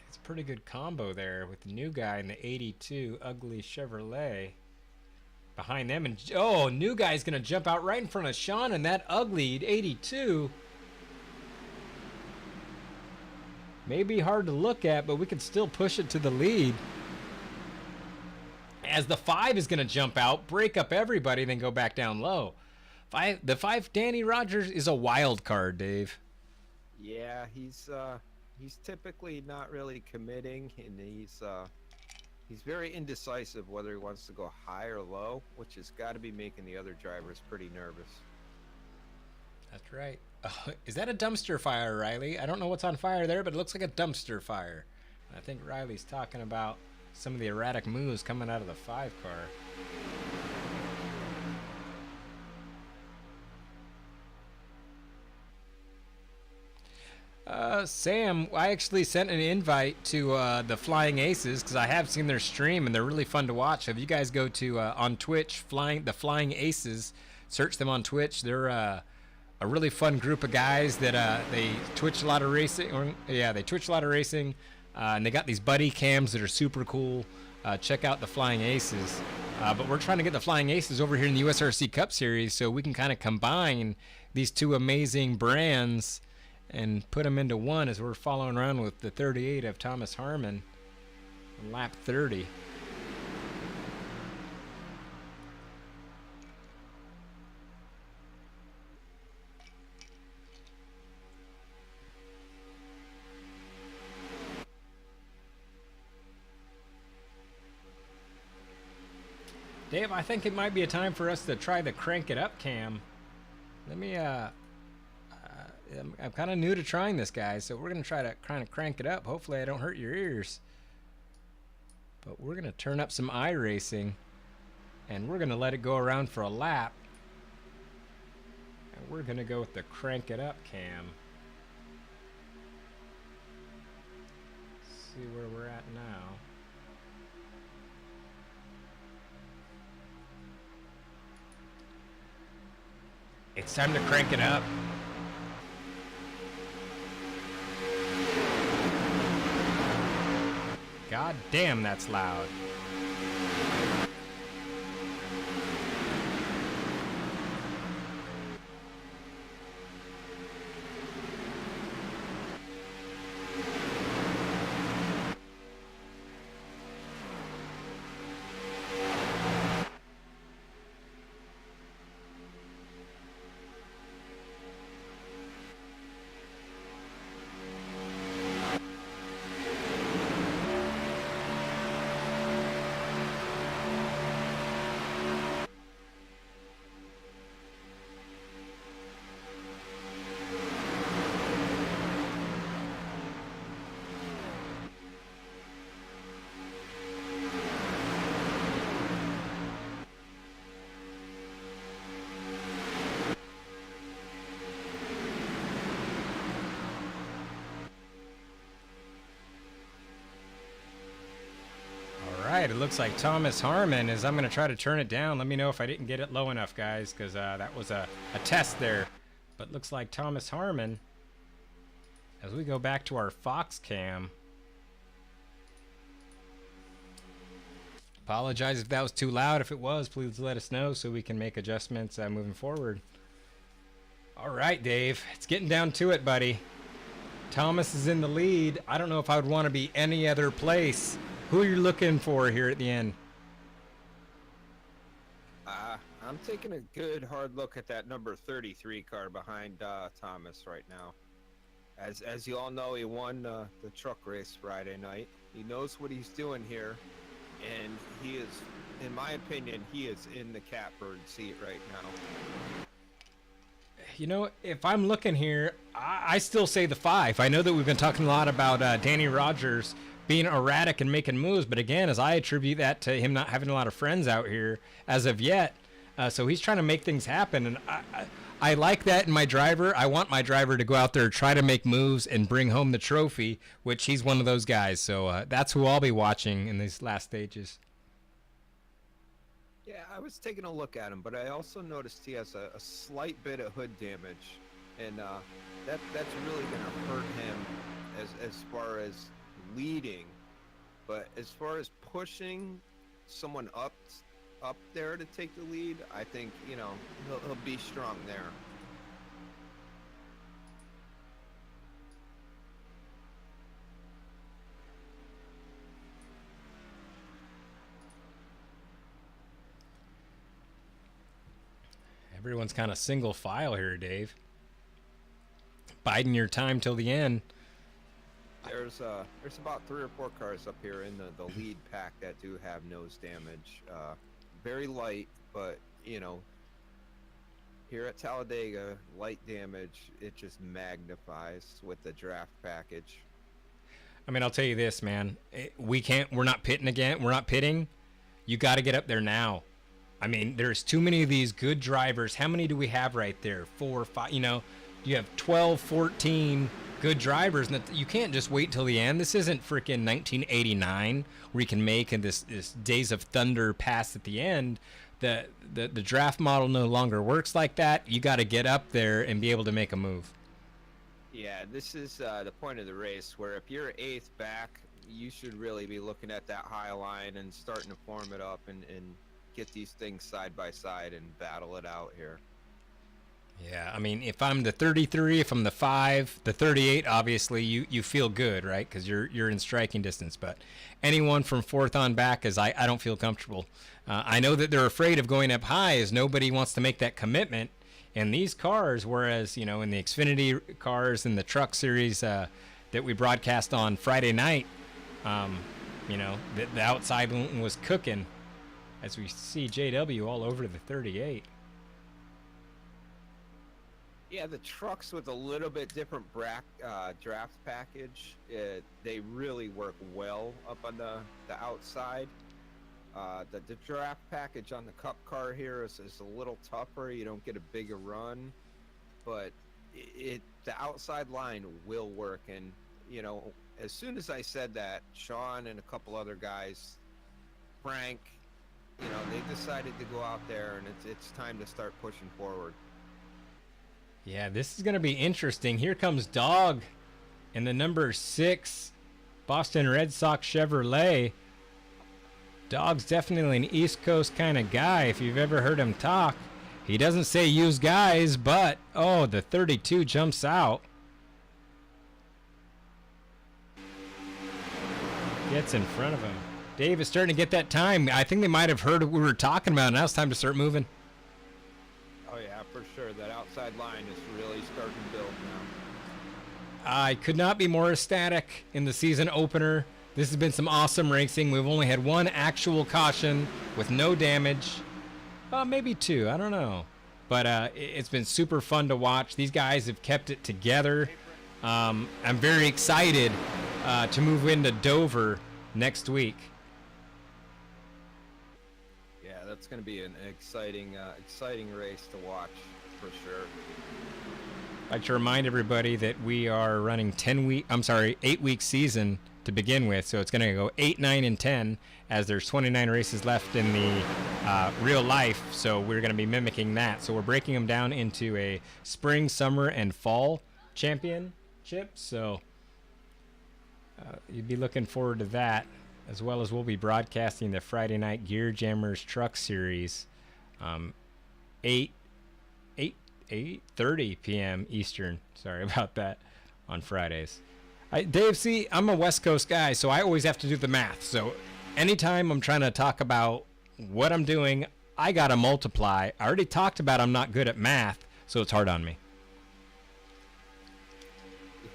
It's a pretty good combo there with the new guy in the 82 ugly Chevrolet. Behind them, and oh, new guy's going to jump out right in front of Sean and that ugly 82. Maybe hard to look at, but we can still push it to the lead. As the 5 is going to jump out, break up everybody, then go back down low. The 5, Danny Rogers, is a wild card, Dave. Yeah, he's typically not really committing, and he's very indecisive whether he wants to go high or low, which has got to be making the other drivers pretty nervous. That's right. Is that a dumpster fire, Riley? I don't know what's on fire there, but it looks like a dumpster fire. I think Riley's talking about some of the erratic moves coming out of the 5 car. Sam, I actually sent an invite to the Flying Aces because I have seen their stream and they're really fun to watch. So if you guys go to on Twitch, the Flying Aces, search them on Twitch. They're a really fun group of guys that they Twitch a lot of racing. They Twitch a lot of racing, and they got these buddy cams that are super cool. Check out the Flying Aces. But we're trying to get the Flying Aces over here in the USRC Cup Series so we can kind of combine these two amazing brands and put them into one as we're following around with the 38 of Thomas Harmon on lap 30. Dave, I think it might be a time for us to try the crank it up cam. Let me I'm kind of new to trying this, guys, so we're going to try to kind of crank it up. Hopefully I don't hurt your ears. But we're going to turn up some iRacing, and we're going to let it go around for a lap. And we're going to go with the crank it up cam. See where we're at now. It's time to crank it up. God damn, that's loud. It looks like Thomas Harmon is. I'm going to try to turn it down. Let me know if I didn't get it low enough, guys, because that was a test there. But looks like Thomas Harmon, as we go back to our Fox cam, Apologize if that was too loud. If it was, please let us know so we can make adjustments moving forward. All right, Dave. It's getting down to it, buddy. Thomas is in the lead. I don't know if I would want to be any other place. Who are you looking for here at the end? I'm taking a good hard look at that number 33 car behind Thomas right now. As you all know, he won the truck race Friday night. He knows what he's doing here, and he is, in my opinion, he is in the catbird seat right now. You know, if I'm looking here, I still say the 5. I know that we've been talking a lot about Danny Rogers being erratic and making moves, but again, as I attribute that to him not having a lot of friends out here as of yet, so he's trying to make things happen, and I like that in my driver. I want my driver to go out there, try to make moves, and bring home the trophy, which he's one of those guys. So that's who I'll be watching in these last stages. Yeah, I was taking a look at him, but I also noticed he has a slight bit of hood damage, and that's really going to hurt him as far as leading. But as far as pushing someone up there to take the lead, I think, you know, he'll be strong there. Everyone's kind of single file here, Dave. Biding your time till the end. There's about 3 or 4 cars up here in the lead pack that do have nose damage. Very light, but you know, here at Talladega, light damage, it just magnifies with the draft package. I mean, I'll tell you this, man. We're not pitting again. We're not pitting. You got to get up there now. I mean, there's too many of these good drivers. How many do we have right there? 4 or 5, you know, you have 12, 14 good drivers, and you can't just wait till the end. This isn't freaking 1989 where you can make this Days of Thunder pass at the end. The draft model no longer works like that. You got to get up there and be able to make a move. Yeah, this is the point of the race where if you're 8th back, you should really be looking at that high line and starting to form it up and get these things side by side and battle it out here. Yeah, I mean, if I'm the 33, if I'm the 5, the 38, obviously you feel good, right? Because you're in striking distance. But anyone from 4th on back, I don't feel comfortable. I know that they're afraid of going up high, as nobody wants to make that commitment. And these cars, whereas, you know, in the Xfinity cars and the truck series that we broadcast on Friday night, you know, the outside one was cooking, as we see JW all over the 38. Yeah, the trucks with a little bit different draft package, they really work well up on the outside. The draft package on the Cup car here is a little tougher. You don't get a bigger run, but the outside line will work. And, you know, as soon as I said that, Sean and a couple other guys, Frank, you know, they decided to go out there, and it's time to start pushing forward. Yeah, this is going to be interesting. Here comes Dog in the number 6 Boston Red Sox Chevrolet. Dog's definitely an East Coast kind of guy if you've ever heard him talk. He doesn't say use guys, but, oh, the 32 jumps out. Gets in front of him. Dave is starting to get that time. I think they might have heard what we were talking about. Now it's time to start moving. Oh, yeah, for sure. That outside line is really starting to build now. I could not be more ecstatic in the season opener. This has been some awesome racing. We've only had 1 actual caution with no damage. Maybe 2. I don't know. But it's been super fun to watch. These guys have kept it together. I'm very excited to move into Dover next week. Yeah, that's going to be an exciting race to watch for sure. I'd like to remind everybody that we are running 8-week season to begin with, so it's going to go 8, 9, and 10 as there's 29 races left in the real life, so we're going to be mimicking that. So we're breaking them down into a spring, summer, and fall championship, so you'd be looking forward to that. as well as we'll be broadcasting the Friday Night Gear Jammers Truck Series, 8:30 p.m. Eastern. Sorry about that, on Fridays. Dave, see, I'm a West Coast guy, so I always have to do the math. So anytime I'm trying to talk about what I'm doing, I got to multiply. I already talked about I'm not good at math, so it's hard on me.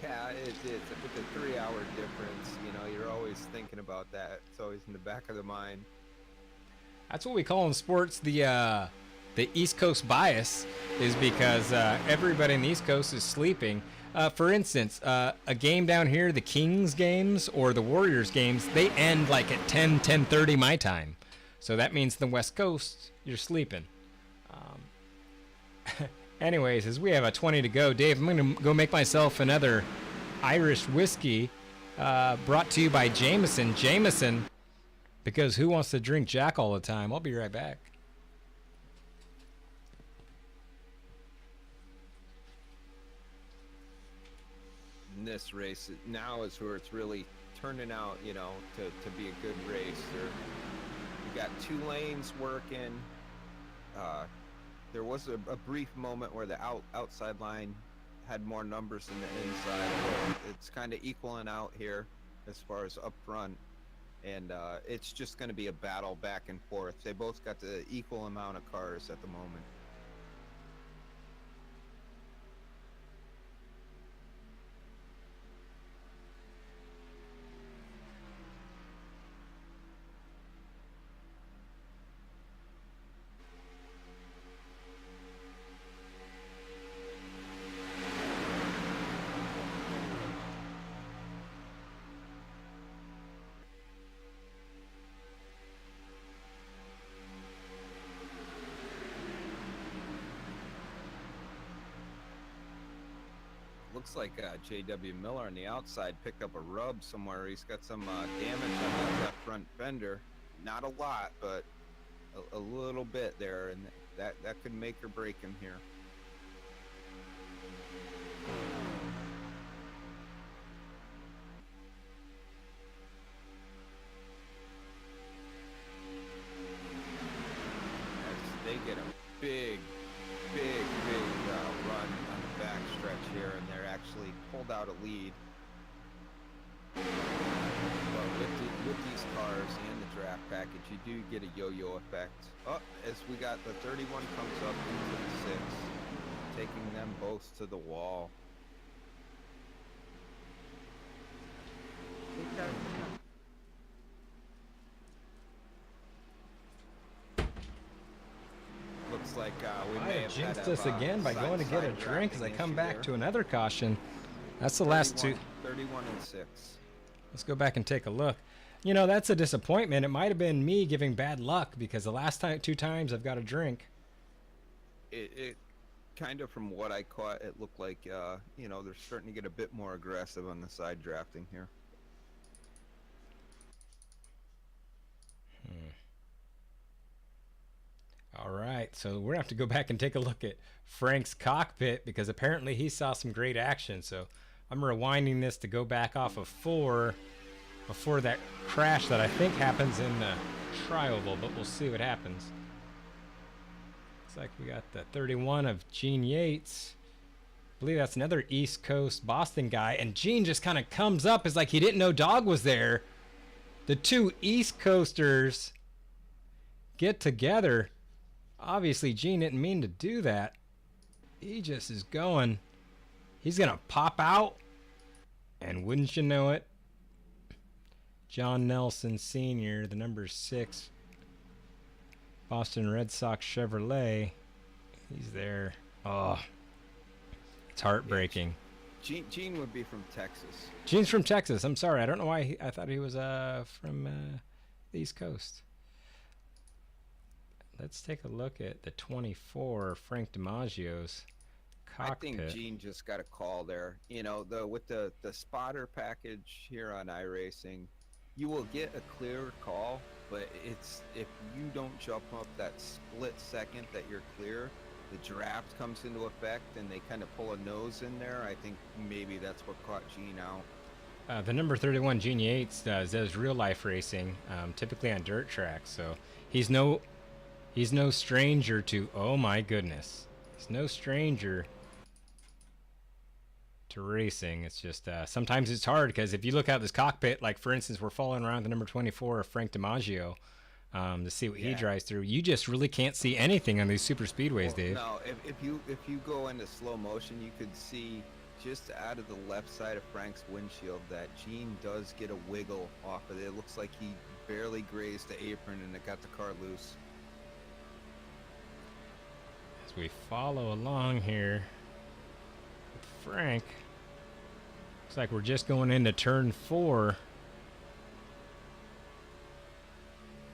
Yeah, it's with the 3-hour difference. You know, you're always thinking about that. It's always in the back of the mind. That's what we call in sports the East Coast bias, is because everybody in the East Coast is sleeping. For instance, a game down here, the Kings games or the Warriors games, they end like at 10:30 my time. So that means the West Coast, you're sleeping. Anyways, as we have a 20 to go, Dave, I'm going to go make myself another Irish whiskey brought to you by Jameson. Jameson, because who wants to drink Jack all the time? I'll be right back. In this race now is where it's really turning out, you know, to be a good race. We got 2 lanes working. There was a brief moment where the outside line had more numbers than the inside. It's kind of equaling out here as far as up front, and it's just going to be a battle back and forth. They both got the equal amount of cars at the moment. Looks like J.W. Miller on the outside picked up a rub somewhere. He's got some damage on that front fender. Not a lot, but a little bit there, and that could make or break him here. As they get a big run on the back stretch here, and they're actually pulled out a lead. But with these cars and the draft package, you do get a yo-yo effect. As we got the 31 comes up into the 6, taking them both to the wall. Looks like we may have jinxed us again by going to get a drink as I come back to another caution. That's the last 2. 31 and 6. Let's go back and take a look. You know, that's a disappointment. It might have been me giving bad luck, because the last 2 times I've got a drink. It kind of, from what I caught, it looked like, you know, they're starting to get a bit more aggressive on the side drafting here. All right, so we're going to have to go back and take a look at Frank's cockpit, because apparently he saw some great action. So I'm rewinding this to go back off of 4 before that crash that I think happens in the tri-oval, but we'll see what happens. Looks like we got the 31 of Gene Yates. I believe that's another East Coast Boston guy, and Gene just kind of comes up as like he didn't know Dog was there. The 2 East Coasters get together. Obviously, Gene didn't mean to do that. He just is going. He's going to pop out. And wouldn't you know it, John Nelson Sr., the number 6 Boston Red Sox Chevrolet, he's there. Oh, it's heartbreaking. Gene would be from Texas. Gene's from Texas. I'm sorry. I don't know why I thought he was from the East Coast. Let's take a look at the 24 Frank DiMaggio's cockpit. I think Gene just got a call there. You know, with the spotter package here on iRacing, you will get a clear call, but it's if you don't jump up that split second that you're clear, the draft comes into effect and they kind of pull a nose in there. I think maybe that's what caught Gene out. The number 31 Genie 8 does real life racing, typically on dirt tracks. So he's no stranger to. Oh my goodness, he's no stranger to racing. It's just sometimes it's hard because if you look out this cockpit, like for instance, we're following around the number 24 of Frank DiMaggio to see what he drives through. You just really can't see anything on these super speedways, Dave. No, if you go into slow motion, you could see just out of the left side of Frank's windshield that Gene does get a wiggle off of it. It looks like he barely grazed the apron and it got the car loose. As we follow along here with Frank, looks like we're just going into turn 4.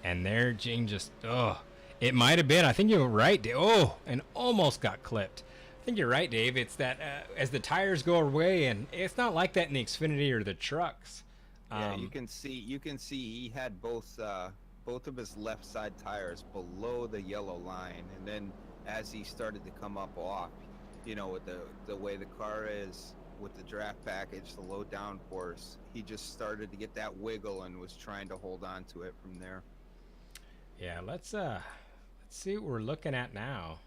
And there, Gene just, it might have been. I think you're right, Dave. And almost got clipped. I think you're right, Dave. It's that as the tires go away, and it's not like that in the Xfinity or the trucks. Yeah, you can see he had both of his left side tires below the yellow line, and then as he started to come up off, you know, with the way the car is with the draft package, the low downforce, he just started to get that wiggle and was trying to hold on to it from there. Yeah, let's see what we're looking at now.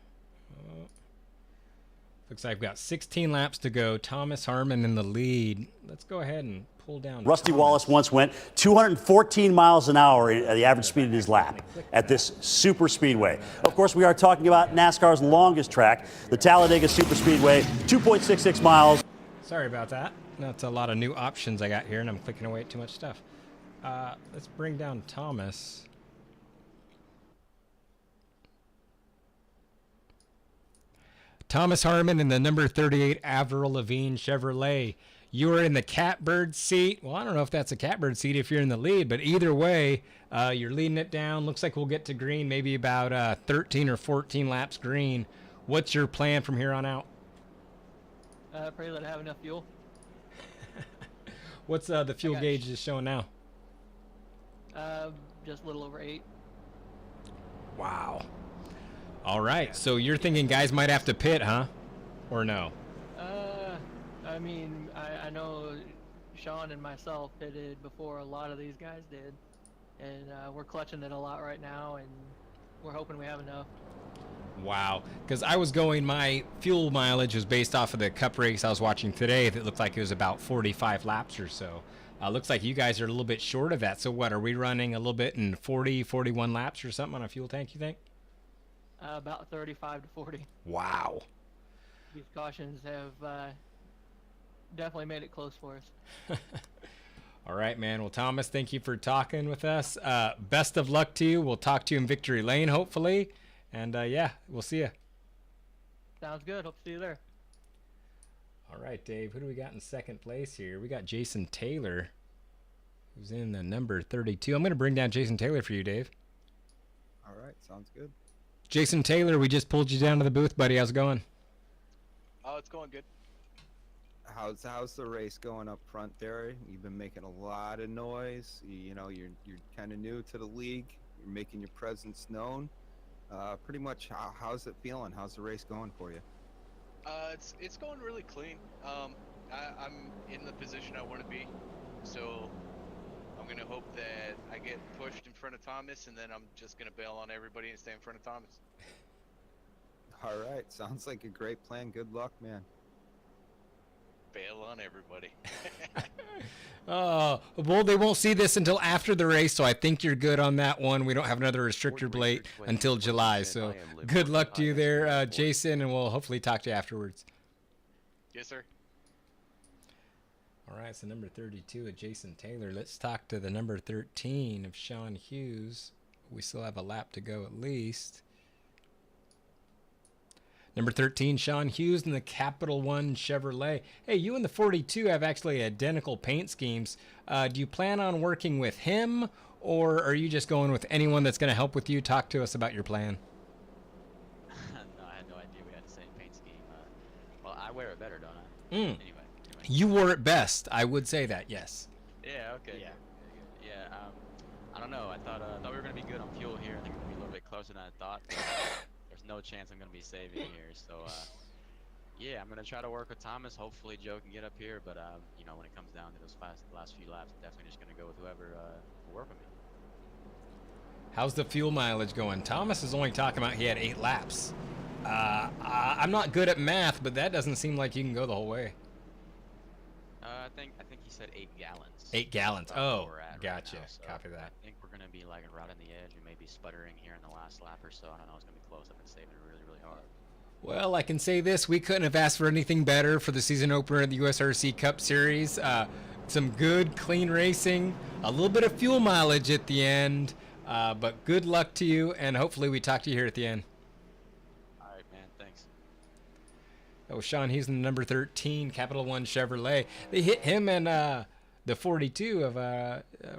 Looks like I've got 16 laps to go. Thomas Harmon in the lead. Let's go ahead and pull down. Rusty Wallace once went 214 miles an hour at the average speed of his lap at this super speedway. Of course, we are talking about NASCAR's longest track, the Talladega Super Speedway, 2.66 miles. Sorry about that. That's a lot of new options I got here, and I'm clicking away at too much stuff. Let's bring down Thomas. Thomas Harmon in the number 38 Avril Lavigne Chevrolet. You are in the catbird seat. Well, I don't know if that's a catbird seat if you're in the lead, but either way, you're leading it down. Looks like we'll get to green maybe about 13 or 14 laps green. What's your plan from here on out? Pray that I have enough fuel. What's the fuel gauge is showing now? Just a little over 8. Wow. All right, so you're thinking guys might have to pit, huh? Or no? I mean, I know Sean and myself pitted before a lot of these guys did, and we're clutching it a lot right now, and we're hoping we have enough. Wow, because I was going, my fuel mileage was based off of the Cup race I was watching today. That looked like it was about 45 laps or so. Looks like you guys are a little bit short of that. So what, are we running a little bit in 40, 41 laps or something on a fuel tank, you think? About 35 to 40. Wow. These cautions have definitely made it close for us. All right, man. Well, Thomas, thank you for talking with us. Best of luck to you. We'll talk to you in Victory Lane, hopefully. And, yeah, we'll see you. Sounds good. Hope to see you there. All right, Dave. Who do we got in second place here? We got Jason Taylor, who's in the number 32. I'm going to bring down Jason Taylor for you, Dave. All right. Sounds good. Jason Taylor, we just pulled you down to the booth, buddy. How's it going? Oh, it's going good. How's the race going up front there? You've been making a lot of noise. You know, you're kind of new to the league. You're making your presence known. Pretty much, how's it feeling? How's the race going for you? It's going really clean. I'm in the position I want to be, so I'm gonna hope that I get pushed in front of Thomas, and then I'm just gonna bail on everybody and stay in front of Thomas. All right, sounds like a great plan. Good luck, man. Bail on everybody. Well, they won't see this until after the race, so I think you're good on that one. We don't have another restrictor plate until July, so good luck to you there, Jason, and we'll hopefully talk to you afterwards. Yes, sir. All right, so number 32 of Jason Taylor. Let's talk to the number 13 of Sean Hughes. We still have a lap to go at least. Number 13, Sean Hughes in the Capital One Chevrolet. Hey, you and the 42 have actually identical paint schemes. Do you plan on working with him, or are you just going with anyone that's going to help with you? Talk to us about your plan. No, I had no idea we had the same paint scheme. Well, I wear it better, don't I? Mm. Anyway. You wore it best. I would say that, yes. Yeah, okay. Yeah. I don't know. I thought we were going to be good on fuel here. I think we're going to be a little bit closer than I thought. But, there's no chance I'm going to be saving here. So Yeah, I'm gonna try to work with Thomas. Hopefully Joe can get up here, but you know, when it comes down to those last few laps, I'm definitely just gonna go with whoever will work with me. How's the fuel mileage going? Thomas is only talking about he had 8 laps. I'm not good at math, but that doesn't seem like you can go the whole way. I think he said 8 gallons. 8 gallons. That's Oh, where we're at gotcha. Right now, so Copy that. I think we're gonna be like right on the edge. We may be sputtering here in the last lap or so. I don't know. It's gonna be close. I've been saving it really, really hard. Well, I can say this. We couldn't have asked for anything better for the season opener of the USRC Cup Series. Some good, clean racing, a little bit of fuel mileage at the end, but good luck to you, and hopefully we talk to you here at the end. All right, man. Thanks. Oh, Sean, he's in the number 13 Capital One Chevrolet. They hit him and the 42 of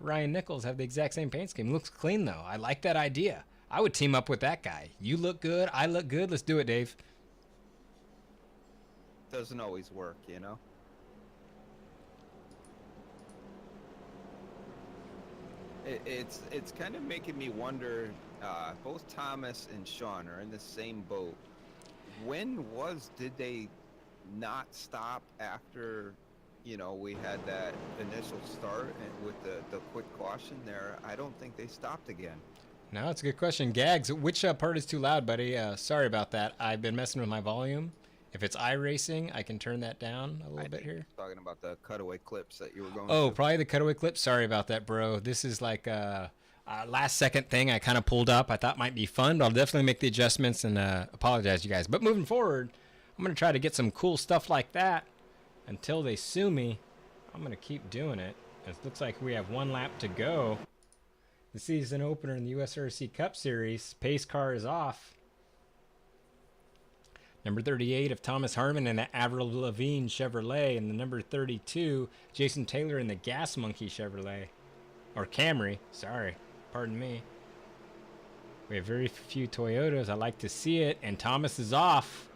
Ryan Nichols have the exact same paint scheme. Looks clean, though. I like that idea. I would team up with that guy. You look good. I look good. Let's do it, Dave. Doesn't always work, you know. It's kind of making me wonder. Both Thomas and Sean are in the same boat. When did they not stop after, you know, we had that initial start and with the quick caution there? I don't think they stopped again. No, it's a good question. Gags, which part is too loud, buddy? Sorry about that. I've been messing with my volume. If it's iRacing, I can turn that down a little bit here. Talking about the cutaway clips that you were going Oh, to. probably the cutaway clip. Sorry about that, bro. This is like a last second thing I kind of pulled up. I thought might be fun, but I'll definitely make the adjustments and apologize to you guys. But moving forward, I'm going to try to get some cool stuff like that until they sue me. I'm going to keep doing it. It looks like we have 1 lap to go. The season opener in the USRC Cup Series. Pace car is off. Number 38 of Thomas Harmon in the Avril Lavigne Chevrolet, and the number 32, Jason Taylor in the Gas Monkey Chevrolet. Or Camry, sorry, pardon me. We have very few Toyotas. I like to see it, and Thomas is off.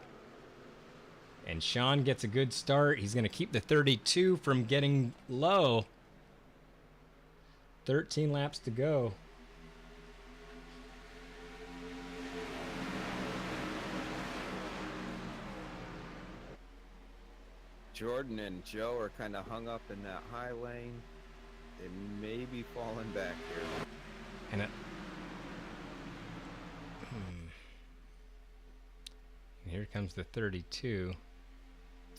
And Sean gets a good start. He's going to keep the 32 from getting low. 13 laps to go. Jordan and Joe are kind of hung up in that high lane. They may be falling back here. And and here comes the 32.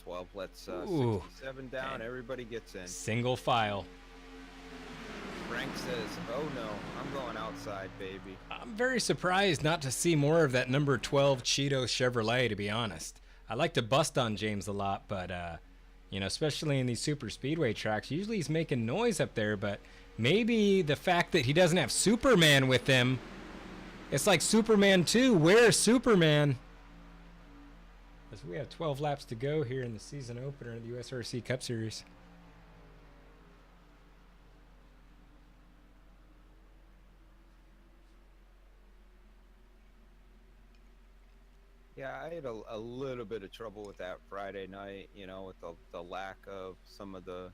12 lets Ooh. 67 down. And everybody gets in. Single file. Frank says, oh no, I'm going outside, baby. I'm very surprised not to see more of that number 12 Cheeto Chevrolet, to be honest. I like to bust on James a lot, but, you know, especially in these super speedway tracks, usually he's making noise up there, but maybe the fact that he doesn't have Superman with him, it's like Superman 2. Where's Superman? As we have 12 laps to go here in the season opener of the USRC Cup Series. Yeah, I had a little bit of trouble with that Friday night, you know, with the lack of some of the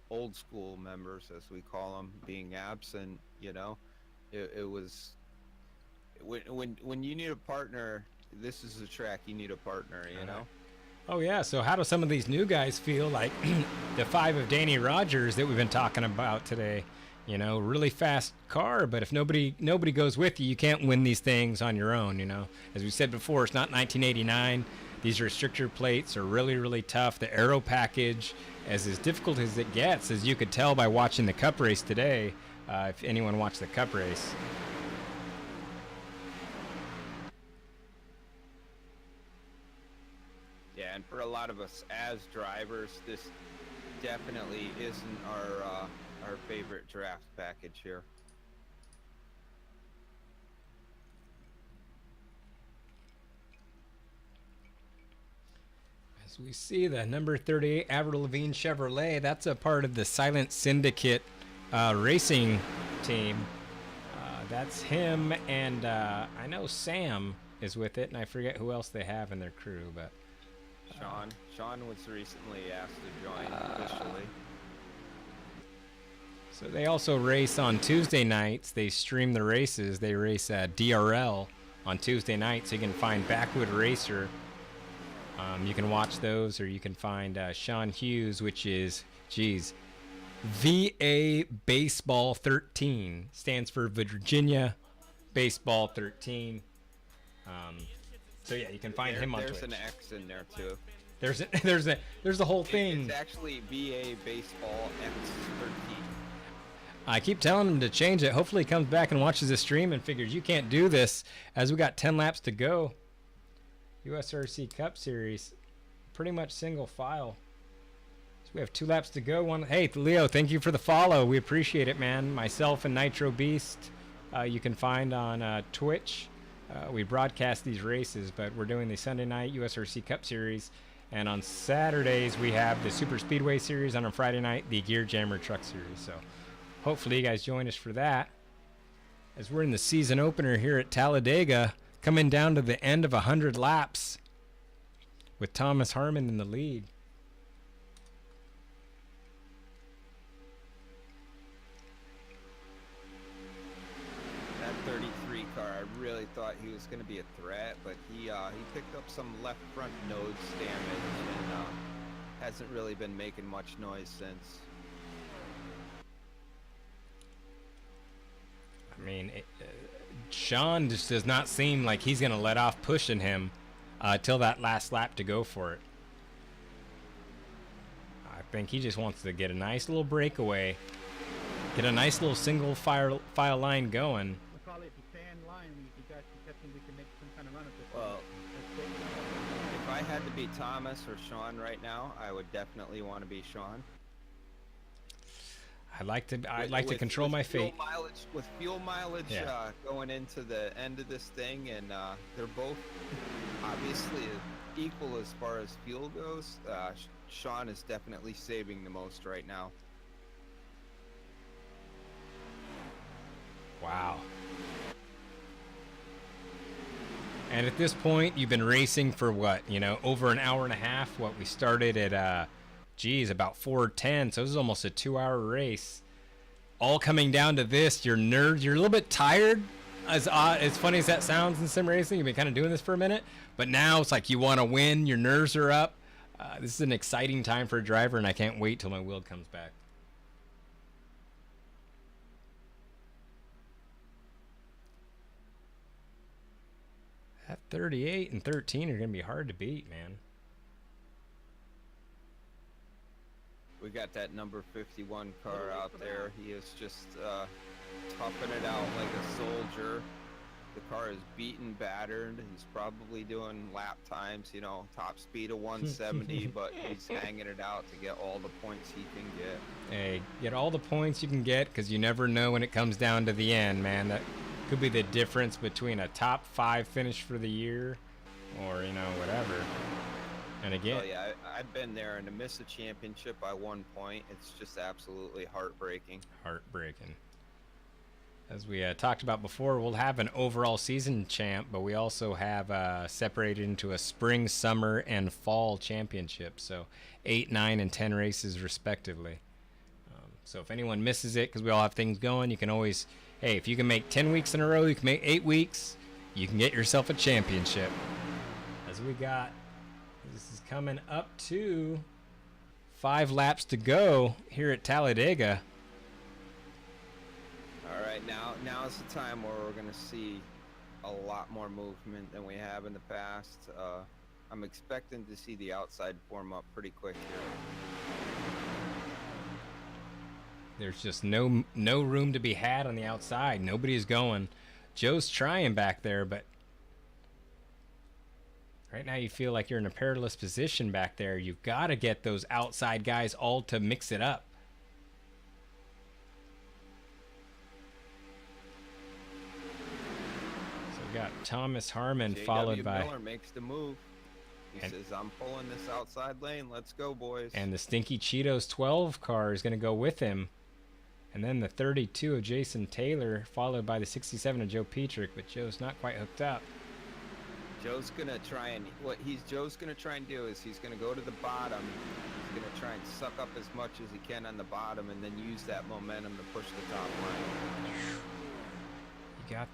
old school members, as we call them, being absent. You know, it was when you need a partner. This is a track you need a partner. You know. Oh yeah. So how do some of these new guys feel? Like the 5 of Danny Rogers that we've been talking about today. You know, really fast car, but if nobody goes with you, you can't win these things on your own, you know. As we said before, it's not 1989. These restrictor plates are really, really tough. The aero package, as difficult as it gets, as you could tell by watching the Cup race today, if anyone watched the Cup race. Yeah, and for a lot of us as drivers, this definitely isn't our favorite draft package here. As we see the number 38 Avril Lavigne Chevrolet, that's a part of the Silent Syndicate racing team. That's him, and I know Sam is with it, and I forget who else they have in their crew, but Sean was recently asked to join officially. So they also race on Tuesday nights. They stream the races. They race DRL on Tuesday nights. So you can find Backwood Racer You can watch those, or you can find Sean Hughes, which is, geez, VA Baseball 13. Stands for Virginia Baseball 13. So yeah, you can find him on Twitch. There's an X in there too. There's a whole thing. It's actually VA Baseball X13. I keep telling him to change it. Hopefully he comes back and watches the stream and figures you can't do this, as we got 10 laps to go. USRC Cup Series, pretty much single file. So we have 2 laps to go. Hey Leo, thank you for the follow. We appreciate it, man. Myself and Nitro Beast, you can find on Twitch. We broadcast these races, but we're doing the Sunday night USRC Cup Series, and on Saturdays we have the Super Speedway Series, and on Friday night the Gear Jammer Truck Series. So hopefully you guys join us for that, as we're in the season opener here at Talladega, coming down to the end of 100 laps with Thomas Harmon in the lead. That 33 car, I really thought he was going to be a threat, but he picked up some left front nose damage and hasn't really been making much noise since. I mean, Sean just does not seem like he's going to let off pushing him till that last lap to go for it. I think he just wants to get a nice little breakaway, get a nice little single file line going. We'll call it the fan line. You guys can we can make some kind of run at this. Well, if I had to be Thomas or Sean right now, I would definitely want to be Sean. I'd like to control my fate. With fuel mileage Yeah. going into the end of this thing, and they're both obviously equal as far as fuel goes. Sean is definitely saving the most right now. Wow. And at this point, you've been racing for what, over an hour and a half. What, we started at about 4:10, so this is almost a 2-hour race. All coming down to this. You're a little bit tired, as funny as that sounds in sim racing. You've been kind of doing this for a minute, but now it's like you want to win. Your nerves are up. This is an exciting time for a driver, and I can't wait till my wheel comes back. That 38 and 13 are going to be hard to beat, man. We got that number 51 car out there. He is just toughing it out like a soldier. The car is beaten, battered. He's probably doing lap times, top speed of 170, but he's hanging it out to get all the points he can get. Hey, get all the points you can get, because you never know when it comes down to the end, man. That could be the difference between a top 5 finish for the year or, whatever. And again, Oh yeah, I've been there, and to miss a championship by 1 point, it's just absolutely heartbreaking. Heartbreaking. As we talked about before, we'll have an overall season champ, but we also have separated into a spring, summer, and fall championship. So 8, 9, and 10 races respectively. So if anyone misses it, because we all have things going, you can always, hey, if you can make 10 weeks in a row, you can make 8 weeks, you can get yourself a championship. As we got, this is coming up to 5 laps to go here at Talladega. All right, now is the time where we're going to see a lot more movement than we have in the past. I'm expecting to see the outside form up pretty quick here. There's just no room to be had on the outside. Nobody's going. Joe's trying back there, but right now you feel like you're in a perilous position back there. You've got to get those outside guys all to mix it up. So we got Thomas Harmon followed by... Miller makes the move. He says, I'm pulling this outside lane. Let's go, boys. And the Stinky Cheetos 12 car is going to go with him. And then the 32 of Jason Taylor, followed by the 67 of Joe Petrick, but Joe's not quite hooked up. Joe's gonna try and Joe's gonna try and do is he's gonna go to the bottom. He's gonna try and suck up as much as he can on the bottom, and then use that momentum to push the top line. You got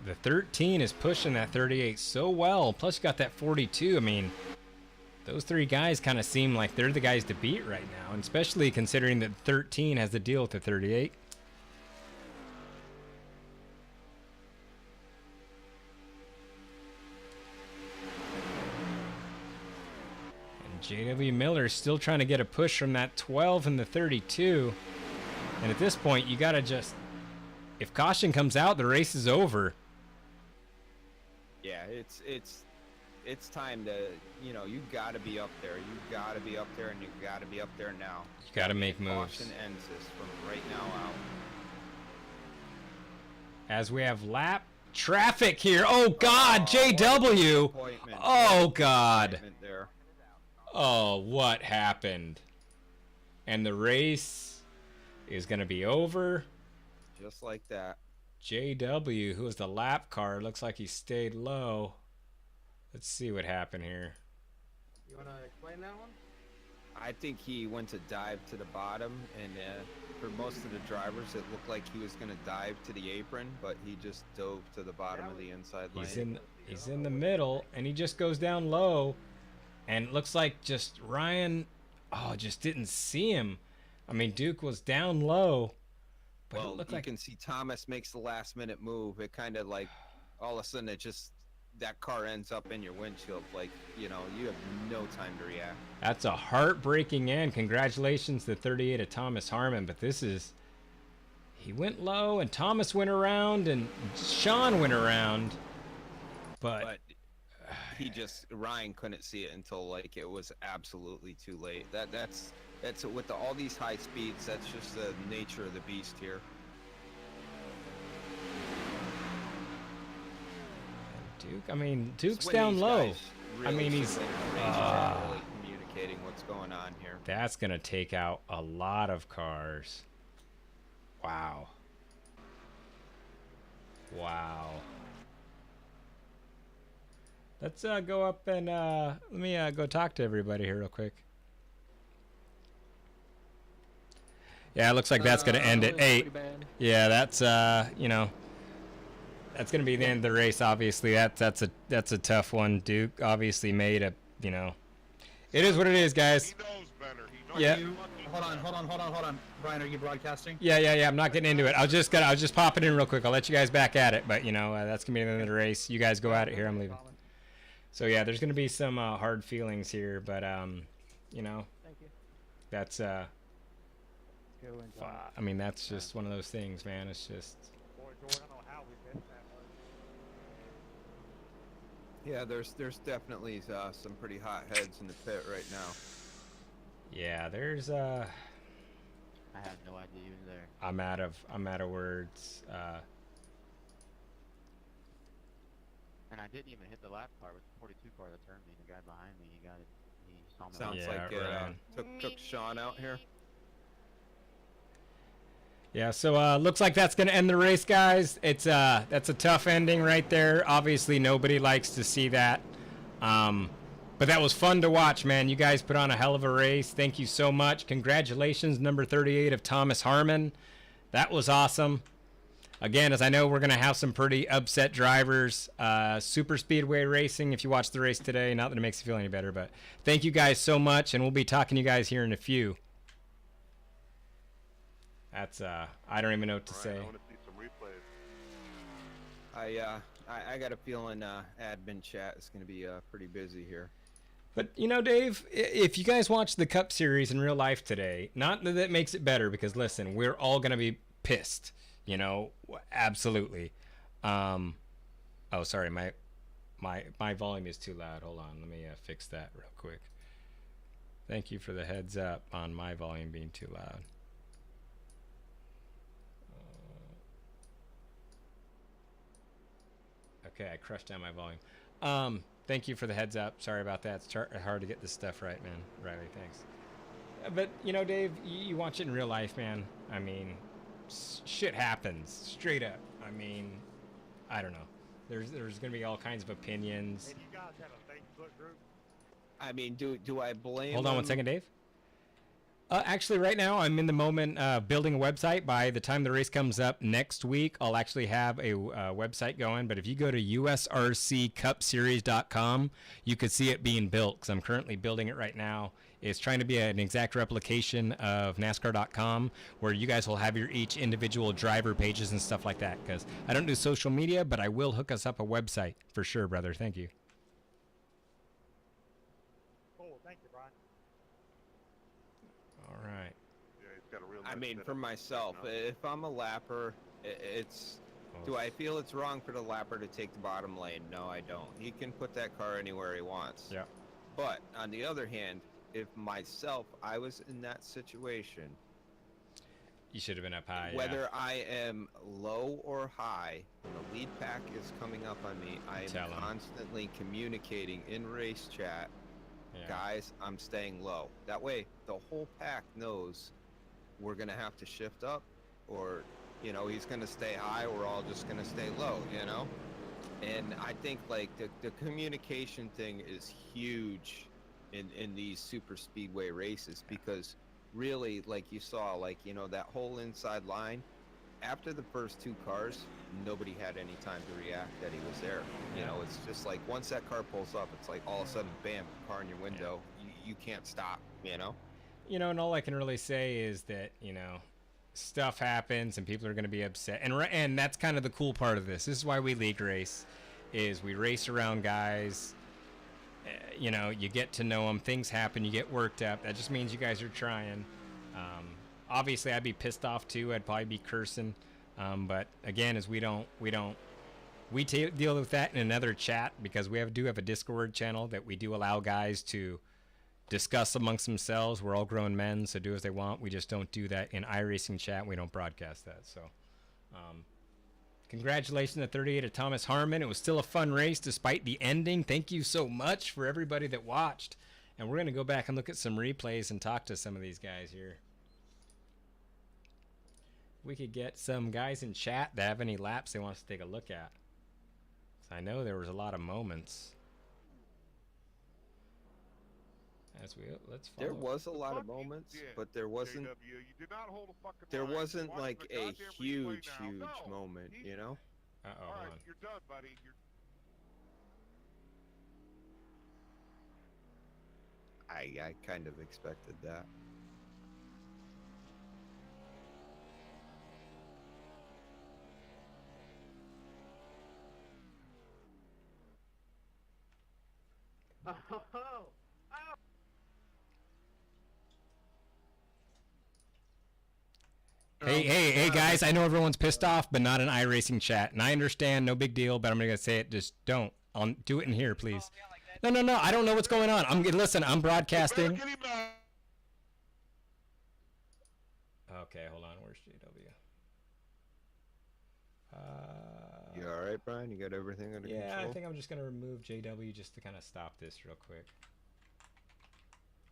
the 13 is pushing that 38 so well. Plus you got that 42. I mean, those three guys kind of seem like they're the guys to beat right now, and especially considering that 13 has the deal with the 38. And JW Miller is still trying to get a push from that 12 and the 32. And at this point, you got to just, if caution comes out, the race is over. Yeah, it's time to, you know, you got to be up there. You got to be up there, and you got to be up there now. You got to make moves. Caution ends this from right now out. As we have lap traffic here. Oh, God, JW. Oh, God. Oh, what happened? And the race is going to be over. Just like that. JW, who was the lap car, looks like he stayed low. Let's see what happened here. You want to explain that one? I think he went to dive to the bottom, and for most of the drivers, it looked like he was going to dive to the apron, but he just dove to the bottom of the inside lane. He's in the middle, and he just goes down low, and it looks like just Ryan, just didn't see him. I mean, Duke was down low. But Well, you can see Thomas makes the last minute move. It kind of like all of a sudden that car ends up in your windshield. Like, you know, you have no time to react. That's a heartbreaking end. Congratulations to 38 of Thomas Harmon. But he went low, and Thomas went around, and Sean went around. But Ryan couldn't see it until like it was absolutely too late. That's with all these high speeds, that's just the nature of the beast here. Duke's down low. Really he's really communicating what's going on here. That's going to take out a lot of cars. Wow. Let's go up and let me go talk to everybody here real quick. Yeah, it looks like that's going to end at 8. Yeah, that's that's going to be the end of the race. Obviously, that's a tough one. Duke obviously made a, it is what it is, guys. He knows better. Yeah. Hold on. Brian, are you broadcasting? Yeah. I'm not getting into it. I was just popping in real quick. I'll let you guys back at it, but that's gonna be the end of the race. You guys go at it here. I'm leaving. So yeah, there's gonna be some hard feelings here, but Thank you. that's I mean, that's just one of those things, man. It's just. Yeah, there's definitely some pretty hot heads in the pit right now. Yeah, there's I have no idea even there. I'm out of words. And I didn't even hit the lap car with the 42 car that turned me. The guy behind me, he saw me. Sounds like it took Sean out here. Yeah, so looks like that's gonna end the race, guys. It's that's a tough ending right there. Obviously, nobody likes to see that. But that was fun to watch, man. You guys put on a hell of a race. Thank you so much. Congratulations, number 38 of Thomas Harmon. That was awesome. Again, as I know, we're gonna have some pretty upset drivers. Super Speedway Racing. If you watched the race today, not that it makes you feel any better, but thank you guys so much, and we'll be talking to you guys here in a few. That's I don't even know what to say. I want to see some replays. I got a feeling admin chat is going to be pretty busy here. But Dave, if you guys watch the Cup Series in real life today, not that that makes it better, because listen, we're all going to be pissed, absolutely. Oh, sorry, my volume is too loud. Hold on, let me fix that real quick. Thank you for the heads up on my volume being too loud. Okay, I crushed down my volume. Thank you for the heads up. Sorry about that. It's hard to get this stuff right, man. Riley, thanks. But, Dave, you watch it in real life, man. I mean, shit happens. Straight up. I mean, I don't know. There's going to be all kinds of opinions. Hey, do you guys have a Facebook group? I mean, do I blame Hold on one second, Dave. Actually, right now I'm in the moment building a website. By the time the race comes up next week, I'll actually have a website going. But if you go to USRCCupSeries.com, you could see it being built because I'm currently building it right now. It's trying to be an exact replication of NASCAR.com, where you guys will have your each individual driver pages and stuff like that. Because I don't do social media, but I will hook us up a website for sure, brother. Thank you. Cool, thank you, Brian. All right. I mean, for myself, if I'm a lapper, it's. Do I feel it's wrong for the lapper to take the bottom lane? No, I don't. He can put that car anywhere he wants. Yeah. But on the other hand, if myself, I was in that situation, you should have been up high. Whether I am low or high, when the lead pack is coming up on me, I am constantly communicating in race chat. Guys, I'm staying low. That way, the whole pack knows we're going to have to shift up, or, you know, he's going to stay high, we're all just going to stay low, you know? And I think, like, the communication thing is huge in these super speedway races, because really, like you saw, like, you know, that whole inside line, after the first two cars, nobody had any time to react that he was there. You know, it's just like once that car pulls up, it's like all of a sudden, bam, car in your window. You can't stop, you know? You know, and all I can really say is that, you know, stuff happens and people are going to be upset. And that's kind of the cool part of this. This is why we league race, is we race around guys. You know, you get to know them. Things happen. You get worked up. That just means you guys are trying. Obviously, I'd be pissed off too. I'd probably be cursing. But again, as we deal with that in another chat, because we do have a Discord channel that we do allow guys to discuss amongst themselves. We're all grown men, so do as they want. We just don't do that in iRacing chat. We don't broadcast that. So, congratulations to 38 of Thomas Harmon. It was still a fun race despite the ending. Thank you so much for everybody that watched. And we're going to go back and look at some replays and talk to some of these guys here. We could get some guys in chat that have any laps they want us to take a look at. So I know there was a lot of moments. Let's follow. There was a lot of moments, but there wasn't. There wasn't like a huge moment, you know. All right, you're done, buddy. I kind of expected that. Hey guys, I know everyone's pissed off, but not in iRacing chat. And I understand, no big deal, but I'm going to say it. Just don't. I'll do it in here, please. No, I don't know what's going on. Listen, I'm broadcasting. Okay, hold on. Where's JW? You all right, Brian? You got everything under control? Yeah, I think I'm just going to remove JW just to kind of stop this real quick.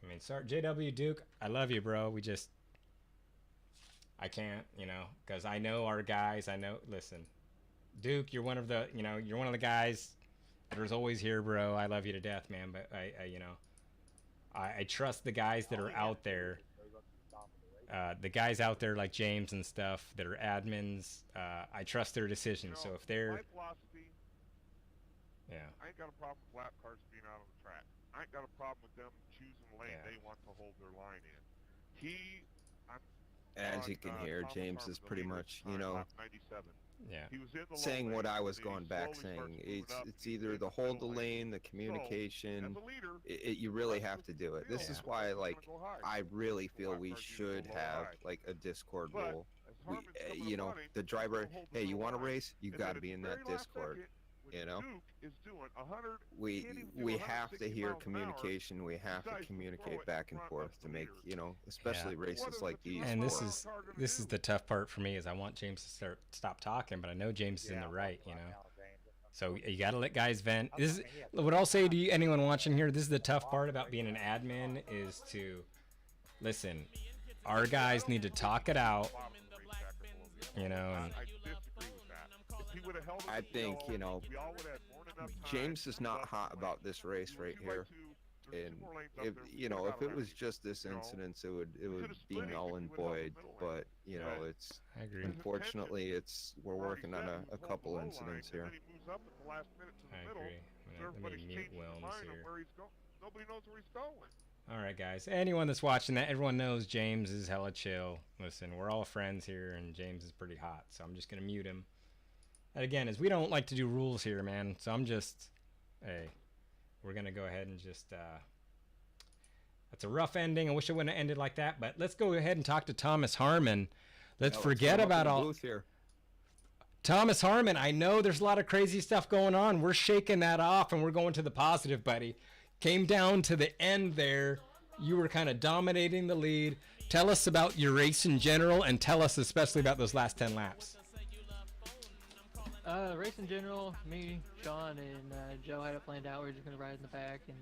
I mean, sorry, JW, Duke, I love you, bro. I can't, you know, because I know our guys. Listen, Duke, you're one of the guys that was always here, bro. I love you to death, man. But I trust the guys that are out there. The guys out there like James and stuff that are admins. I trust their decisions. So if they're, my philosophy, I ain't got a problem with lap cars being out on the track. I ain't got a problem with them choosing the lane they want to hold their line in. As you can hear, James is pretty much, you know, He was in the saying what I was going back saying. It's either the hold the lane, the communication. You really have to do it. This is why, like, I really feel we should have like a Discord rule. You know, the driver. Hey, you want to race? You got to be in that Discord. You know, we have to hear communication. We have to communicate back and forth to make, you know, especially races like these. And this is the tough part for me, is I want James to stop talking, but I know James is in the right, you know. So you got to let guys vent. This is what I'll say to anyone watching here. This is the tough part about being an admin, is to listen. Our guys need to talk it out, you know. And I think, you know, James is not hot about this race right here. There's And 2 more lanes up if there. you know, if it was just this incident, it would be null and void. But you know, it's I agree. unfortunately we're working on a couple incidents here. And then he moves up at the last minute to the I middle. agree. So everybody's Let me mute changing their Wilms mind on here. where he's going. Nobody knows where he's going. All right, guys. Anyone that's watching that, everyone knows James is hella chill. Listen, we're all friends here, and James is pretty hot, so I'm just gonna mute him. And again, is we don't like to do rules here, man. So I'm just, hey, we're gonna go ahead and just. That's a rough ending. I wish it wouldn't have ended like that, but let's go ahead and talk to Thomas Harmon. Let's forget about all. Here. Thomas Harmon, I know there's a lot of crazy stuff going on. We're shaking that off, and we're going to the positive, buddy. Came down to the end there. You were kind of dominating the lead. Tell us about your race in general, and tell us especially about those last 10 laps. Race in general, me, Sean, and Joe had it planned out. We were just going to ride in the back and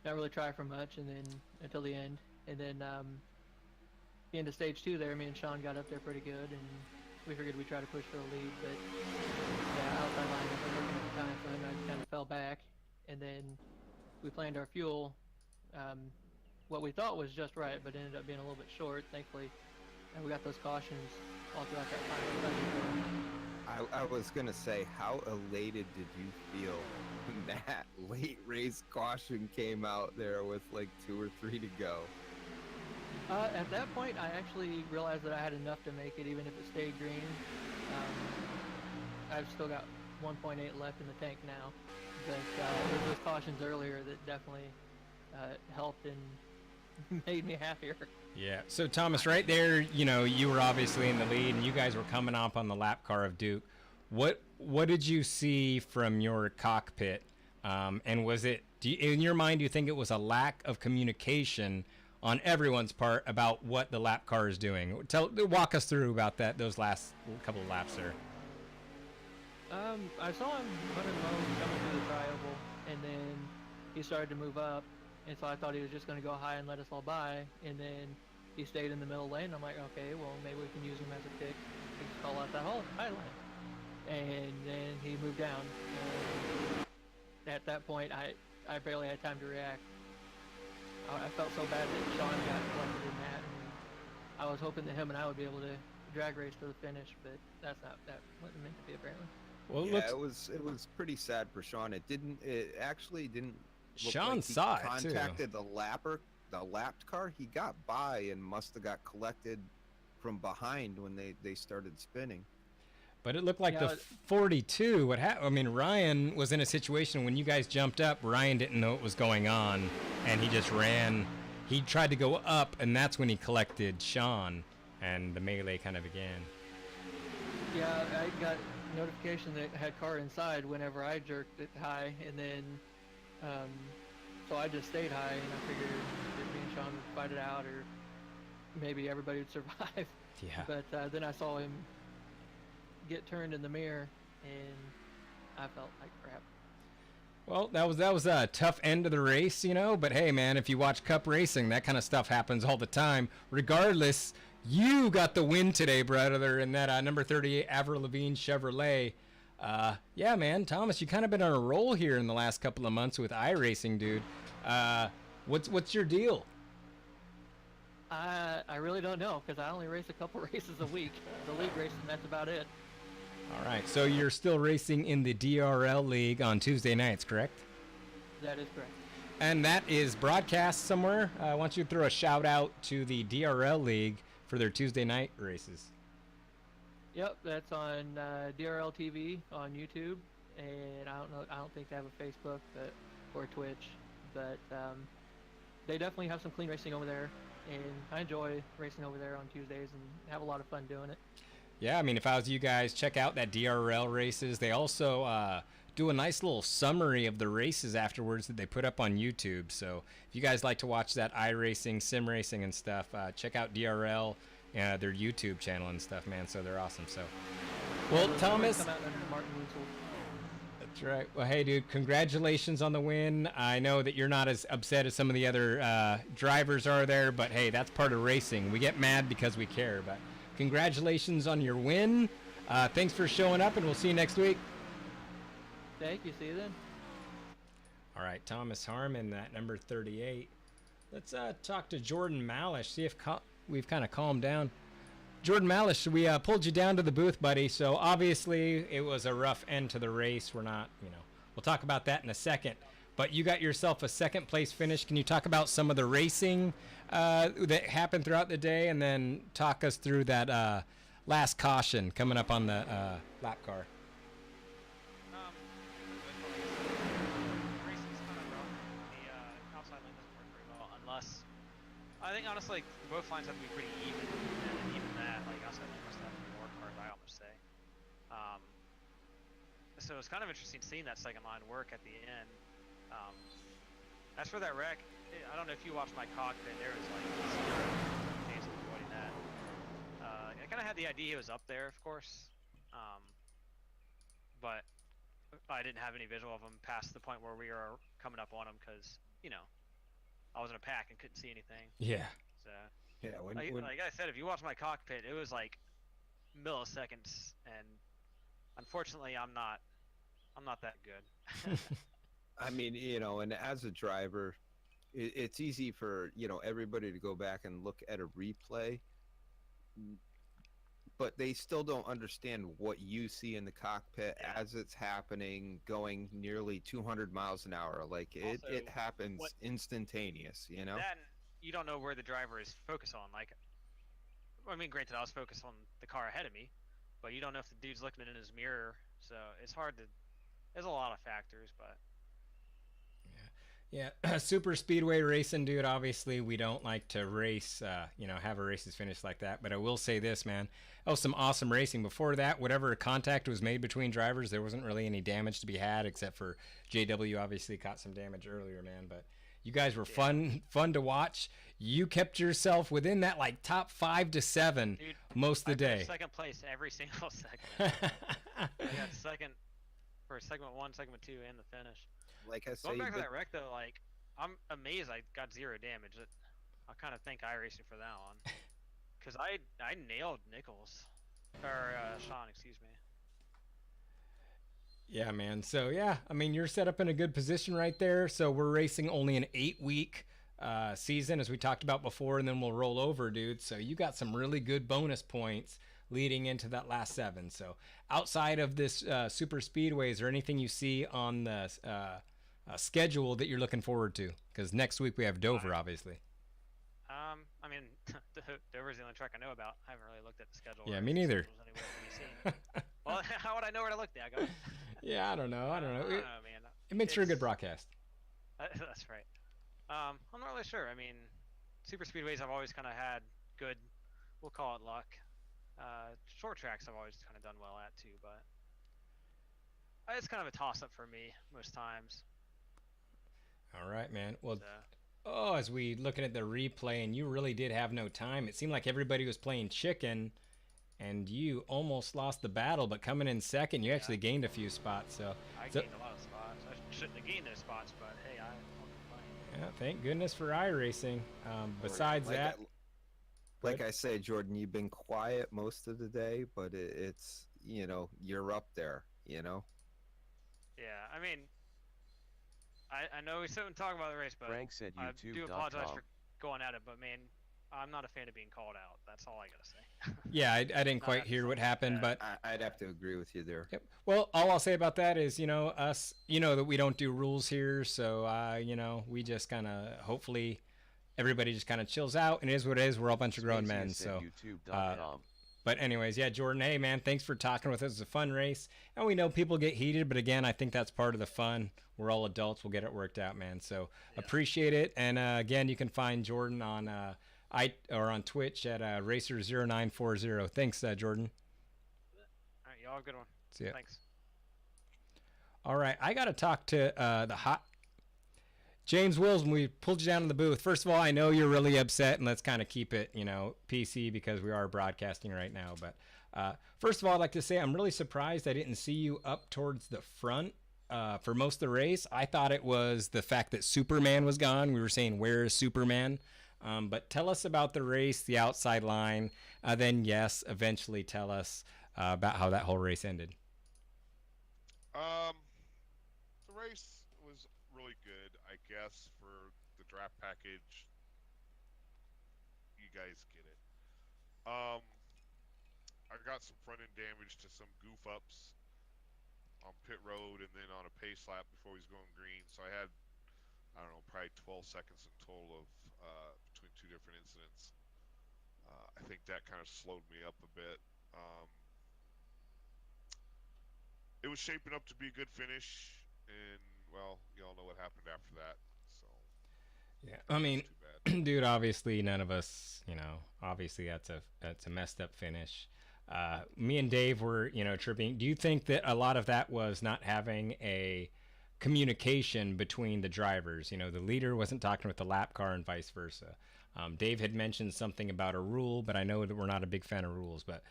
not really try for much, and then until the end. And then the end of stage 2 there, me and Sean got up there pretty good, and we figured we'd try to push for the lead, but yeah, outside line wasn't working at the time, so then I kind of fell back. And then we planned our fuel, what we thought was just right, but ended up being a little bit short, thankfully. And we got those cautions all throughout that final section. I was gonna say, how elated did you feel when that late race caution came out there with like 2 or 3 to go? At that point, I actually realized that I had enough to make it, even if it stayed green. I've still got 1.8 left in the tank now, but there was those cautions earlier that definitely helped and made me happier. Yeah. So Thomas, right there, you know, you were obviously in the lead, and you guys were coming up on the lap car of Duke. What did you see from your cockpit? And was it, in your mind, do you think it was a lack of communication on everyone's part about what the lap car is doing? Walk us through about that, those last couple of laps there. I saw him running low coming through the tri-oval, and then he started to move up, and so I thought he was just going to go high and let us all by, and then he stayed in the middle lane. I'm like, okay, well, maybe we can use him as a pick to call out that high line. And then he moved down. At that point, I barely had time to react. I felt so bad that Sean got collected in that, and I was hoping that him and I would be able to drag race to the finish, but that wasn't meant to be, apparently. Well, yeah, it was pretty sad for Sean. It actually didn't look Sean like he saw it too. contacted the lapped car. He got by and must have got collected from behind when they started spinning. But it looked like the 42. I mean, Ryan was in a situation when you guys jumped up. Ryan didn't know what was going on, and he just ran. He tried to go up, and that's when he collected Sean, and the melee kind of began. Yeah, I got notification that had car inside whenever I jerked it high, and then so I just stayed high, and I figured that me and Sean would fight it out, or maybe everybody would survive. Yeah. But then I saw him get turned in the mirror, and I felt like crap. Well, that was a tough end of the race, you know. But hey, man, if you watch Cup racing, that kind of stuff happens all the time. Regardless, you got the win today, brother, in that number 38 Avril Lavigne Chevrolet. Yeah, man, Thomas, you kind of been on a roll here in the last couple of months with iRacing, dude. What's your deal? I really don't know, because I only race a couple races a week. The league race, and that's about it. All right, so you're still racing in the DRL League on Tuesday nights, correct? That is correct. And that is broadcast somewhere. I want you to throw a shout out to the DRL League for their Tuesday night races. Yep, that's on DRL TV on YouTube, and I don't think they have a Facebook or Twitch, but they definitely have some clean racing over there, and I enjoy racing over there on Tuesdays and have a lot of fun doing it. Yeah, I mean, if I was you guys, check out that DRL races. They also do a nice little summary of the races afterwards that they put up on YouTube. So if you guys like to watch that iRacing, sim racing and stuff, check out DRL, their YouTube channel and stuff, man. So they're awesome. So, well, Thomas. That's right. Well, hey, dude, congratulations on the win. I know that you're not as upset as some of the other drivers are there, but hey, that's part of racing. We get mad because we care, but congratulations on your win. Thanks for showing up, and we'll see you next week. Thank you. See you then. All right, Thomas Harmon, that number 38. Let's talk to Jordan Malish, see if we've kind of calmed down. Jordan Malish, we pulled you down to the booth, buddy. So obviously it was a rough end to the race. We're not, we'll talk about that in a second. But you got yourself a second place finish. Can you talk about some of the racing that happened throughout the day, and then talk us through that last caution coming up on the lap car? I think honestly, both lines have to be pretty even, and even that, like outside lane must have to be more cars, I almost say. So it's kind of interesting seeing that second line work at the end. As for that wreck, I don't know if you watched my cockpit. There was like zero chance of avoiding that. I kind of had the idea he was up there, of course, but I didn't have any visual of him past the point where we were coming up on him because I was in a pack and couldn't see anything. Yeah. So yeah, like I said, if you watch my cockpit, it was like milliseconds, and unfortunately, I'm not that good. I mean, and as a driver, it's easy for everybody to go back and look at a replay, but they still don't understand what you see in the cockpit as it's happening, going nearly 200 miles an hour. Like it happens instantaneous, Then you don't know where the driver is focused on. Like, I mean, granted, I was focused on the car ahead of me, but you don't know if the dude's looking in his mirror. So it's hard to. There's a lot of factors, but. Yeah, super speedway racing, dude. Obviously, we don't like to race, have a races finish like that. But I will say this, man. That was some awesome racing. Before that, whatever contact was made between drivers, there wasn't really any damage to be had, except for JW obviously caught some damage earlier, man. But you guys were fun to watch. You kept yourself within that like top 5 to 7 most of the day. Second place every single second. I got second for segment 1, segment 2, and the finish. Like I say, going back to that wreck though, like I'm amazed I got 0 damage. I kind of thank iRacing for that one, because I nailed Nichols or Sean, excuse me. Yeah, man. So yeah, I mean you're set up in a good position right there. So we're racing only an 8-week season, as we talked about before, and then we'll roll over, dude. So you got some really good bonus points leading into that last 7. So outside of this super speedway, is there anything you see on the schedule that you're looking forward to? Because next week we have Dover, obviously. I mean, Dover's the only track I know about. I haven't really looked at the schedule. Yeah, me neither. Well, how would I know where to look, Dega? Yeah, I don't know. Man. It makes for a good broadcast. That's right. I'm not really sure. I mean, super speedways I've always kind of had good, we'll call it luck. Short tracks I've always kind of done well at too, but it's kind of a toss-up for me most times. All right, man. Well, as we looking at the replay, and you really did have no time. It seemed like everybody was playing chicken, and you almost lost the battle, but coming in second, you actually gained a few spots. So I gained a lot of spots. I shouldn't have gained those spots, but hey, I won't complain. Yeah, thank goodness for iRacing. Besides that, like I say, Jordan, you've been quiet most of the day, but it's you're up there, Yeah, I mean, I know we shouldn't talk about the race, but Frank said I do apologize for going at it, but man, I'm not a fan of being called out. That's all I gotta say. Yeah, I didn't quite hear what happened, but I'd have to agree with you there. Yep. Well, all I'll say about that is, us, that we don't do rules here, so we just kind of hopefully everybody just kind of chills out, and it is what it is. We're all a bunch of grown men, so. But anyways, yeah, Jordan, hey, man, thanks for talking with us. It was a fun race. And we know people get heated, but again, I think that's part of the fun. We're all adults. We'll get it worked out, man. So appreciate it. And again, you can find Jordan on on Twitch at Racer0940. Thanks, Jordan. All right, y'all have a good one. See ya. Thanks. All right, I got to talk to the hot James Wills, when we pulled you down in the booth. First of all, I know you're really upset, and let's kind of keep it, PC, because we are broadcasting right now. But first of all, I'd like to say I'm really surprised I didn't see you up towards the front for most of the race. I thought it was the fact that Superman was gone. We were saying, where is Superman? But tell us about the race, the outside line. Then, yes, eventually tell us about how that whole race ended. The race was really good. guess, for the draft package. You guys get it. I got some front end damage to some goof ups on pit road and then on a pace lap before he was going green. So I had, I don't know, probably 12 seconds in total of between two different incidents. I think that kind of slowed me up a bit. It was shaping up to be a good finish, and well, y'all know what happened after that. So yeah, I mean, dude, obviously none of us, obviously that's a messed up finish. Me and Dave were, tripping. Do you think that a lot of that was not having a communication between the drivers? The leader wasn't talking with the lap car and vice versa. Dave had mentioned something about a rule, but I know that we're not a big fan of rules. But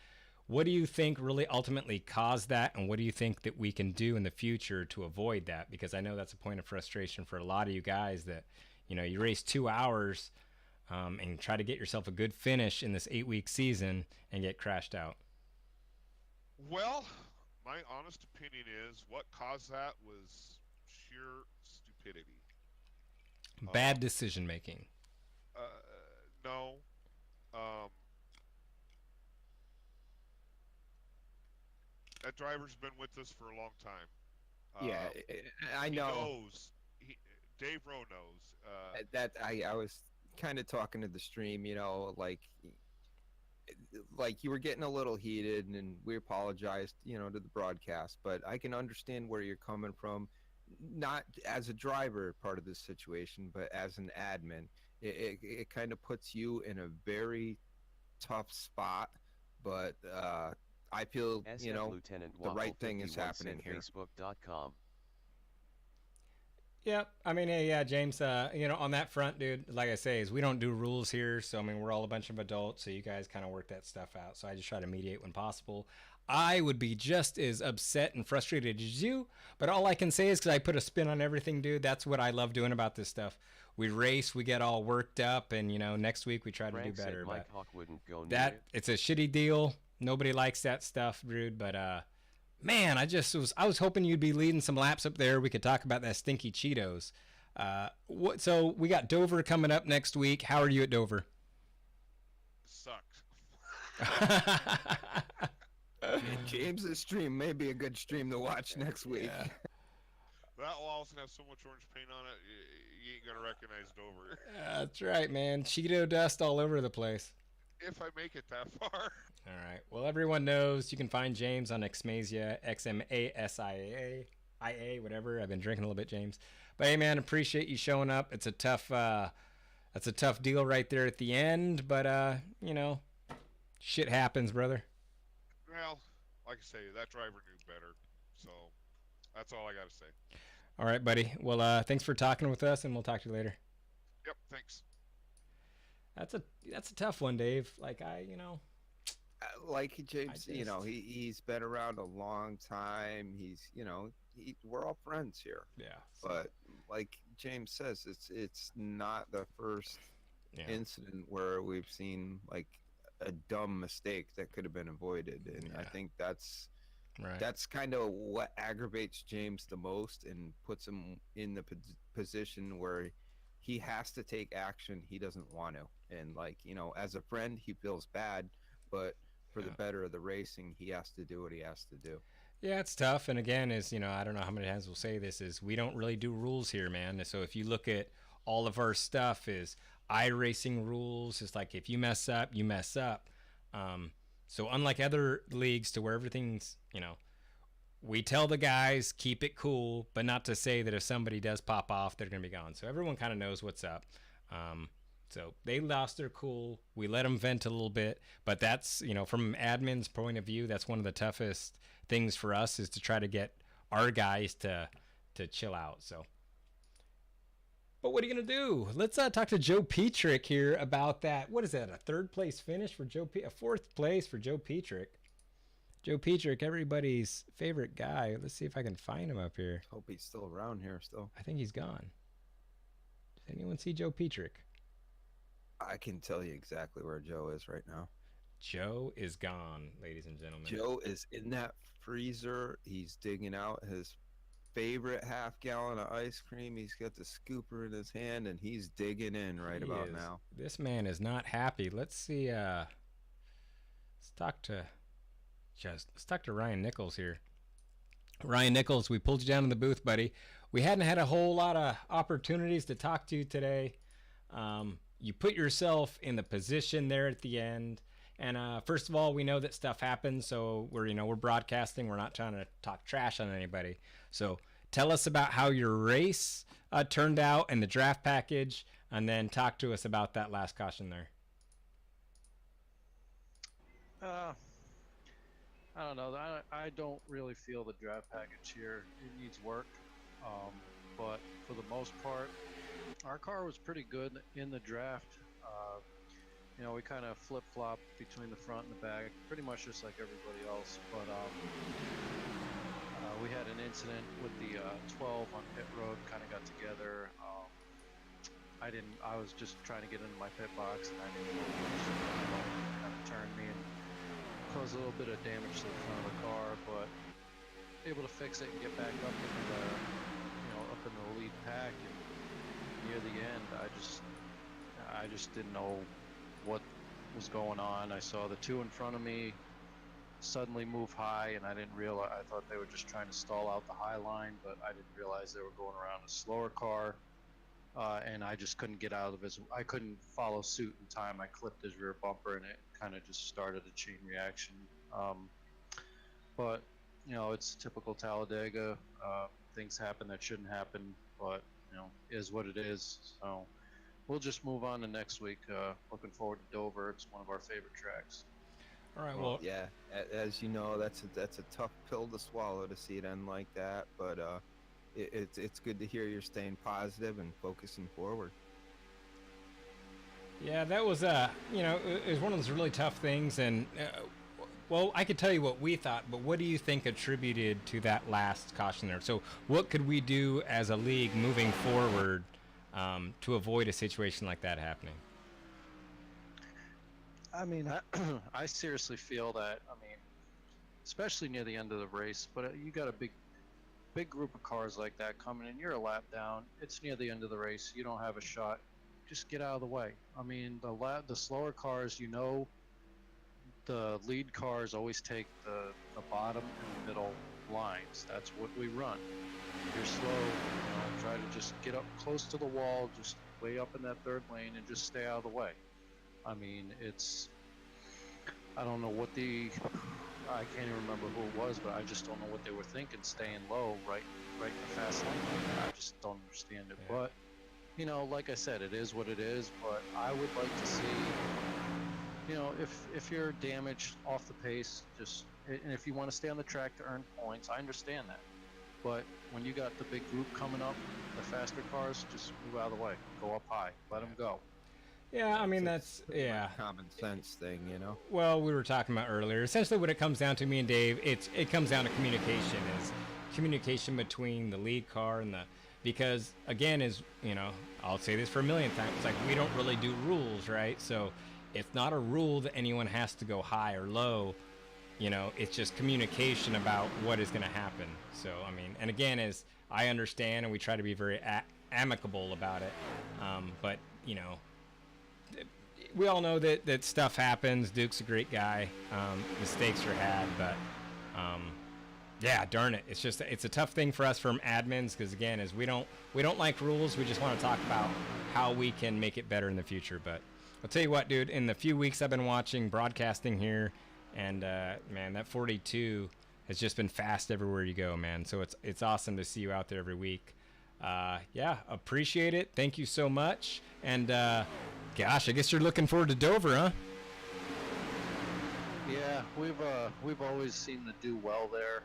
what do you think really ultimately caused that, and what do you think that we can do in the future to avoid that? Because I know that's a point of frustration for a lot of you guys that, you race 2 hours and try to get yourself a good finish in this 8-week season and get crashed out. Well, my honest opinion is what caused that was sheer stupidity. Bad decision making. No. That driver's been with us for a long time. Yeah, I know. He knows. Dave Rowe knows. That I was kind of talking to the stream, like you were getting a little heated, and we apologized, to the broadcast. But I can understand where you're coming from, not as a driver part of this situation, but as an admin. It kind of puts you in a very tough spot. But I feel, Lieutenant the right thing is happening here. Facebook.com. Yep. I mean, yeah, James, on that front, dude, like I say, is we don't do rules here. So, I mean, we're all a bunch of adults. So you guys kind of work that stuff out. So I just try to mediate when possible. I would be just as upset and frustrated as you. But all I can say is because I put a spin on everything, dude. That's what I love doing about this stuff. We race, we get all worked up, and, next week we try to do better. Mike Hawk wouldn't go it's a shitty deal. Nobody likes that stuff, dude. But, man, I was hoping you'd be leading some laps up there. We could talk about that stinky Cheetos. So we got Dover coming up next week. How are you at Dover? Sucks. James's stream may be a good stream to watch next week. Yeah. That will also have so much orange paint on it, you ain't gonna recognize Dover. That's right, man. Cheeto dust all over the place. If I make it that far. All right. Well, everyone knows you can find James on Xmasia, XMASIA, whatever. I've been drinking a little bit, James. But hey, man, appreciate you showing up. It's a tough, that's a tough deal right there at the end. But shit happens, brother. Well, like I say, that driver knew better. So that's all I got to say. All right, buddy. Well, thanks for talking with us, and we'll talk to you later. Yep. Thanks. That's a tough one, Dave. Like like James, he's been around a long time. He's, we're all friends here. Yeah. But like James says, it's not the first incident where we've seen like a dumb mistake that could have been avoided, and I think that's kind of what aggravates James the most and puts him in the position where he has to take action he doesn't want to. And as a friend, he feels bad, but for the better of the racing, he has to do what he has to do. Yeah, it's tough. And again, I don't know how many times we'll say this, is we don't really do rules here, man. So if you look at all of our stuff is iRacing rules. It's like, if you mess up, you mess up. So unlike other leagues to where everything's, we tell the guys, keep it cool, but not to say that if somebody does pop off, they're going to be gone. So everyone kind of knows what's up. So they lost their cool. We let them vent a little bit, but that's, from admin's point of view, that's one of the toughest things for us, is to try to get our guys to chill out. So, but what are you going to do? Let's talk to Joe Petrick here about that. What is that? A third place finish for Joe a fourth place for Joe Petrick. Joe Petrick, everybody's favorite guy. Let's see if I can find him up here. Hope he's still around here still. I think he's gone. Does anyone see Joe Petrick? I can tell you exactly where Joe is right now. Joe is gone, ladies and gentlemen. Joe is in that freezer. He's digging out his favorite half gallon of ice cream. He's got the scooper in his hand, and he's digging in right He about is. now. This man is not happy. Let's see. Let's talk to Ryan Nichols here. Ryan Nichols, we pulled you down in the booth, buddy. We hadn't had a whole lot of opportunities to talk to you today. You put yourself in the position there at the end. And first of all, we know that stuff happens, so we're broadcasting. We're not trying to talk trash on anybody. So tell us about how your race turned out and the draft package, and then talk to us about that last caution there. I don't know. I don't really feel the draft package here. It needs work, but for the most part, our car was pretty good in the draft. We kind of flip-flopped between the front and the back, pretty much just like everybody else. But we had an incident with the 12 on pit road. Kind of got together. I was just trying to get into my pit box, and I didn't know kind of turned me and caused a little bit of damage to the front of the car, but able to fix it and get back up in the up in the lead pack. And near the end, I just didn't know what was going on. I saw the two in front of me suddenly move high, and I didn't realize. I thought they were just trying to stall out the high line, but I didn't realize they were going around a slower car, and I just couldn't get out of his. I couldn't follow suit in time. I clipped his rear bumper, and it kind of just started a chain reaction. But it's typical Talladega. Things happen that shouldn't happen, but is what it is. So we'll just move on to next week. Looking forward to Dover. It's one of our favorite tracks. All right. Well, yeah. As you know, that's a tough pill to swallow to see it end like that. But it's good to hear you're staying positive and focusing forward. Yeah, that was it was one of those really tough things, and well, I could tell you what we thought, but what do you think attributed to that last caution there? So what could we do as a league moving forward to avoid a situation like that happening? I mean, I seriously feel that, especially near the end of the race, but you got a big group of cars like that coming in, you're a lap down, it's near the end of the race, you don't have a shot, just get out of the way. I mean, the slower cars, the lead cars always take the bottom and middle lines. That's what we run. If you're slow, try to just get up close to the wall, just way up in that third lane, and just stay out of the way. I mean, I don't know what I can't even remember who it was, but I just don't know what they were thinking, staying low right in the fast lane. I just don't understand it. Yeah. But, like I said, it is what it is, but I would like to see, if you're damaged off the pace, and if you want to stay on the track to earn points, I understand that. But when you got the big group coming up, the faster cars, just move out of the way. Go up high. Let them go. Yeah, I mean, that's common sense thing, Well, we were talking about earlier. Essentially, what it comes down to, me and Dave, it comes down to communication. Is communication between the lead car and because again, I'll say this for a million times. It's like we don't really do rules, right? So it's not a rule that anyone has to go high or low. It's just communication about what is going to happen. So I mean, and again, as I understand, and we try to be very amicable about it, but we all know that stuff happens. Duke's a great guy. Mistakes are had, but yeah, darn it. It's a tough thing for us from admins because again, as we don't like rules. We just want to talk about how we can make it better in the future. But I'll tell you what, dude. In the few weeks I've been watching broadcasting here, and man, that 42 has just been fast everywhere you go, man. So it's awesome to see you out there every week. Yeah, appreciate it. Thank you so much. And gosh, I guess you're looking forward to Dover, huh? Yeah, we've always seemed to do well there.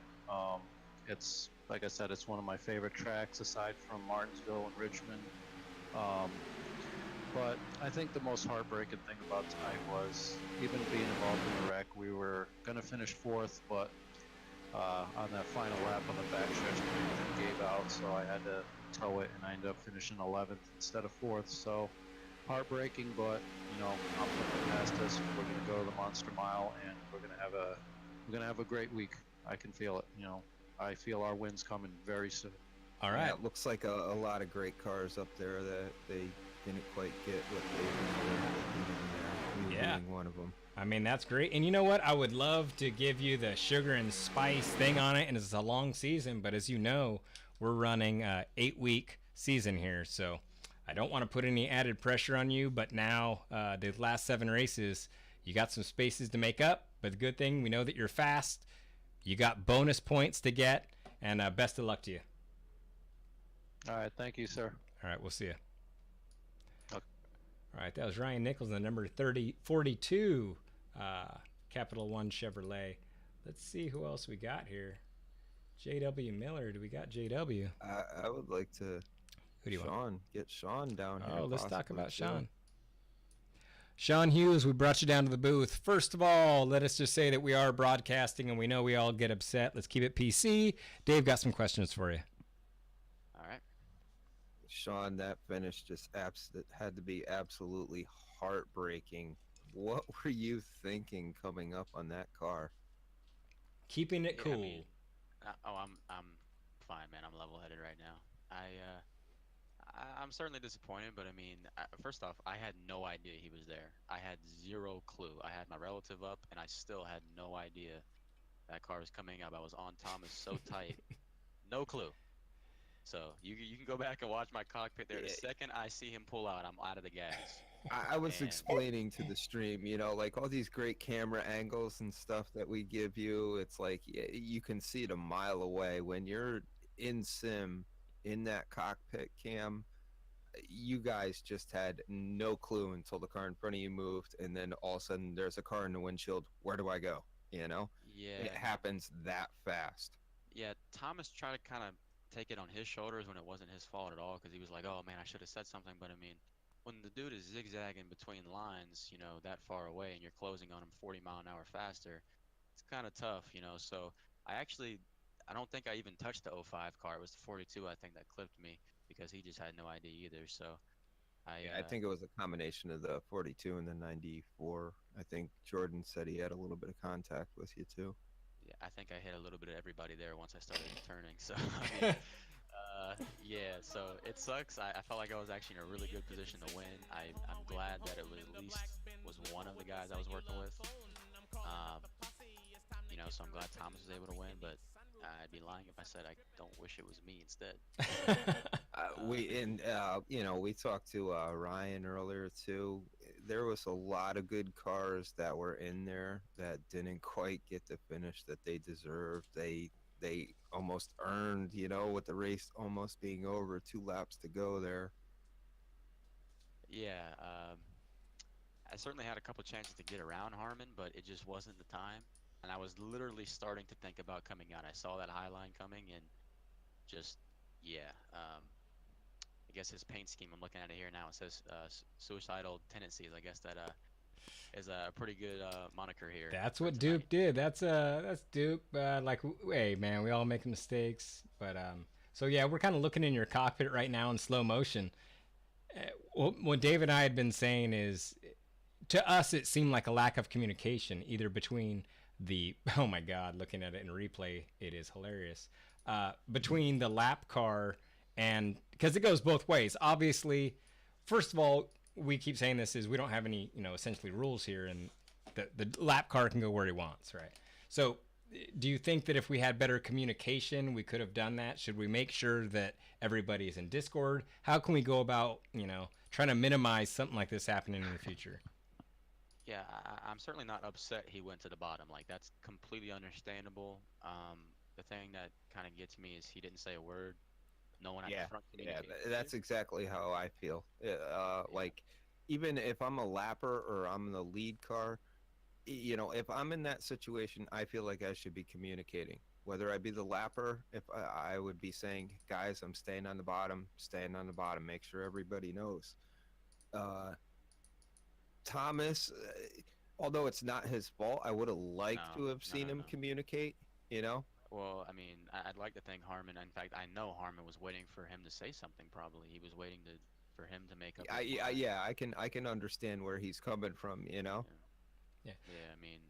It's like I said, it's one of my favorite tracks aside from Martinsville and Richmond. But I think the most heartbreaking thing about tonight was even being involved in the wreck. We were gonna finish fourth, but on that final lap on the backstretch, we gave out, so I had to tow it, and I ended up finishing 11th instead of 4th. So heartbreaking, but I'm looking past us. We're gonna go to the Monster Mile, and we're gonna have a great week. I can feel it. I feel our win's coming very soon. All right. Yeah, it looks like a lot of great cars up there that they didn't quite get what they deserved. You being one of them. I mean, that's great. And you know what? I would love to give you the sugar and spice thing on it, and it's a long season, but as you know, we're running a 8-week season here, so I don't want to put any added pressure on you, but now the last 7 races, you got some spaces to make up, but the good thing, we know that you're fast. You got bonus points to get, and best of luck to you. All right, thank you, sir. All right, we'll see you. Okay. All right, that was Ryan Nichols, the number 42 Capital One Chevrolet. Let's see who else we got here. J.W. Miller. Do we got J.W.? I would like to Who do you want? Get Sean down here. Oh, let's talk about too. Sean. Sean Hughes, we brought you down to the booth. First of all, let us just say that we are broadcasting and we know we all get upset. Let's keep it PC. Dave got some questions for you. All right. Sean, that finish just had to be absolutely heartbreaking. What were you thinking coming up on that car? Keeping it cool. I mean, I'm fine, man. I'm level-headed right now. I'm certainly disappointed, but I mean, first off, I had no idea he was there. I had zero clue. I had my relative up, and I still had no idea that car was coming up. I was on Thomas so tight, no clue. So you can go back and watch my cockpit there. The second I see him pull out, I'm out of the gas. I was explaining to the stream, like all these great camera angles and stuff that we give you, it's like you can see it a mile away. When you're in sim, in that cockpit cam, you guys just had no clue until the car in front of you moved, and then all of a sudden there's a car in the windshield. Where do I go? Yeah. It happens that fast. Yeah, Thomas tried to kind of take it on his shoulders when it wasn't his fault at all, because he was like, oh man, I should have said something. But I mean, when the dude is zigzagging between lines, that far away, and you're closing on him 40 mile an hour faster, it's kind of tough, so I don't think I even touched the 05 car. It was the 42, I think, that clipped me, because he just had no idea either. So I think it was a combination of the 42 and the 94. I think Jordan said he had a little bit of contact with you too. Yeah, I think I hit a little bit of everybody there once I started turning. So I mean, yeah, so it sucks. I felt like I was actually in a really good position to win. I'm glad that it was at least one of the guys I was working with. So I'm glad Thomas was able to win, but I'd be lying if I said I don't wish it was me instead. We talked to Ryan earlier too. There was a lot of good cars that were in there that didn't quite get the finish that they deserved. They almost earned, with the race almost being over, 2 laps to go there. Yeah, I certainly had a couple chances to get around Harmon, but it just wasn't the time. And I was literally starting to think about coming out. I saw that high line coming, and just, I guess his paint scheme, I'm looking at it here now, it says suicidal tendencies. I guess that is a pretty good moniker here. That's what Duke did. That's Duke. Hey man, we all make mistakes. But so yeah, we're kind of looking in your cockpit right now in slow motion. What Dave and I had been saying is, to us, it seemed like a lack of communication, either between oh my God, looking at it in replay, it is hilarious. Between the lap car and, because it goes both ways. Obviously, first of all, we keep saying this is we don't have any, essentially rules here, and the lap car can go where he wants, right? So do you think that if we had better communication, we could have done that? Should we make sure that everybody is in Discord? How can we go about, trying to minimize something like this happening in the future? Yeah, I'm certainly not upset he went to the bottom. Like, that's completely understandable. The thing that kind of gets me is he didn't say a word. No one at the front communicated. Yeah, that's exactly how I feel. Like, even if I'm a lapper or I'm in the lead car, if I'm in that situation, I feel like I should be communicating. Whether I be the lapper, if I would be saying, guys, I'm staying on the bottom, make sure everybody knows. Thomas, although it's not his fault, I would have liked to have seen him communicate, Well, I mean, I'd like to think Harmon, in fact, I know Harmon was waiting for him to say something probably. He was waiting for him to make up his mind. I can understand where he's coming from, Yeah. Yeah, I mean,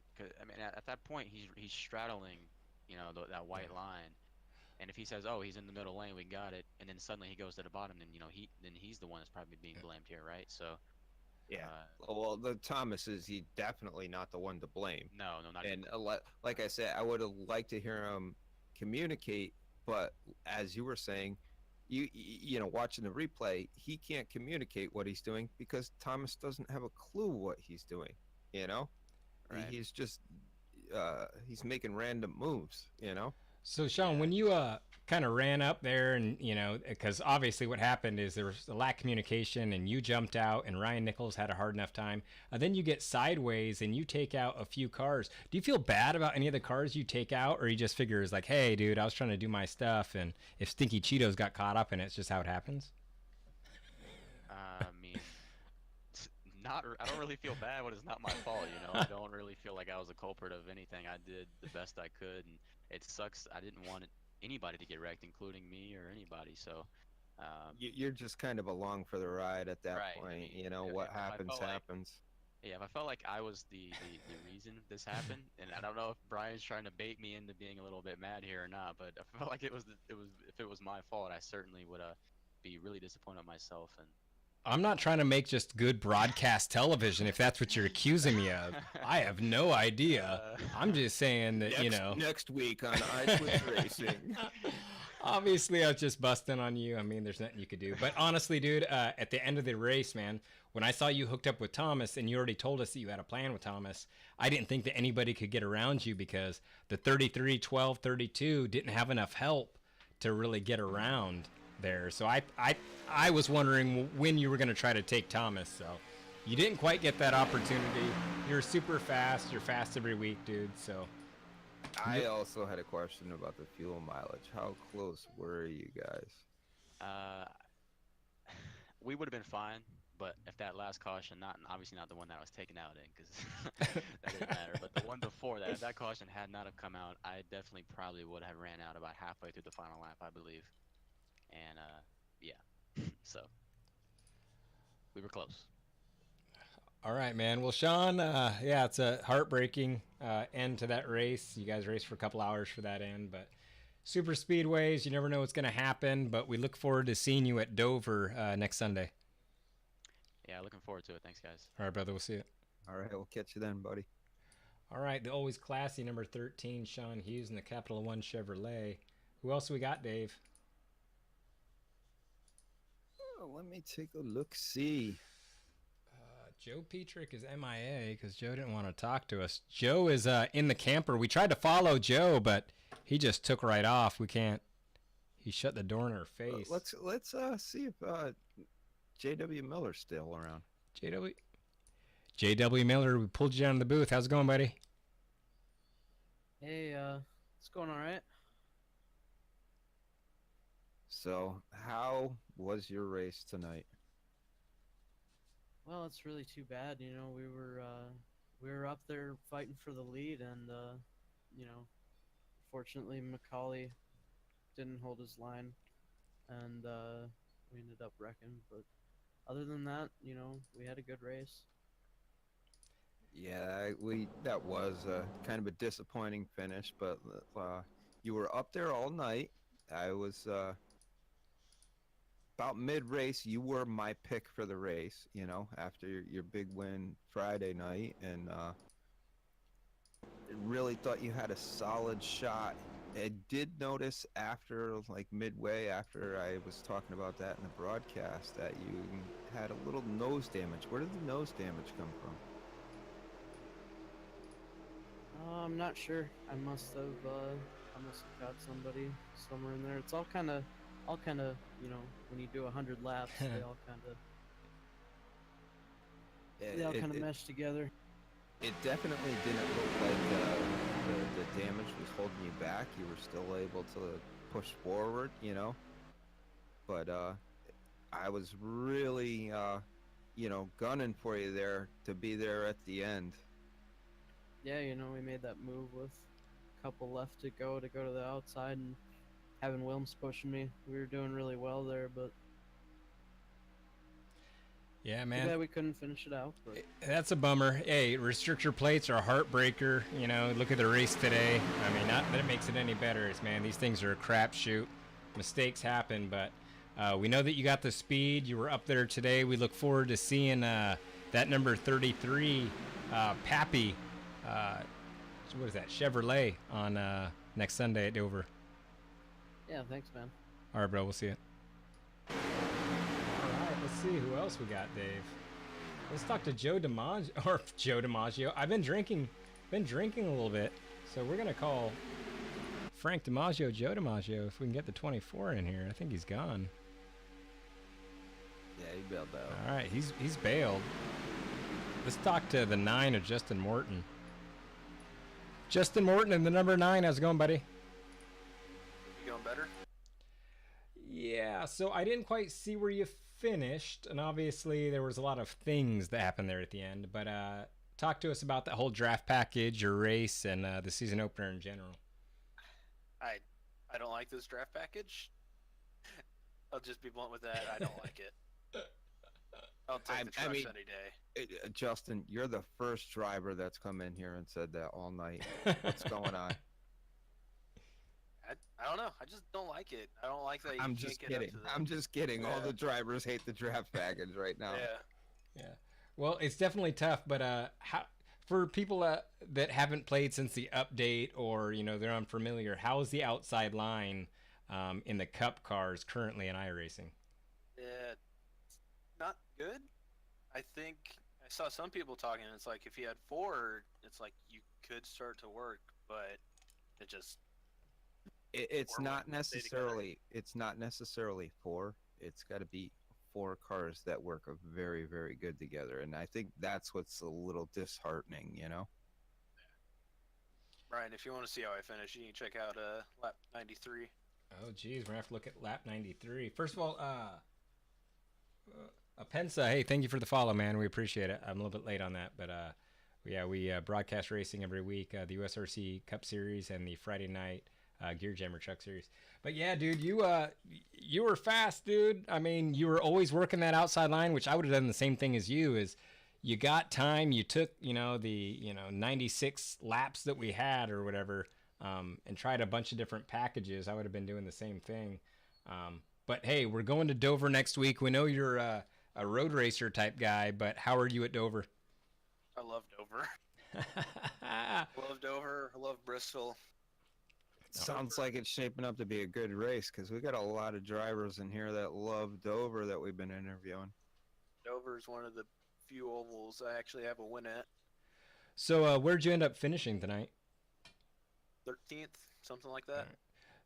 at that point, he's straddling, that white line. And if he says, "Oh, he's in the middle lane, we got it," and then suddenly he goes to the bottom, then he's the one that's probably being blamed here, right? So Yeah. Well, the Thomas is he definitely not the one to blame. no, not And like I said, I would have liked to hear him communicate, but as you were saying, you know, watching the replay, he can't communicate what he's doing because Thomas doesn't have a clue what he's doing. You know, he's just he's making random moves. You know. So Sean, when you kind of ran up there, and you know, because obviously what happened is there was a lack of communication, and you jumped out, and Ryan Nichols had a hard enough time. Then you get sideways, and you take out a few cars. Do you feel bad about any of the cars you take out, or you just figure it's like, hey, dude, I was trying to do my stuff, and if Stinky Cheetos got caught up in it, it's just how it happens? I mean, I don't really feel bad when it's not my fault, you know. I don't really feel like I was a culprit of anything. I did the best I could, and it sucks. I didn't want anybody to get wrecked, including me or anybody. So You're just kind of along for the ride at that Right, I point. mean, You know, if what I happens felt like- happens. yeah, if I felt like I was the reason this happened, and I don't know if Brian's trying to bait me into being a little bit mad here or not, but I felt like if it was my fault, I certainly would be really disappointed in myself. And I'm not trying to make just good broadcast television, if that's what you're accusing me of. I have no idea. I'm just saying that, you know. Next week on iTwitch Racing. Obviously, I was just busting on you. I mean, there's nothing you could do. But honestly, dude, at the end of the race, man, when I saw you hooked up with Thomas and you already told us that you had a plan with Thomas, I didn't think that anybody could get around you because the 33, 12, 32 didn't have enough help to really get around there. So I was wondering when you were going to try to take Thomas. So you didn't quite get that opportunity. You're super fast. You're fast every week, dude. So I also had a question about the fuel mileage. How close were you guys? We would have been fine, but if that last caution, obviously not the one that I was taken out in, because that didn't matter. But the one before that, if that caution had not have come out, I definitely probably would have ran out about halfway through the final lap, I believe. And yeah, so we were close. all right, man. Well, Sean, yeah, it's a heartbreaking end to that race. You guys raced for a couple hours for that end, but super speedways, you never know what's going to happen. But we look forward to seeing you at Dover next Sunday. Yeah, looking forward to it. Thanks, guys. All right, brother. We'll see you. All right, we'll catch you then, buddy. All right, the always classy number 13, Sean Hughes in the Capital One Chevrolet. Who else we got, Dave? Oh, let me take a look. See. Joe Petrick is MIA because Joe didn't want to talk to us. Joe is in the camper. We tried to follow Joe, but he just took right off. We can't. He shut the door in our face. Let's see if J.W. Miller's still around. J.W. Miller, we pulled you down to the booth. How's it going, buddy? Hey, it's going all right. So, how was your race tonight? Well, it's really too bad. You know, we were up there fighting for the lead, and you know, fortunately, McCauley didn't hold his line, and we ended up wrecking. But other than that, you know, we had a good race. Yeah, that was kind of a disappointing finish, but you were up there all night. I was about mid-race. You were my pick for the race, you know, after your big win Friday night, and really thought you had a solid shot. I did notice after, like midway after I was talking about that in the broadcast, that you had a little nose damage. Where did the nose damage come from? I'm not sure. I must have got somebody somewhere in there. It's all kind of, you know, when you do 100 laps, they all kind of mesh together. It definitely didn't look like the damage was holding you back. You were still able to push forward, you know. But I was really, you know, gunning for you there to be there at the end. Yeah, you know, we made that move with a couple left to go to the outside, and having Wilms pushing me, we were doing really well there, but Yeah, Too man. bad we couldn't finish it out. But That's a bummer. Hey, restrictor plates are a heartbreaker. You know, look at the race today. I mean, not that it makes it any better. It's, man, these things are a crapshoot. Mistakes happen, but we know that you got the speed. You were up there today. We look forward to seeing that number 33, Pappy. What is that? Chevrolet on next Sunday at Dover. yeah, thanks, man. All right, bro. We'll see you. All right. Let's see who else we got, Dave. Let's talk to Joe DiMaggio, or Joe DiMaggio. I've been drinking a little bit, so we're gonna call Frank DiMaggio Joe DiMaggio if we can get the 24 in here. I think he's gone. Yeah, he bailed out. All right, he's bailed. Let's talk to the 9 of Justin Morton. Justin Morton and the number 9. How's it going, buddy? You going better? Yeah, so I didn't quite see where you finished, and obviously there was a lot of things that happened there at the end, but talk to us about that whole draft package, your race, and the season opener in general. I don't like this draft package. I'll just be blunt with that. I don't like it. I'll take the trucks any day. Justin, you're the first driver that's come in here and said that all night. What's going on? I don't know. I just don't like it. I don't like that you I'm can't just get kidding. up to the... I'm just kidding. All Yeah. the drivers hate the draft package right now. Yeah. Yeah. Well, it's definitely tough, but how for people that haven't played since the update, or they're unfamiliar, how is the outside line in the Cup cars currently in iRacing? Yeah, it's not good. I think I saw some people talking. It's like if you had 4, it's like you could start to work, but it just It's not necessarily 4. It's got to be 4 cars that work very, very good together, and I think that's what's a little disheartening, Brian, if you want to see how I finish, you can check out lap 93. Oh, geez, we're gonna have to look at lap 93. First of all, Pensa, hey, thank you for the follow, man. We appreciate it. I'm a little bit late on that, but yeah, we broadcast racing every week, the USRC Cup Series and the Friday night Gear Jammer Truck Series. But yeah, dude, you were fast, dude. I mean, you were always working that outside line, which I would have done the same thing as you. Is you got time, you took the 96 laps that we had or whatever, and tried a bunch of different packages. I would have been doing the same thing. But hey, we're going to Dover next week. We know you're a road racer type guy, but how are you at Dover? I love Dover. Love Dover. I love Bristol. Sounds like it's shaping up to be a good race because we got a lot of drivers in here that love Dover that we've been interviewing. Dover is one of the few ovals I actually have a win at. So where'd you end up finishing tonight? 13th, something like that.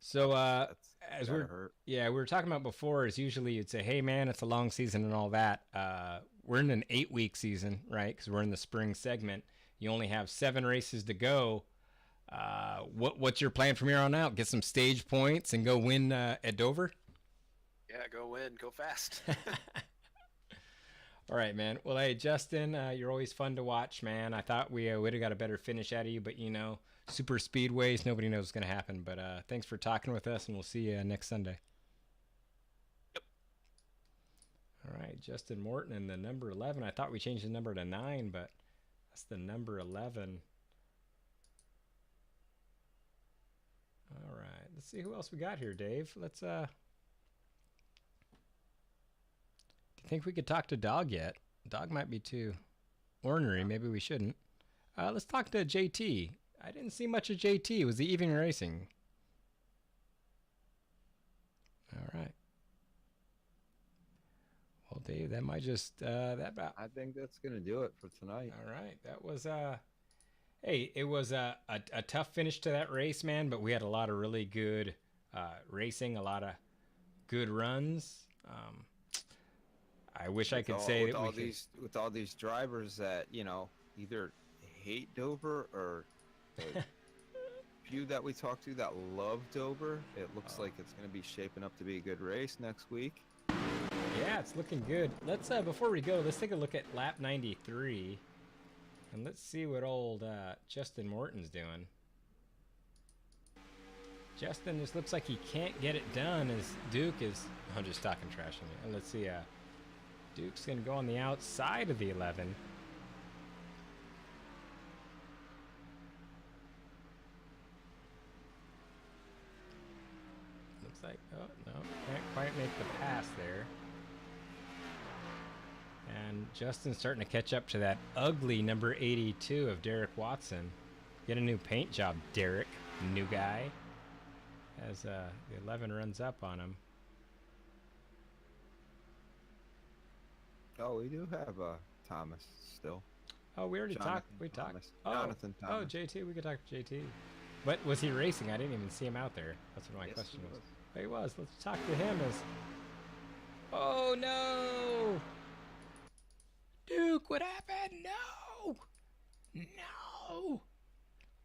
So as we were talking about before, is usually you'd say, hey man, it's a long season and all that. We're in an 8-week season, right? Because we're in the spring segment. You only have 7 races to go. What's your plan from here on out? Get some stage points and go win at Dover? Yeah, go win, go fast. All right, man. Well, hey, Justin, you're always fun to watch, man. I thought we would have got a better finish out of you, but super speedways, nobody knows what's going to happen. But thanks for talking with us, and we'll see you next Sunday. Yep. All right, Justin Morton and the number 11. I thought we changed the number to 9, but that's the number 11. All right, let's see who else we got here, Dave. Let's do you think we could talk to Dog yet? Dog might be too ornery. Maybe we shouldn't. Let's talk to JT. I didn't see much of JT. Was he even racing? All right. Well, Dave, that might just I think that's gonna do it for tonight. All right, that was hey, it was a tough finish to that race, man. But we had a lot of really good racing, a lot of good runs. I wish I could say that with all these drivers that either hate Dover or the few that we talked to that love Dover. It looks like it's going to be shaping up to be a good race next week. Yeah, it's looking good. Let's before we go, let's take a look at lap 93, and let's see what old Justin Morton's doing. Justin just looks like he can't get it done as Duke is. I'm just talking trash on you. And let's see. Duke's going to go on the outside of the 11. Looks like, oh, no, can't quite make the pass there. And Justin's starting to catch up to that ugly number 82 of Derek Watson. Get a new paint job, Derek, new guy. As the 11 runs up on him. Oh, we do have Thomas still. Oh, we already talked. We talked. Oh, Jonathan Thomas. Oh, JT. We could talk to JT. But was he racing? I didn't even see him out there. That's what my question was. Oh, he was. Let's talk to him. Oh no! Duke, what happened? No! No!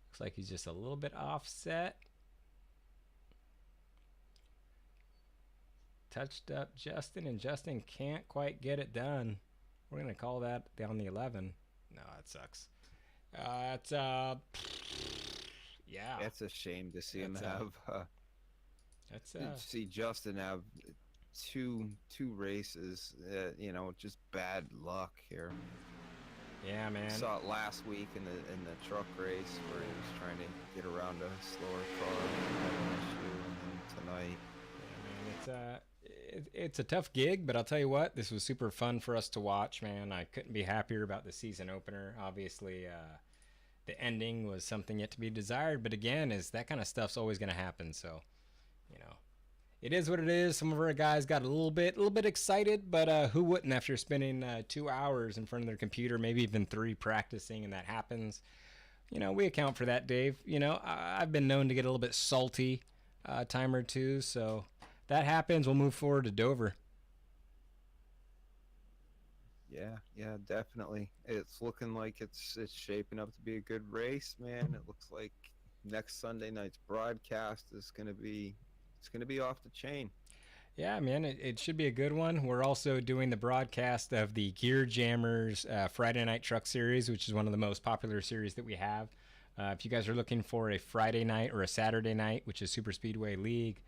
Looks like he's just a little bit offset. Touched up Justin, and Justin can't quite get it done. We're going to call that down the 11. No, that sucks. Yeah. It's a shame to see him have. See Justin have two races. You know, just bad luck here. Yeah, man. Saw it last week in the truck race where he was trying to get around a slower car and had an issue, and then tonight. Yeah, man, it's a tough gig, but I'll tell you what, this was super fun for us to watch, man. I couldn't be happier about the season opener. Obviously, the ending was something yet to be desired, but again, that kind of stuff's always going to happen. So, you know, it is what it is. Some of our guys got a little bit excited, but who wouldn't after spending 2 hours in front of their computer, maybe even 3 practicing, and that happens. You know, we account for that, Dave. You know, I've been known to get a little bit salty a time or two, so that happens. We'll move forward to Dover. Yeah, definitely. It's looking like it's shaping up to be a good race, man. It looks like next Sunday night's broadcast is gonna be off the chain. Yeah, man, it should be a good one. We're also doing the broadcast of the Gear Jammers Friday Night Truck Series, which is one of the most popular series that we have. If you guys are looking for a Friday night or a Saturday night, which is Super Speedway League,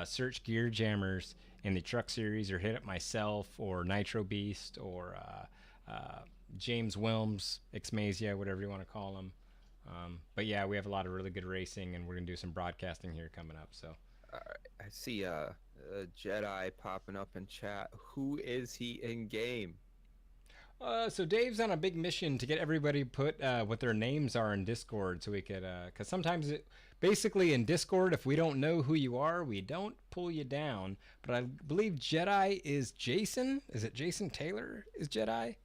search Gear Jammers in the Truck Series, or hit up myself or Nitro Beast or James Wilms, Xmazia, whatever you want to call him. But yeah, we have a lot of really good racing, and we're going to do some broadcasting here coming up. So I see a Jedi popping up in chat. Who is he in game? So Dave's on a big mission to get everybody put what their names are in Discord, so we could, because sometimes basically in Discord, if we don't know who you are, we don't pull you down. But I believe Jedi is Jason. Is it Jason Taylor is Jedi?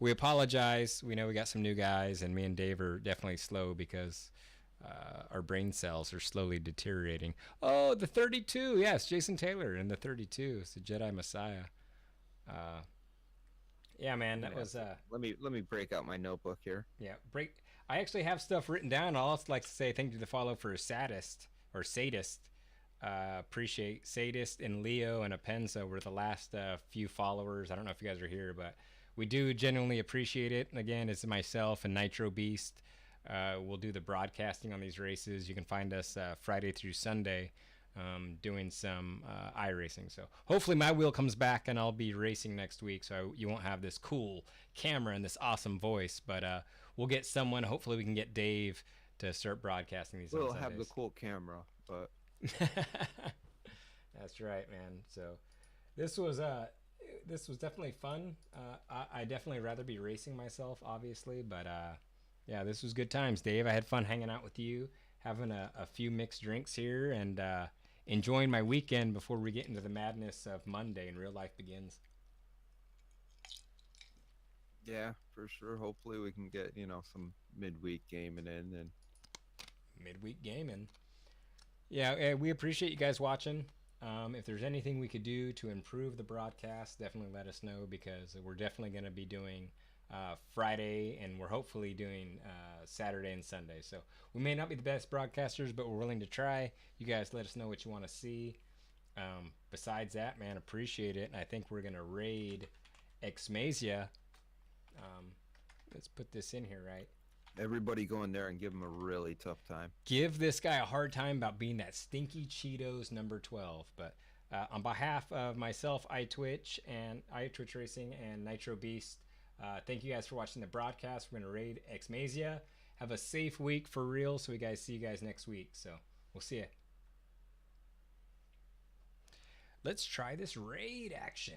We apologize. We know we got some new guys, and me and Dave are definitely slow because our brain cells are slowly deteriorating. Oh, the 32. Yes, Jason Taylor in the 32. It's the Jedi Messiah. Yeah, man, that was. Let me break out my notebook here. Yeah, I actually have stuff written down. I'll also like to say thank you to the follow for Sadist. Appreciate Sadist and Leo and Apenza were the last few followers. I don't know if you guys are here, but we do genuinely appreciate it. And again, it's myself and Nitro Beast. We'll do the broadcasting on these races. You can find us Friday through Sunday doing some iRacing. So hopefully my wheel comes back and I'll be racing next week, so you won't have this cool camera and this awesome voice. But we'll get someone. Hopefully we can get Dave to start broadcasting these. We'll have the cool camera, but that's right, man. So this was definitely fun. I definitely rather be racing myself, obviously, but yeah, this was good times, Dave. I had fun hanging out with you, having a few mixed drinks here, and enjoying my weekend before we get into the madness of Monday and real life begins. Yeah, for sure. Hopefully we can get, some midweek gaming in and midweek gaming. Yeah, we appreciate you guys watching. If there's anything we could do to improve the broadcast, definitely let us know, because we're definitely going to be doing Friday, and we're hopefully doing Saturday and Sunday. So we may not be the best broadcasters, but we're willing to try. You guys let us know what you want to see. Besides that, man, appreciate it. And I think we're going to raid Xmazia. Let's put this in here, right? Everybody go in there and give him a really tough time. Give this guy a hard time about being that stinky Cheetos number 12. But On behalf of myself, iTwitch Racing and Nitro Beast, thank you guys for watching the broadcast. We're going to raid Xmazia. Have a safe week for real. So we see you guys next week. So we'll see you. Let's try this raid action.